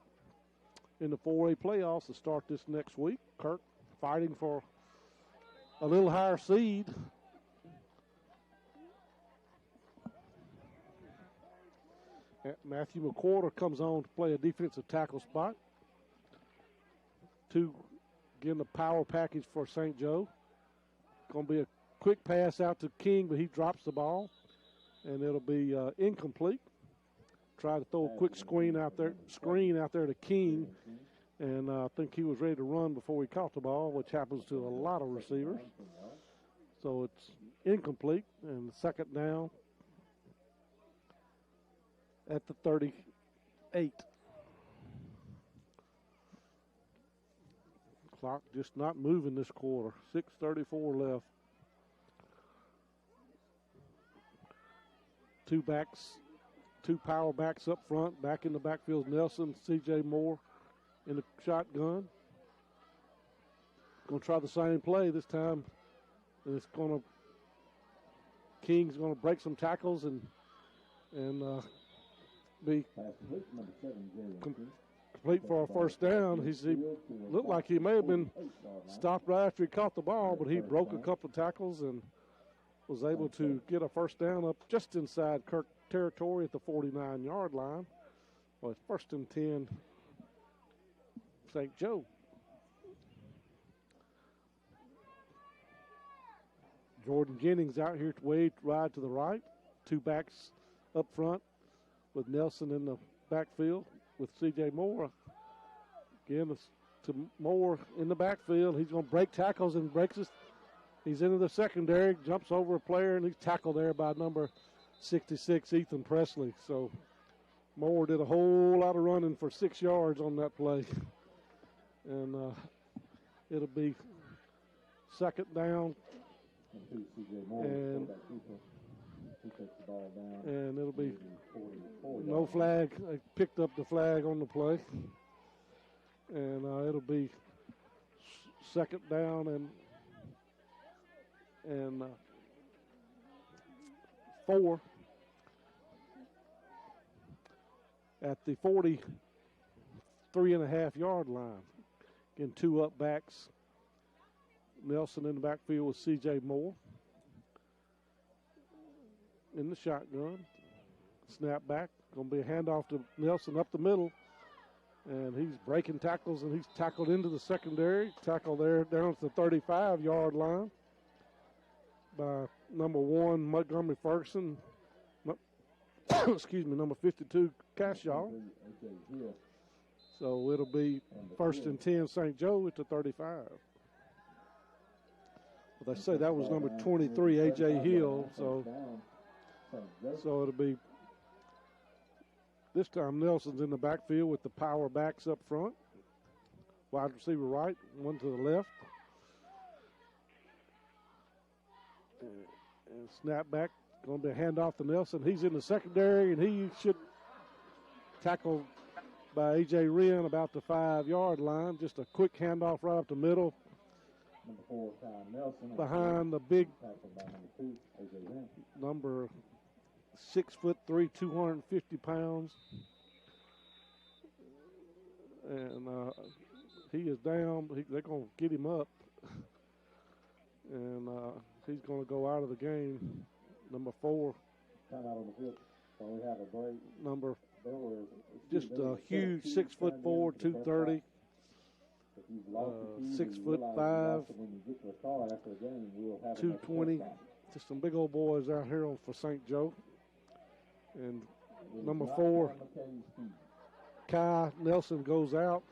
in the 4A playoffs to start this next week. Kirk fighting for a little higher seed. Matthew McQuarter comes on to play a defensive tackle spot. Again, the power package for St. Joe. Going to be a quick pass out to King, but he drops the ball, and it'll be incomplete. Try to throw a quick screen out there to King, and I think he was ready to run before he caught the ball, which happens to a lot of receivers. So it's incomplete, and 2nd down at the 38. Clock just not moving this quarter. 6:34 left. 2 backs, 2 power backs up front. Back in the backfield, Nelson, C.J. Moore in the shotgun. Going to try the same play this time. And it's going to, King's going to break some tackles and be complete for a 1st down. He looked like he may have been stopped right after he caught the ball, but he broke a couple of tackles and was able to get a 1st down up just inside Kirk territory at the 49-yard line. Well, it's 1st and 10 St. Joe. Jordan Jennings out here to wade ride to the right. 2 backs up front with Nelson in the backfield with C.J. Moore. Again, it's to Moore in the backfield. He's going to break tackles and breaks his. He's into the secondary, jumps over a player, and he's tackled there by number 66, Ethan Presley. So Moore did a whole lot of running for 6 yards on that play. And it'll be 2nd down. And it'll be no flag. I picked up the flag on the play. And it'll be 2nd down and 4. at the 43.5-yard line. Again, 2 up backs. Nelson in the backfield with C.J. Moore. In the shotgun. Snap back. Going to be a handoff to Nelson up the middle. And he's breaking tackles, and he's tackled into the secondary. Tackle there down to the 35-yard line by number 1, Montgomery Ferguson. Excuse me, number 52, Cashaw. So it'll be 1st and 10 St. Joe at the 35. But they say that was number 23, A.J. Hill. So it'll be this time Nelson's in the backfield with the power backs up front. Wide receiver right, one to the left. And snap back, going to be a handoff to Nelson. He's in the secondary, and he should tackle by A.J. Wren about the 5-yard line. Just a quick handoff right up the middle. Number 4, Ty Nelson. Behind the big Tackled by number 2, A.J. Wren. number 6'3", 250 pounds. And he is down. They're going to get him up. And he's going to go out of the game. Number 4. Time out on the field. So we have a break. Number, just a huge 6'4", 230. 6'5", 220. Just some big old boys out here for St. Joe. And number 4, Kai Nelson goes out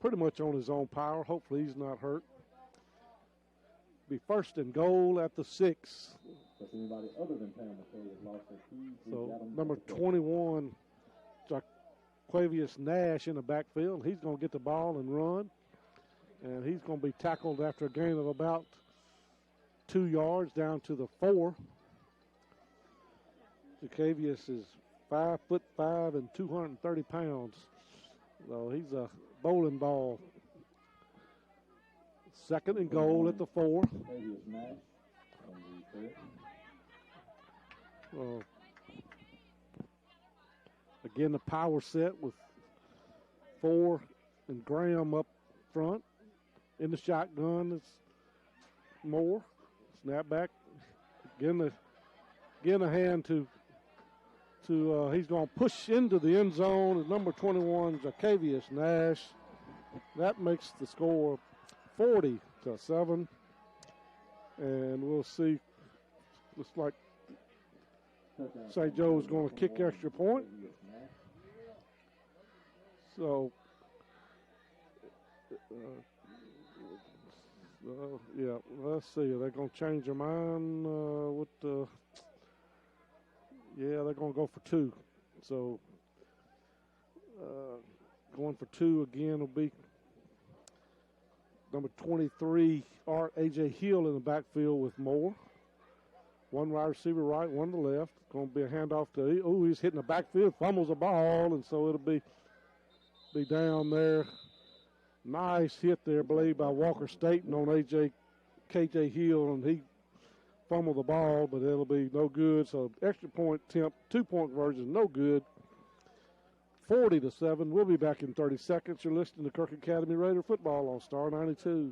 pretty much on his own power. Hopefully he's not hurt. Be 1st and goal at the 6. So number 21, Jaquavius Nash in the backfield. He's going to get the ball and run. And he's going to be tackled after a gain of about 2 yards down to the 4. Jaquavius is 5'5" and 230 pounds. So he's a bowling ball. 2nd and goal at the 4. Again, the power set with 4 and Graham up front. In the shotgun, it's Moore. Snap back. Again, a hand to he's going to push into the end zone. Number 21, Jaquavius Nash. That makes the score 40-7. And we'll see. Looks like St. Joe's going to kick extra point. So, yeah, let's see. Are they going to change their mind with the... Yeah, they're going to go for 2. So, going for 2 again will be number 23, A.J. Hill in the backfield with Moore. 1 wide receiver right, 1 to the left. Going to be a handoff to, he's hitting the backfield, fumbles the ball, and so it'll be down there. Nice hit there, I believe, by Walker Staten on KJ Hill, and he fumbled the ball, but it'll be no good. So extra point attempt, 2-point conversion, no good. 40-7. We'll be back in 30 seconds. You're listening to Kirk Academy Raider football on Star 92.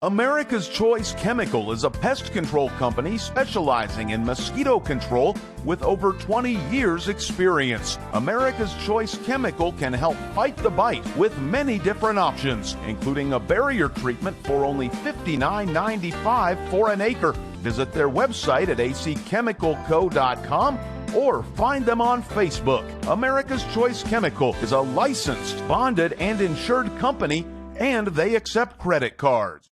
America's Choice Chemical is a pest control company specializing in mosquito control with over 20 years experience. America's Choice Chemical can help fight the bite with many different options, including a barrier treatment for only $59.95 for an acre. Visit their website at acchemicalco.com or find them on Facebook. America's Choice Chemical is a licensed, bonded, and insured company, and they accept credit cards.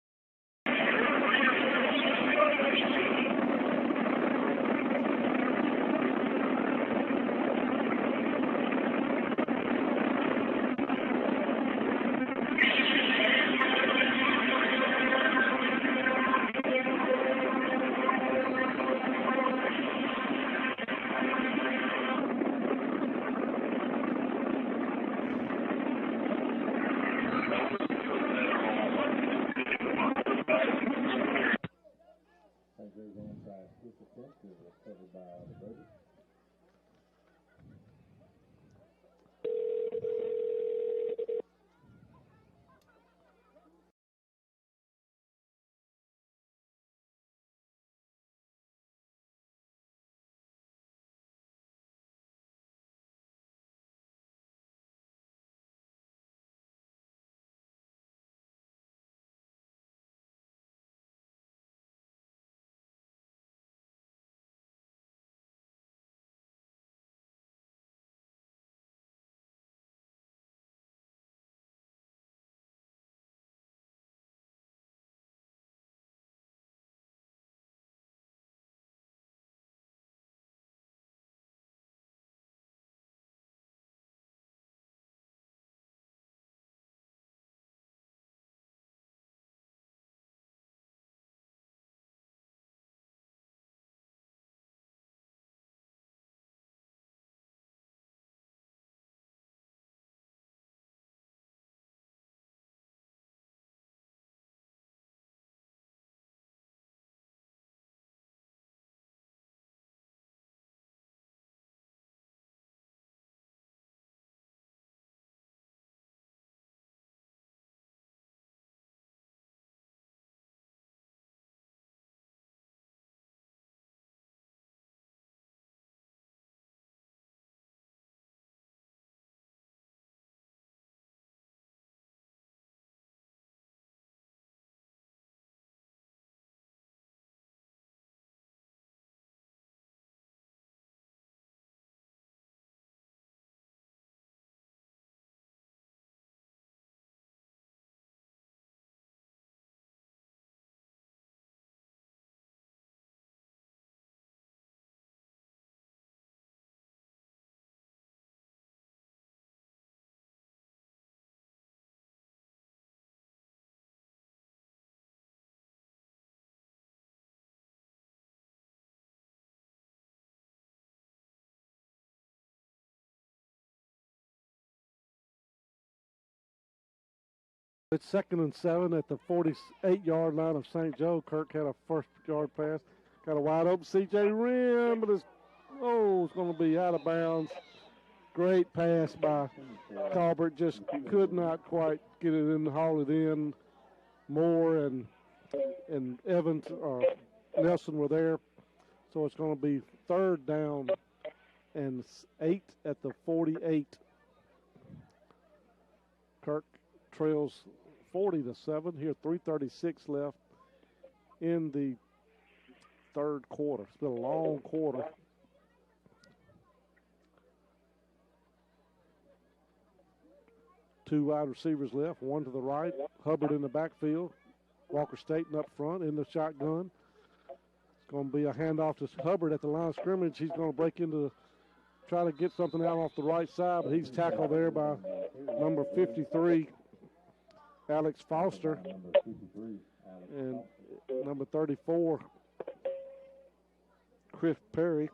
It's 2nd and 7 at the 48-yard line of St. Joe. Kirk had a first-yard pass. Got a wide open C.J. Rim, but it's going to be out of bounds. Great pass by Colbert. Just could not quite get it in, haul it in. Moore and Evans or Nelson were there. So it's going to be 3rd down and 8 at the 48. Kirk trails 40-7 here. 3:36 left in the 3rd quarter. It's been a long quarter. Two wide receivers left, one to the right. Hubbard in the backfield. Walker Staten up front in the shotgun. It's going to be a handoff to Hubbard at the line of scrimmage. He's going to break into, try to get something out off the right side, but he's tackled there by number 53, Alex Foster, and number 34, Chris Perry.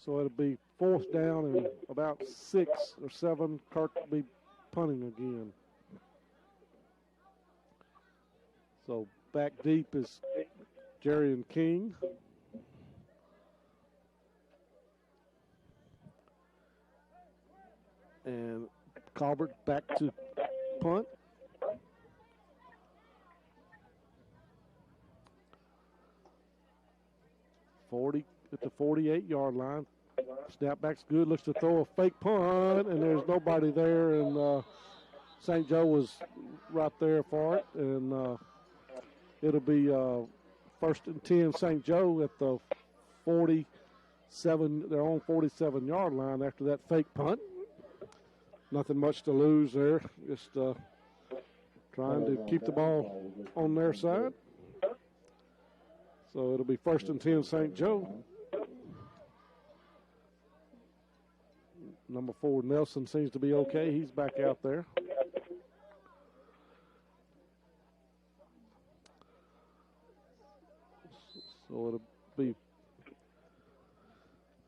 So it'll be 4th down and about 6 or 7. Kirk will be punting again. So back deep is Jerry and King. And Colbert back to punt. At the 48-yard line. Snap back's good. Looks to throw a fake punt, and there's nobody there. And St. Joe was right there for it. And it'll be 1st and 10 St. Joe at the 47, their own 47-yard line after that fake punt. Nothing much to lose there. Just trying to keep the ball on their side. So it'll be 1st and 10 St. Joe. Number 4, Nelson, seems to be okay. He's back out there. So it'll be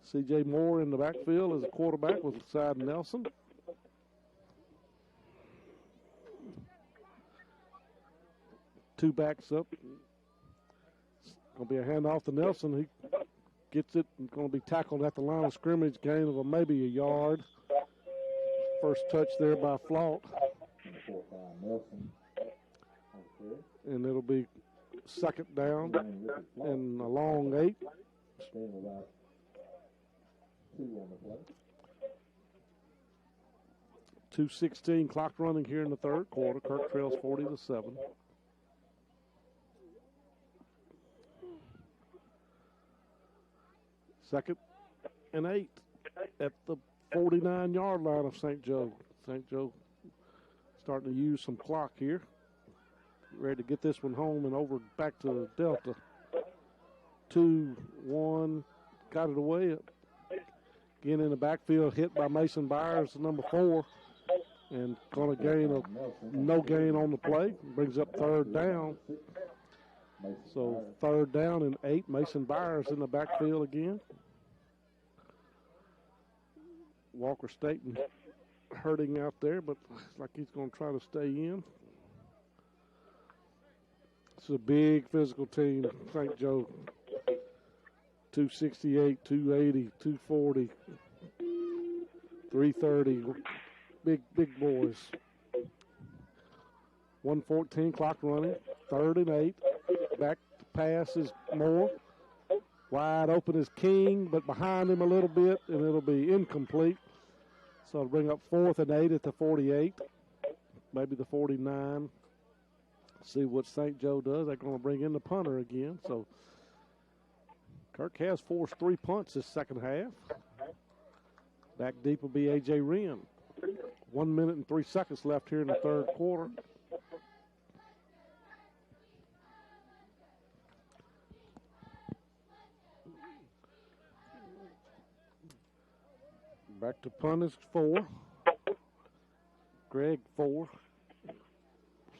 C.J. Moore in the backfield as a quarterback with side Nelson. Two backs up. It's going to be a handoff to Nelson. He gets it and going to be tackled at the line of scrimmage, gain of maybe a yard. First touch there by Flaught. And it'll be 2nd down and a long 8. 2:16 clock running here in the 3rd quarter. Kirk trails 40-7. Second and 8 at the 49-yard line of St. Joe. St. Joe starting to use some clock here. Ready to get this one home and over back to Delta. 2-1, got it away. Again in the backfield, hit by Mason Byers, number 4, and going to gain no gain on the play. Brings up 3rd down. So 3rd down and 8. Mason Byers in the backfield again. Walker Staten hurting out there, but looks like he's going to try to stay in. It's a big physical team, St. Joe. 268, 280, 240, 330. Big boys. 1:14 clock running. 3rd and 8. Back to pass is Moore. Wide open is King, but behind him a little bit, and it'll be incomplete. So it'll bring up 4th and 8 at the 48, maybe the 49. See what St. Joe does. They're going to bring in the punter again. So Kirk has forced 3 punts this second half. Back deep will be A.J. Wren. 1 minute and 3 seconds left here in the 3rd quarter. Back to punt is 4. Greg 4.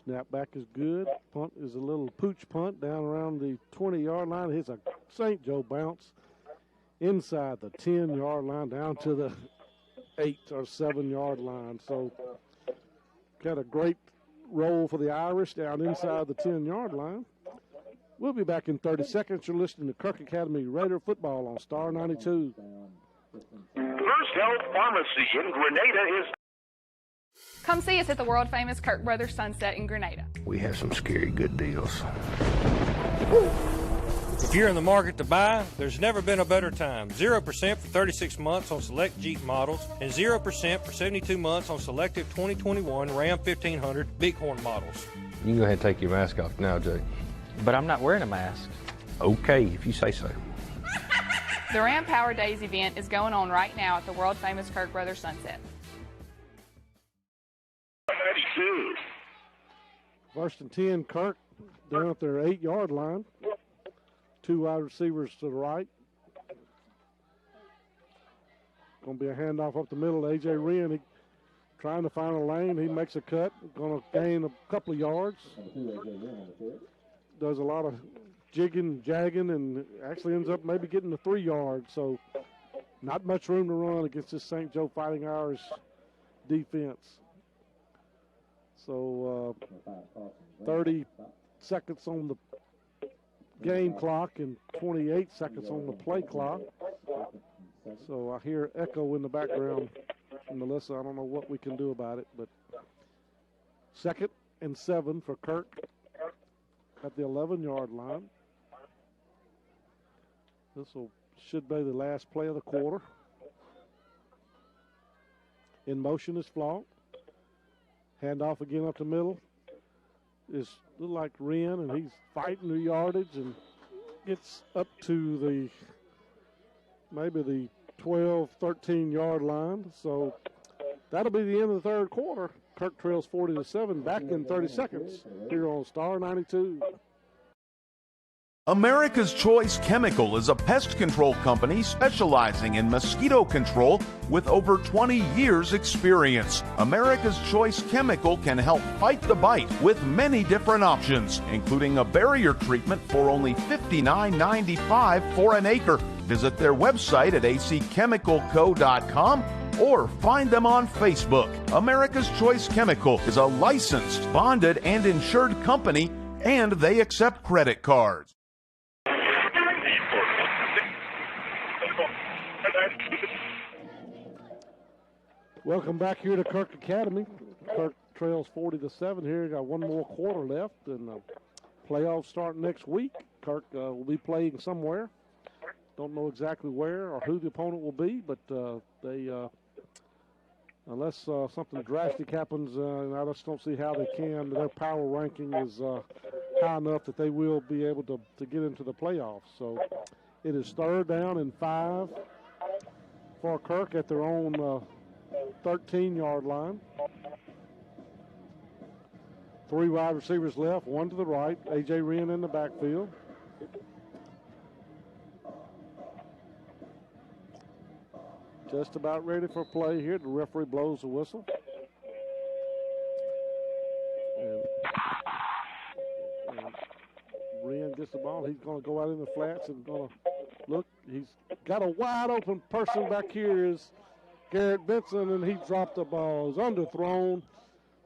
Snap back is good. Punt is a little pooch punt down around the 20-yard line. Hits a St. Joe bounce inside the 10-yard line down to the 8 or 7-yard line. So got a great roll for the Irish down inside the 10-yard line. We'll be back in 30 seconds. You're listening to Kirk Academy Raider football on Star 92. First Health Pharmacy in Grenada is... Come see us at the world-famous Kirk Brothers Sunset in Grenada. We have some scary good deals. If you're in the market to buy, there's never been a better time. 0% for 36 months on select Jeep models and 0% for 72 months on selective 2021 Ram 1500 Bighorn models. You can go ahead and take your mask off now, Jay. But I'm not wearing a mask. Okay, if you say so. The Ram Power Days event is going on right now at the world-famous Kirk Brothers Sunset. 92. First and 10, Kirk down at their 8-yard line. 2 wide receivers to the right. Going to be a handoff up the middle to A.J. Wren. He trying to find a lane. He makes a cut. Going to gain a couple of yards. Does a lot of jigging, jagging, and actually ends up maybe getting to 3 yards. So not much room to run against this St. Joe Fighting Irish defense. So 30 seconds on the game clock and 28 seconds on the play clock. So I hear echo in the background from Melissa. I don't know what we can do about it, but 2nd and 7 for Kirk at the 11-yard line. This should be the last play of the quarter. In motion is Flaw. Handoff again up the middle. Is look like Wren, and he's fighting the yardage and gets up to maybe the 12, 13-yard line. So that'll be the end of the third quarter. Kirk trails 40-7. Back in 30 seconds here on Star 92. America's Choice Chemical is a pest control company specializing in mosquito control with over 20 years experience. America's Choice Chemical can help fight the bite with many different options, including a barrier treatment for only $59.95 for an acre. Visit their website at acchemicalco.com or find them on Facebook. America's Choice Chemical is a licensed, bonded, and insured company, and they accept credit cards. Welcome back here to Kirk Academy. Kirk trails 40-7 here. Got one more quarter left, and playoffs start next week. Kirk will be playing somewhere. Don't know exactly where or who the opponent will be, but they, unless something drastic happens, and I just don't see how they can. Their power ranking is high enough that they will be able to get into the playoffs. So it is 3rd down and 5 for Kirk at their own 13-yard line. 3 wide receivers left, 1 to the right. A.J. Wren in the backfield. Just about ready for play here. The referee blows the whistle. And Wren gets the ball. He's going to go out in the flats and going to look. He's got a wide open person back here. Is Garrett Benson, and he dropped the ball. It was underthrown,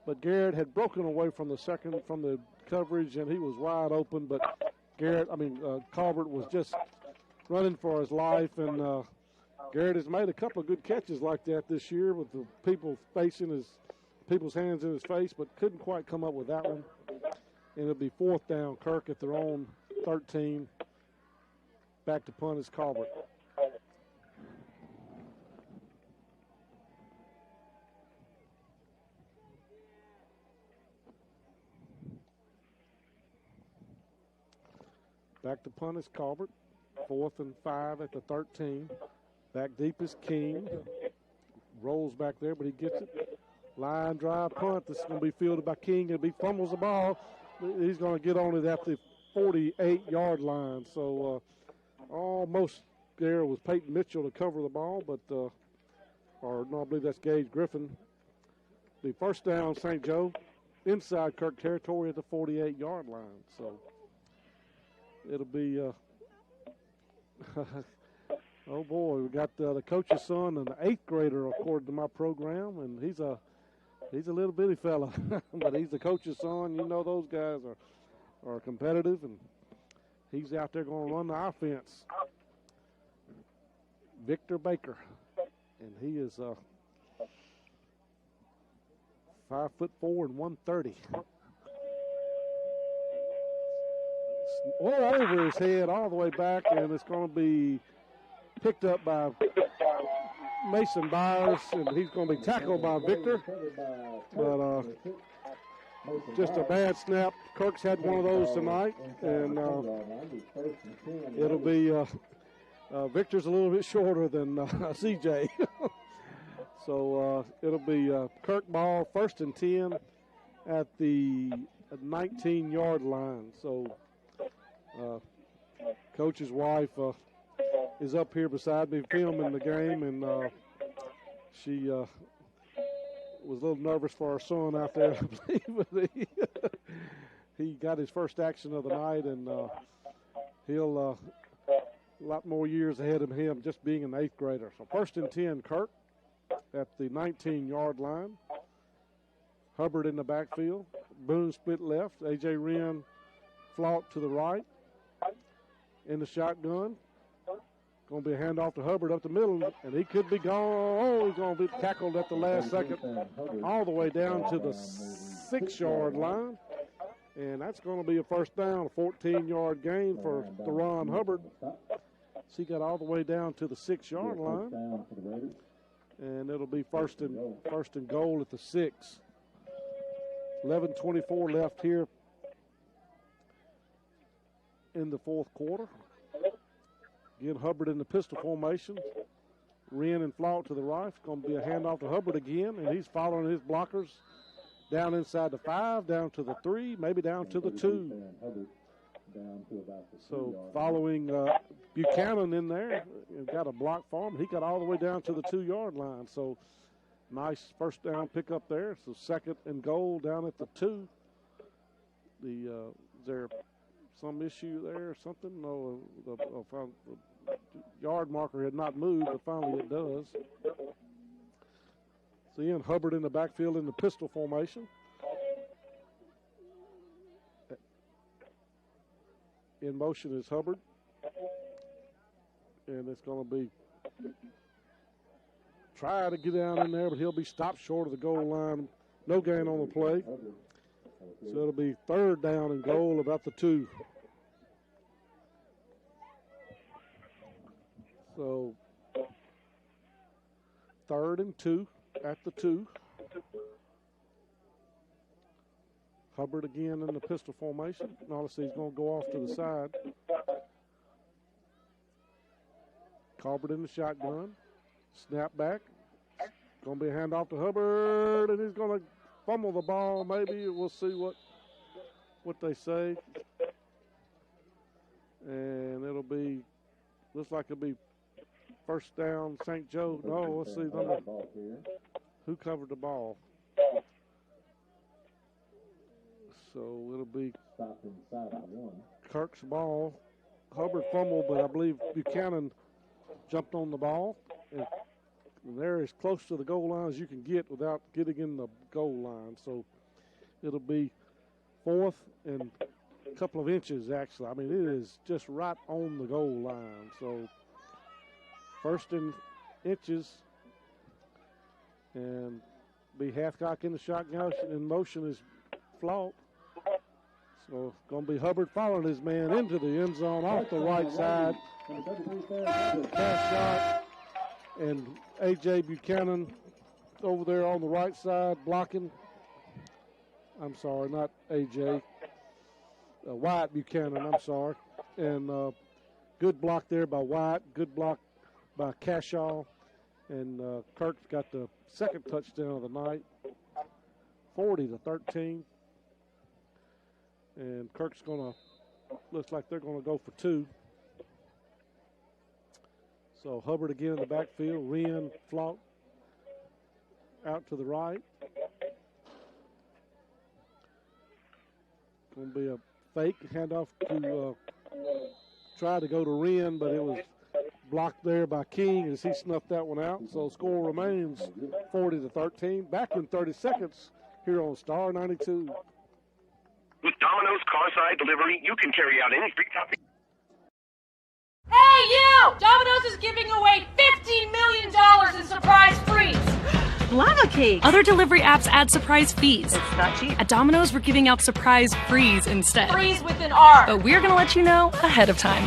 but Garrett had broken away from the coverage, and he was wide open. But Colbert was just running for his life, and Garrett has made a couple of good catches like that this year with the people's hands in his face, but couldn't quite come up with that one. And it'll be 4th down. Kirk at their own 13. Back to punt is Colbert. Back to punt is Colbert. 4th and 5 at the 13. Back deep is King. Rolls back there, but he gets it. Line drive punt. This is going to be fielded by King. If he fumbles the ball, he's going to get on it at the 48-yard line. So almost there was Peyton Mitchell to cover the ball, but I believe that's Gage Griffin. The 1st down, St. Joe, inside Kirk territory at the 48-yard line. So it'll be, oh boy, we got the coach's son and the 8th grader according to my program, and he's a He's a little bitty fella, but he's the coach's son. You know those guys are competitive, and he's out there going to run the offense. Victor Baker, and he is 5'4" and 130. All over his head, all the way back, and it's going to be picked up by Mason Byers, and he's going to be tackled by Victor. But just a bad snap. Kirk's had one of those tonight, and it'll be Victor's a little bit shorter than CJ. So it'll be Kirk ball, 1st and 10 at the 19-yard line. So Coach's wife is up here beside me filming the game, and she was a little nervous for our son out there, I believe. But he got his first action of the night, and he'll a lot more years ahead of him just being an 8th grader. So 1st and 10, Kirk at the 19-yard line. Hubbard in the backfield. Boone split left. A.J. Wren Flout to the right. In the shotgun. Going to be a handoff to Hubbard up the middle, and he could be gone. Oh, he's going to be tackled at the last second all the way down to the 6-yard line. And that's going to be a first down, a 14-yard gain for Theron Hubbard. So he got all the way down to the 6-yard line. And it'll be first and goal at the 6. 11:24 left here in the 4th quarter. Again, Hubbard in the pistol formation. Wren and Flout to the right. It's going to be a handoff to Hubbard again, and he's following his blockers down inside the 5, down to the 3, maybe down to the 2. So following Buchanan in there, got a block for him. He got all the way down to the 2-yard line. So nice first down pickup there. So 2nd and goal down at the 2. Is there some issue there or something? No, the yard marker had not moved, but finally it does. So Ian Hubbard in the backfield in the pistol formation. In motion is Hubbard. And it's going to be try to get down in there, but he'll be stopped short of the goal line. No gain on the play. So it'll be 3rd down and goal about the 2. So 3rd and 2 at the 2. Hubbard again in the pistol formation. Obviously, he's going to go off to the side. Colbert in the shotgun. Snap back. Going to be a handoff to Hubbard, and he's going to fumble the ball. Maybe we'll see what they say. And it'll be, looks like it'll be first down, St. Joe. No, let's see. Who covered the ball? So it'll be Kirk's ball. Hubbard fumbled, but I believe Buchanan jumped on the ball. And they're as close to the goal line as you can get without getting in the goal line. So it'll be 4th and a couple of inches, actually. I mean, it is just right on the goal line. So 1st and inches. And be Hathcock in the shotgun. In motion is Flout. So it's going to be Hubbard following his man into the end zone off the right side. Pass shot. And A.J. Buchanan over there on the right side blocking. I'm sorry, not A.J. Wyatt Buchanan, I'm sorry. And good block there by Wyatt. Good block by Cashaw. And Kirk's got the 2nd touchdown of the night. 40-13. And Kirk's going to, looks like they're going to go for 2. So Hubbard again in the backfield. Wren, Flout out to the right. Going to be a fake handoff to try to go to Wren, but it was blocked there by King as he snuffed that one out. So score remains 40-13. Back in 30 seconds here on Star 92. With Domino's Carside Delivery, you can carry out any free topping. Hey, you! Domino's is giving away $15 million in surprise frees. Lava cake. Other delivery apps add surprise fees. It's not cheap. At Domino's, we're giving out surprise frees instead. Freeze with an R. But we're going to let you know ahead of time.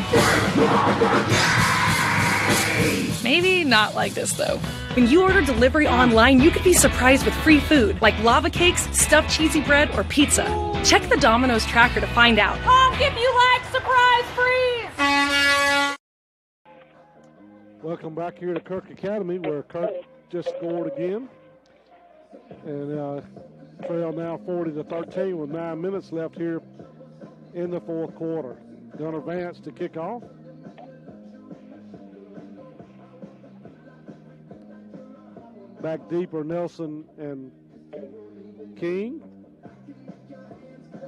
Maybe not like this, though. When you order delivery online, you could be surprised with free food, like lava cakes, stuffed cheesy bread, or pizza. Check the Domino's tracker to find out. Honk if you like surprise freeze. Welcome back here to Kirk Academy, where Kirk just scored again. And trail now 40-13 with 9 minutes left here in the fourth quarter. Gunnar Vance to kick off. Back deep are Nelson and King.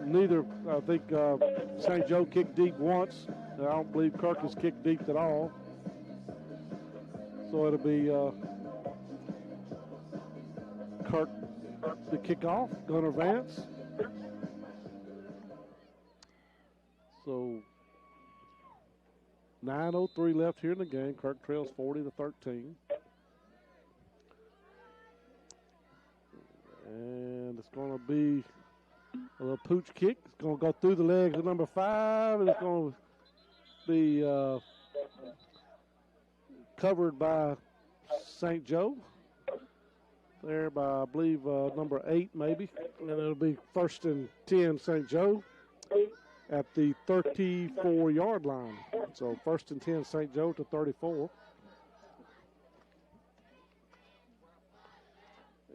Neither, I think, St. Joe kicked deep once. I don't believe Kirk has kicked deep at all. So it'll be Kirk to kick off, Gunnar Vance. So 9:03 left here in the game. Kirk trails 40-13. And it's going to be a little pooch kick. It's going to go through the legs of number 5, and it's going to be covered by St. Joe. There by, I believe, number 8 maybe. And it'll be 1st and 10 St. Joe at the 34-yard line. So 1st and 10 St. Joe to 34.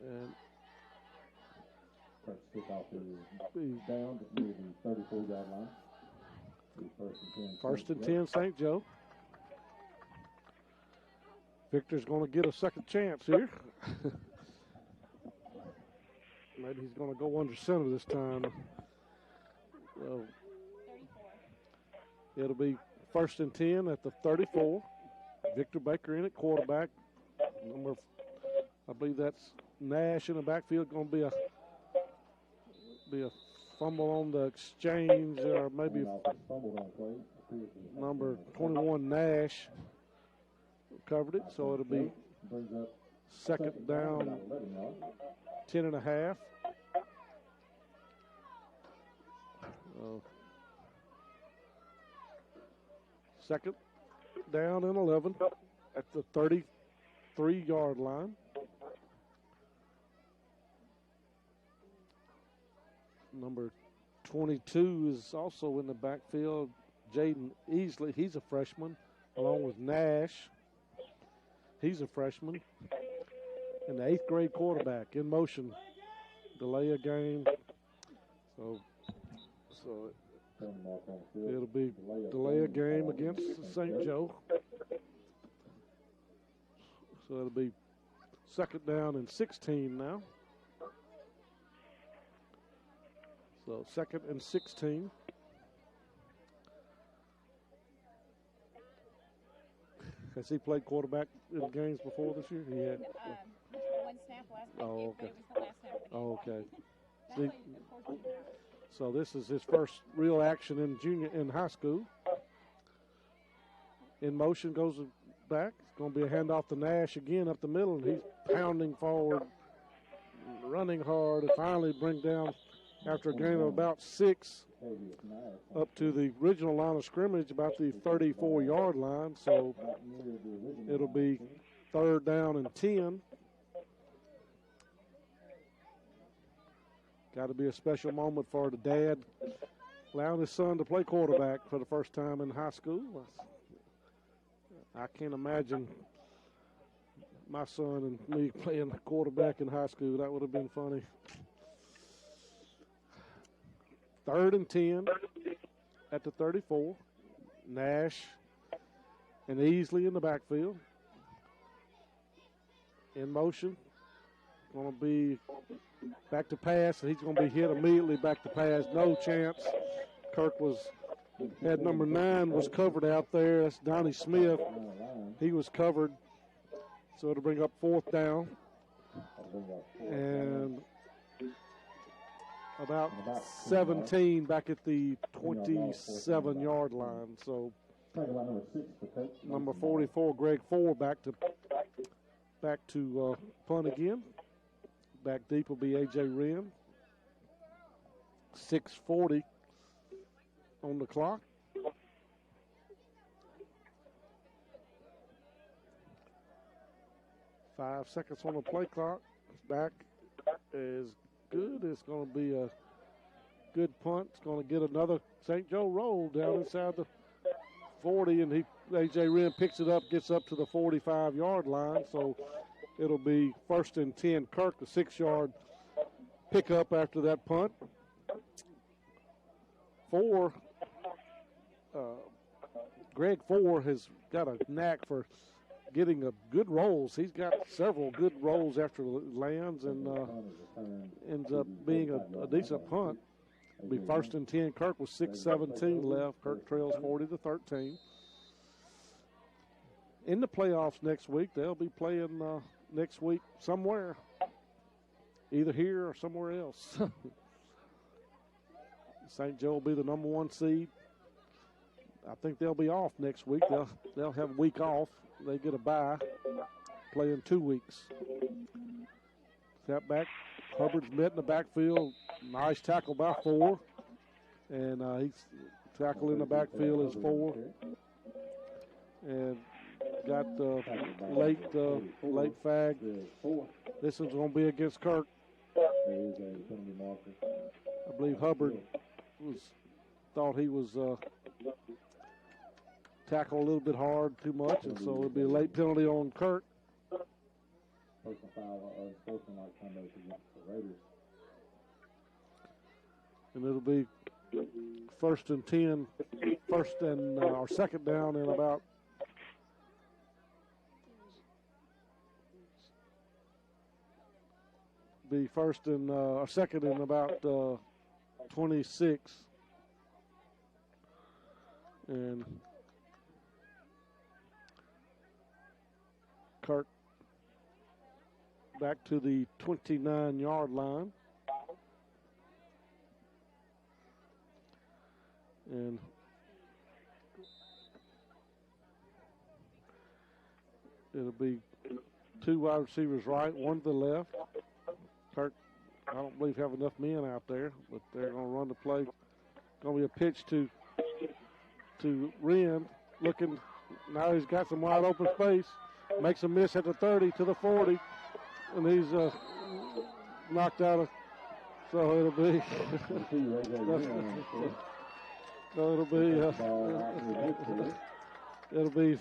And kick off is down to the 34-yard line. 1st and 10 St. Joe. Victor's going to get a second chance here. Maybe he's going to go under center this time. So it'll be 1st and 10 at the 34. Victor Baker in at quarterback. I believe that's Nash in the backfield. Going to be a fumble on the exchange, or maybe number 21 Nash covered it, so it'll be second down, 10.5. Second down and 11 at the 33-yard line. Number 22 is also in the backfield, Jaden Easley. He's a freshman, along with Nash. He's a freshman. And the 8th grade quarterback in motion. Delay a game. So it'll be delay a game against St. Joe. So it'll be second down and 16 now. So 2nd and 16. Has he played quarterback in games before this year? He had. One snap last week. Oh, okay. It was the last snap. Oh, okay. So this is his first real action in high school. In motion goes back. It's going to be a handoff to Nash again up the middle, and he's pounding forward, running hard, and finally bring down after a gain of about 6 up to the original line of scrimmage, about the 34-yard line. So it'll be 3rd down and 10. Got to be a special moment for the dad allowing his son to play quarterback for the first time in high school. I can't imagine my son and me playing quarterback in high school. That would have been funny. 3rd and 10 at the 34. Nash and Easley in the backfield. In motion. Going to be back to pass, and he's going to be hit immediately back to pass. No chance. Kirk had number 9 was covered out there. That's Donnie Smith. He was covered, so it'll bring up 4th down. And about 17 back at the 27-yard line. So number 44, Greg Ford, back to punt again. Back deep will be A.J. Wren. 6:40 on the clock. Five seconds on the play clock. Back is good. It's going to be a good punt. It's going to get another St. Joe roll down inside the 40, and A.J. Wren picks it up, gets up to the 45-yard line. So it'll be 1st and 10. Kirk, a 6-yard pickup after that punt. Greg Ford has got a knack for getting good rolls. He's got several good rolls after it lands and ends up being a decent punt. It'll be 1st and 10. Kirk with 6:17 left. Kirk trails 40-13. In the playoffs next week, they'll be playing next week somewhere, either here or somewhere else. St. Joe will be the number 1 seed. I think they'll be off next week. They'll have a week off. They get a bye, play in 2 weeks. Step back. Hubbard's met in the backfield. Nice tackle by Ford. And he's tackle in the backfield is Ford. And got late fag. This is going to be against Kirk. I believe Hubbard thought he was tackled a little bit hard too much, and so it'll be a late penalty on Kirk. And it'll be 1st and 10, or 2nd down in about be 1st and or 2nd in about 26. And Kirk back to the 29-yard line. And it'll be 2 wide receivers right, 1 to the left. Kirk, I don't believe have enough men out there, but they're going to run the play. Going to be a pitch to Wren, looking. Now he's got some wide open space. Makes a miss at the 30 to the 40, and he's knocked out of. So it'll be. It'll be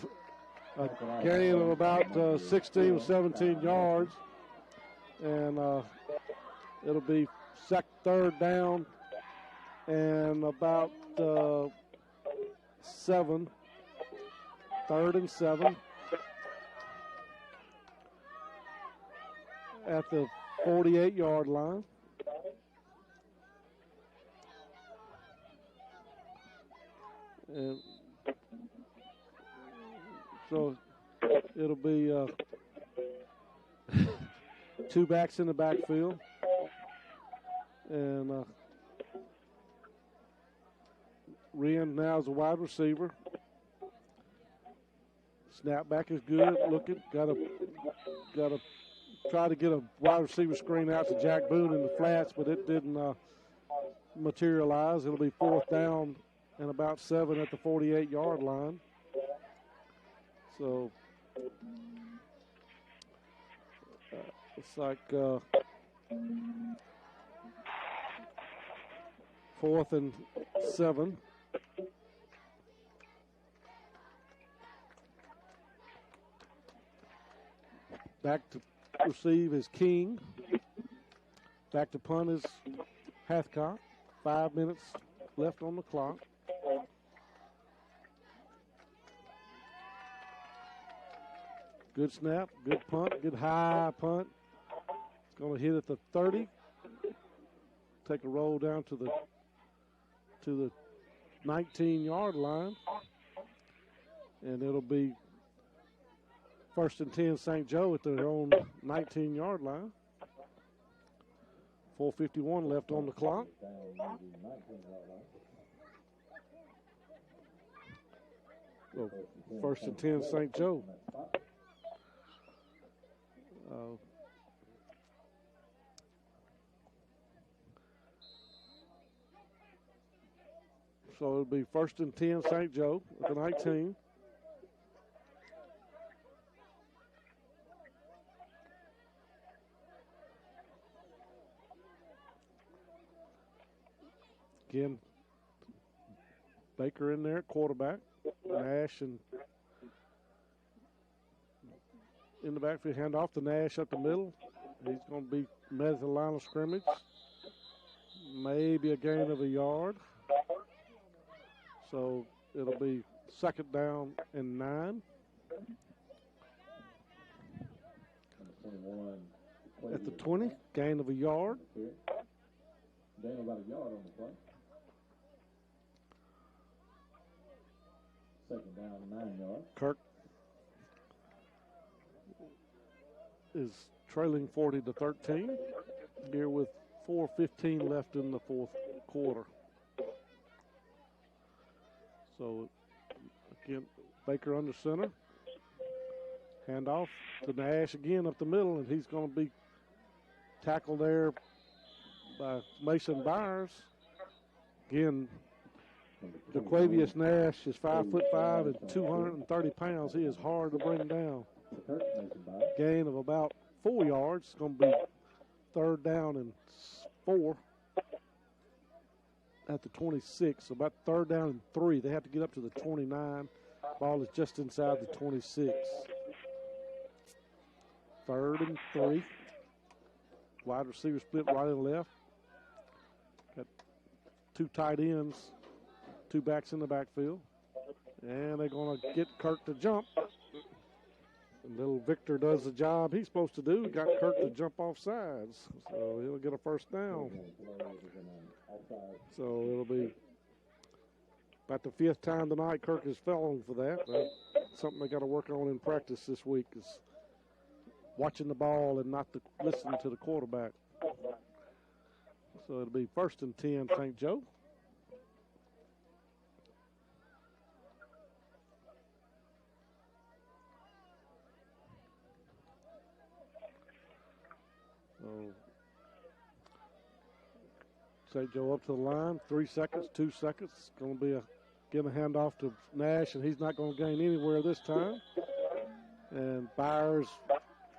a gain of about 16 or 17 yards, and it'll be 3rd down and about 7. 3rd and 7 at the 48-yard line. And so it'll be 2 backs in the backfield. And Wren now is a wide receiver. Snapback is good looking. Got to try to get a wide receiver screen out to Jack Boone in the flats, but it didn't materialize. It'll be 4th down and about 7 at the 48-yard line. So it's like 4th and 7. Back to receive is King. Back to punt is Hathcock. 5 minutes left on the clock. Good snap, good punt, good high punt. It's going to hit at the 30. Take a roll down to the 19-yard line. And it'll be First and 10, St. Joe at their own 19-yard line. 4:51 left on the clock. So first and 10, St. Joe. So it'll be first and 10, St. Joe at the 19. Again, Baker in there at quarterback. Nash and in the backfield, hand off to Nash up the middle. He's going to be met at the line of scrimmage. Maybe a gain of a yard. So it'll be second down and 9. At the 20, gain of a yard. Gain about a yard on the play. Second down, 9 yards. Kirk is trailing 40-13 here with 4:15 left in the fourth quarter. So again, Baker under center. Hand off to Nash again up the middle, and he's going to be tackled there by Mason Byers. Again, DeQuavius Nash is 5'5" and 230 pounds. He is hard to bring down. Gain of about 4 yards. It's going to be third down and 4 at the 26. So about third down and 3. They have to get up to the 29. Ball is just inside the 26. Third and 3. Wide receiver split right and left. Got 2 tight ends, 2 backs in the backfield. And they're going to get Kirk to jump. And little Victor does the job he's supposed to do. He got Kirk to jump off sides. So he'll get a first down. So it'll be about the 5th time tonight Kirk has fallen for that. That's something they got to work on in practice this week is watching the ball and not listening to the quarterback. So it'll be first and 10, St. Joe. So St. Joe up to the line, 3 seconds, 2 seconds. It's going to be give a handoff to Nash, and he's not going to gain anywhere this time. And Byers,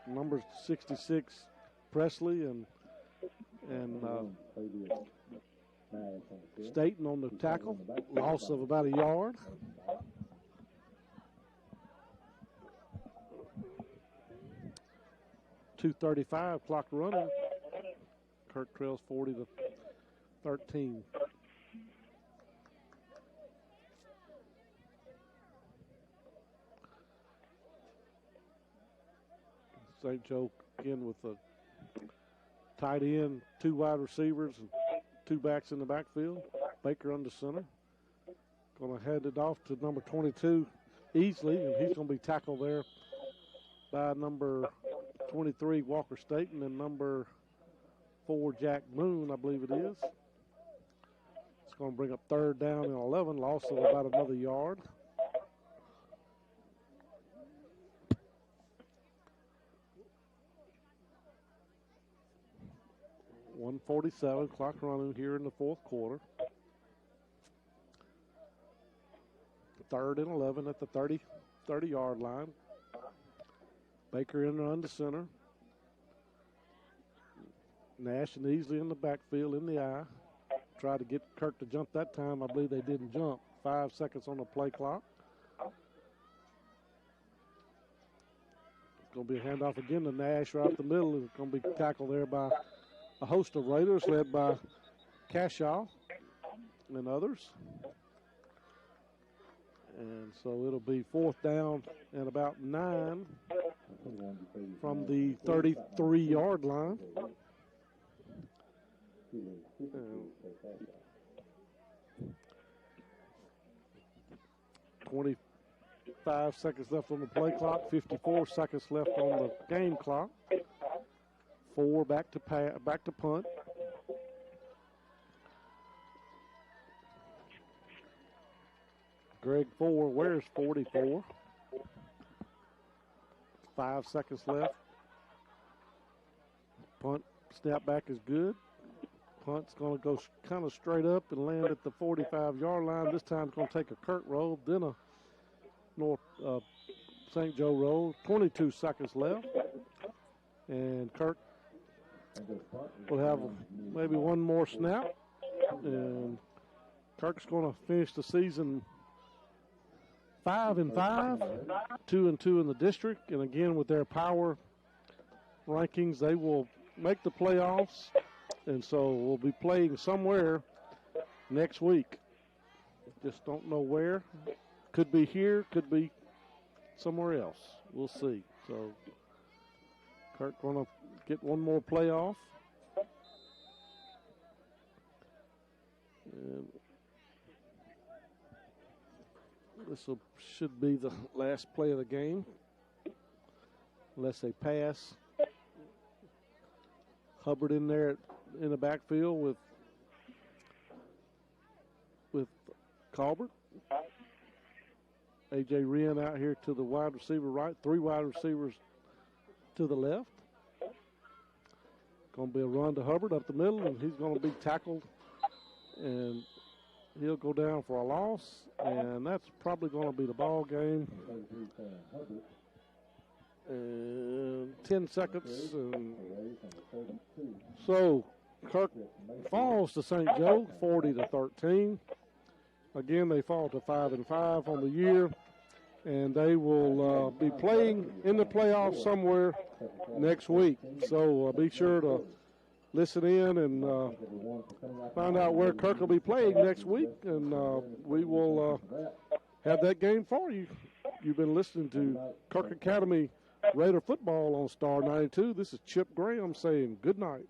number 66, Presley, and Staten on the tackle. Loss of about a yard. .235 clock running. Kirk trails 40-13. St. Joe again with a tight end, 2 wide receivers, and 2 backs in the backfield. Baker under center. Going to hand it off to number 22 easily, and he's going to be tackled there by number 23 Walker Staten and number 4 Jack Moon, I believe it is. It's going to bring up third down and 11, loss of about another yard. .147 clock running here in the fourth quarter. Third and 11 at the 30-yard line. Baker in under center. Nash and Easley in the backfield in the eye. Tried to get Kirk to jump that time. I believe they didn't jump. 5 seconds on the play clock. It's going to be a handoff again to Nash right up the middle. It's going to be tackled there by a host of Raiders led by Cashaw and others. And so it'll be fourth down and about 9 from the 33-yard line. 20 5 seconds left on the play clock, 54 seconds left on the game clock. 4 back to punt. Greg 4, where's 44? 5 seconds left. Punt, snap back is good. Punt's going to go kind of straight up and land at the 45-yard line. This time it's going to take a Kirk roll, then a North St. Joe roll. 22 seconds left. And Kirk will have maybe one more snap. And Kirk's going to finish the season 5-5, 2-2 in the district. And again, with their power rankings, they will make the playoffs. And so we'll be playing somewhere next week. Just don't know where. Could be here, could be somewhere else. We'll see. So Kirk going to get one more playoff. And this should be the last play of the game, unless they pass. Hubbard in there in the backfield with Colbert. A.J. Wren out here to the wide receiver right. 3 wide receivers to the left. Going to be a run to Hubbard up the middle, and he's going to be tackled, and he'll go down for a loss, and that's probably going to be the ball game. And 10 seconds. And so Kirk falls to St. Joe, 40-13. Again, they fall to 5-5 on the year, and they will be playing in the playoffs somewhere next week. So be sure to listen in and find out where Kirk will be playing next week, and we will have that game for you. You've been listening to Kirk Academy Raider football on Star 92. This is Chip Graham saying good night.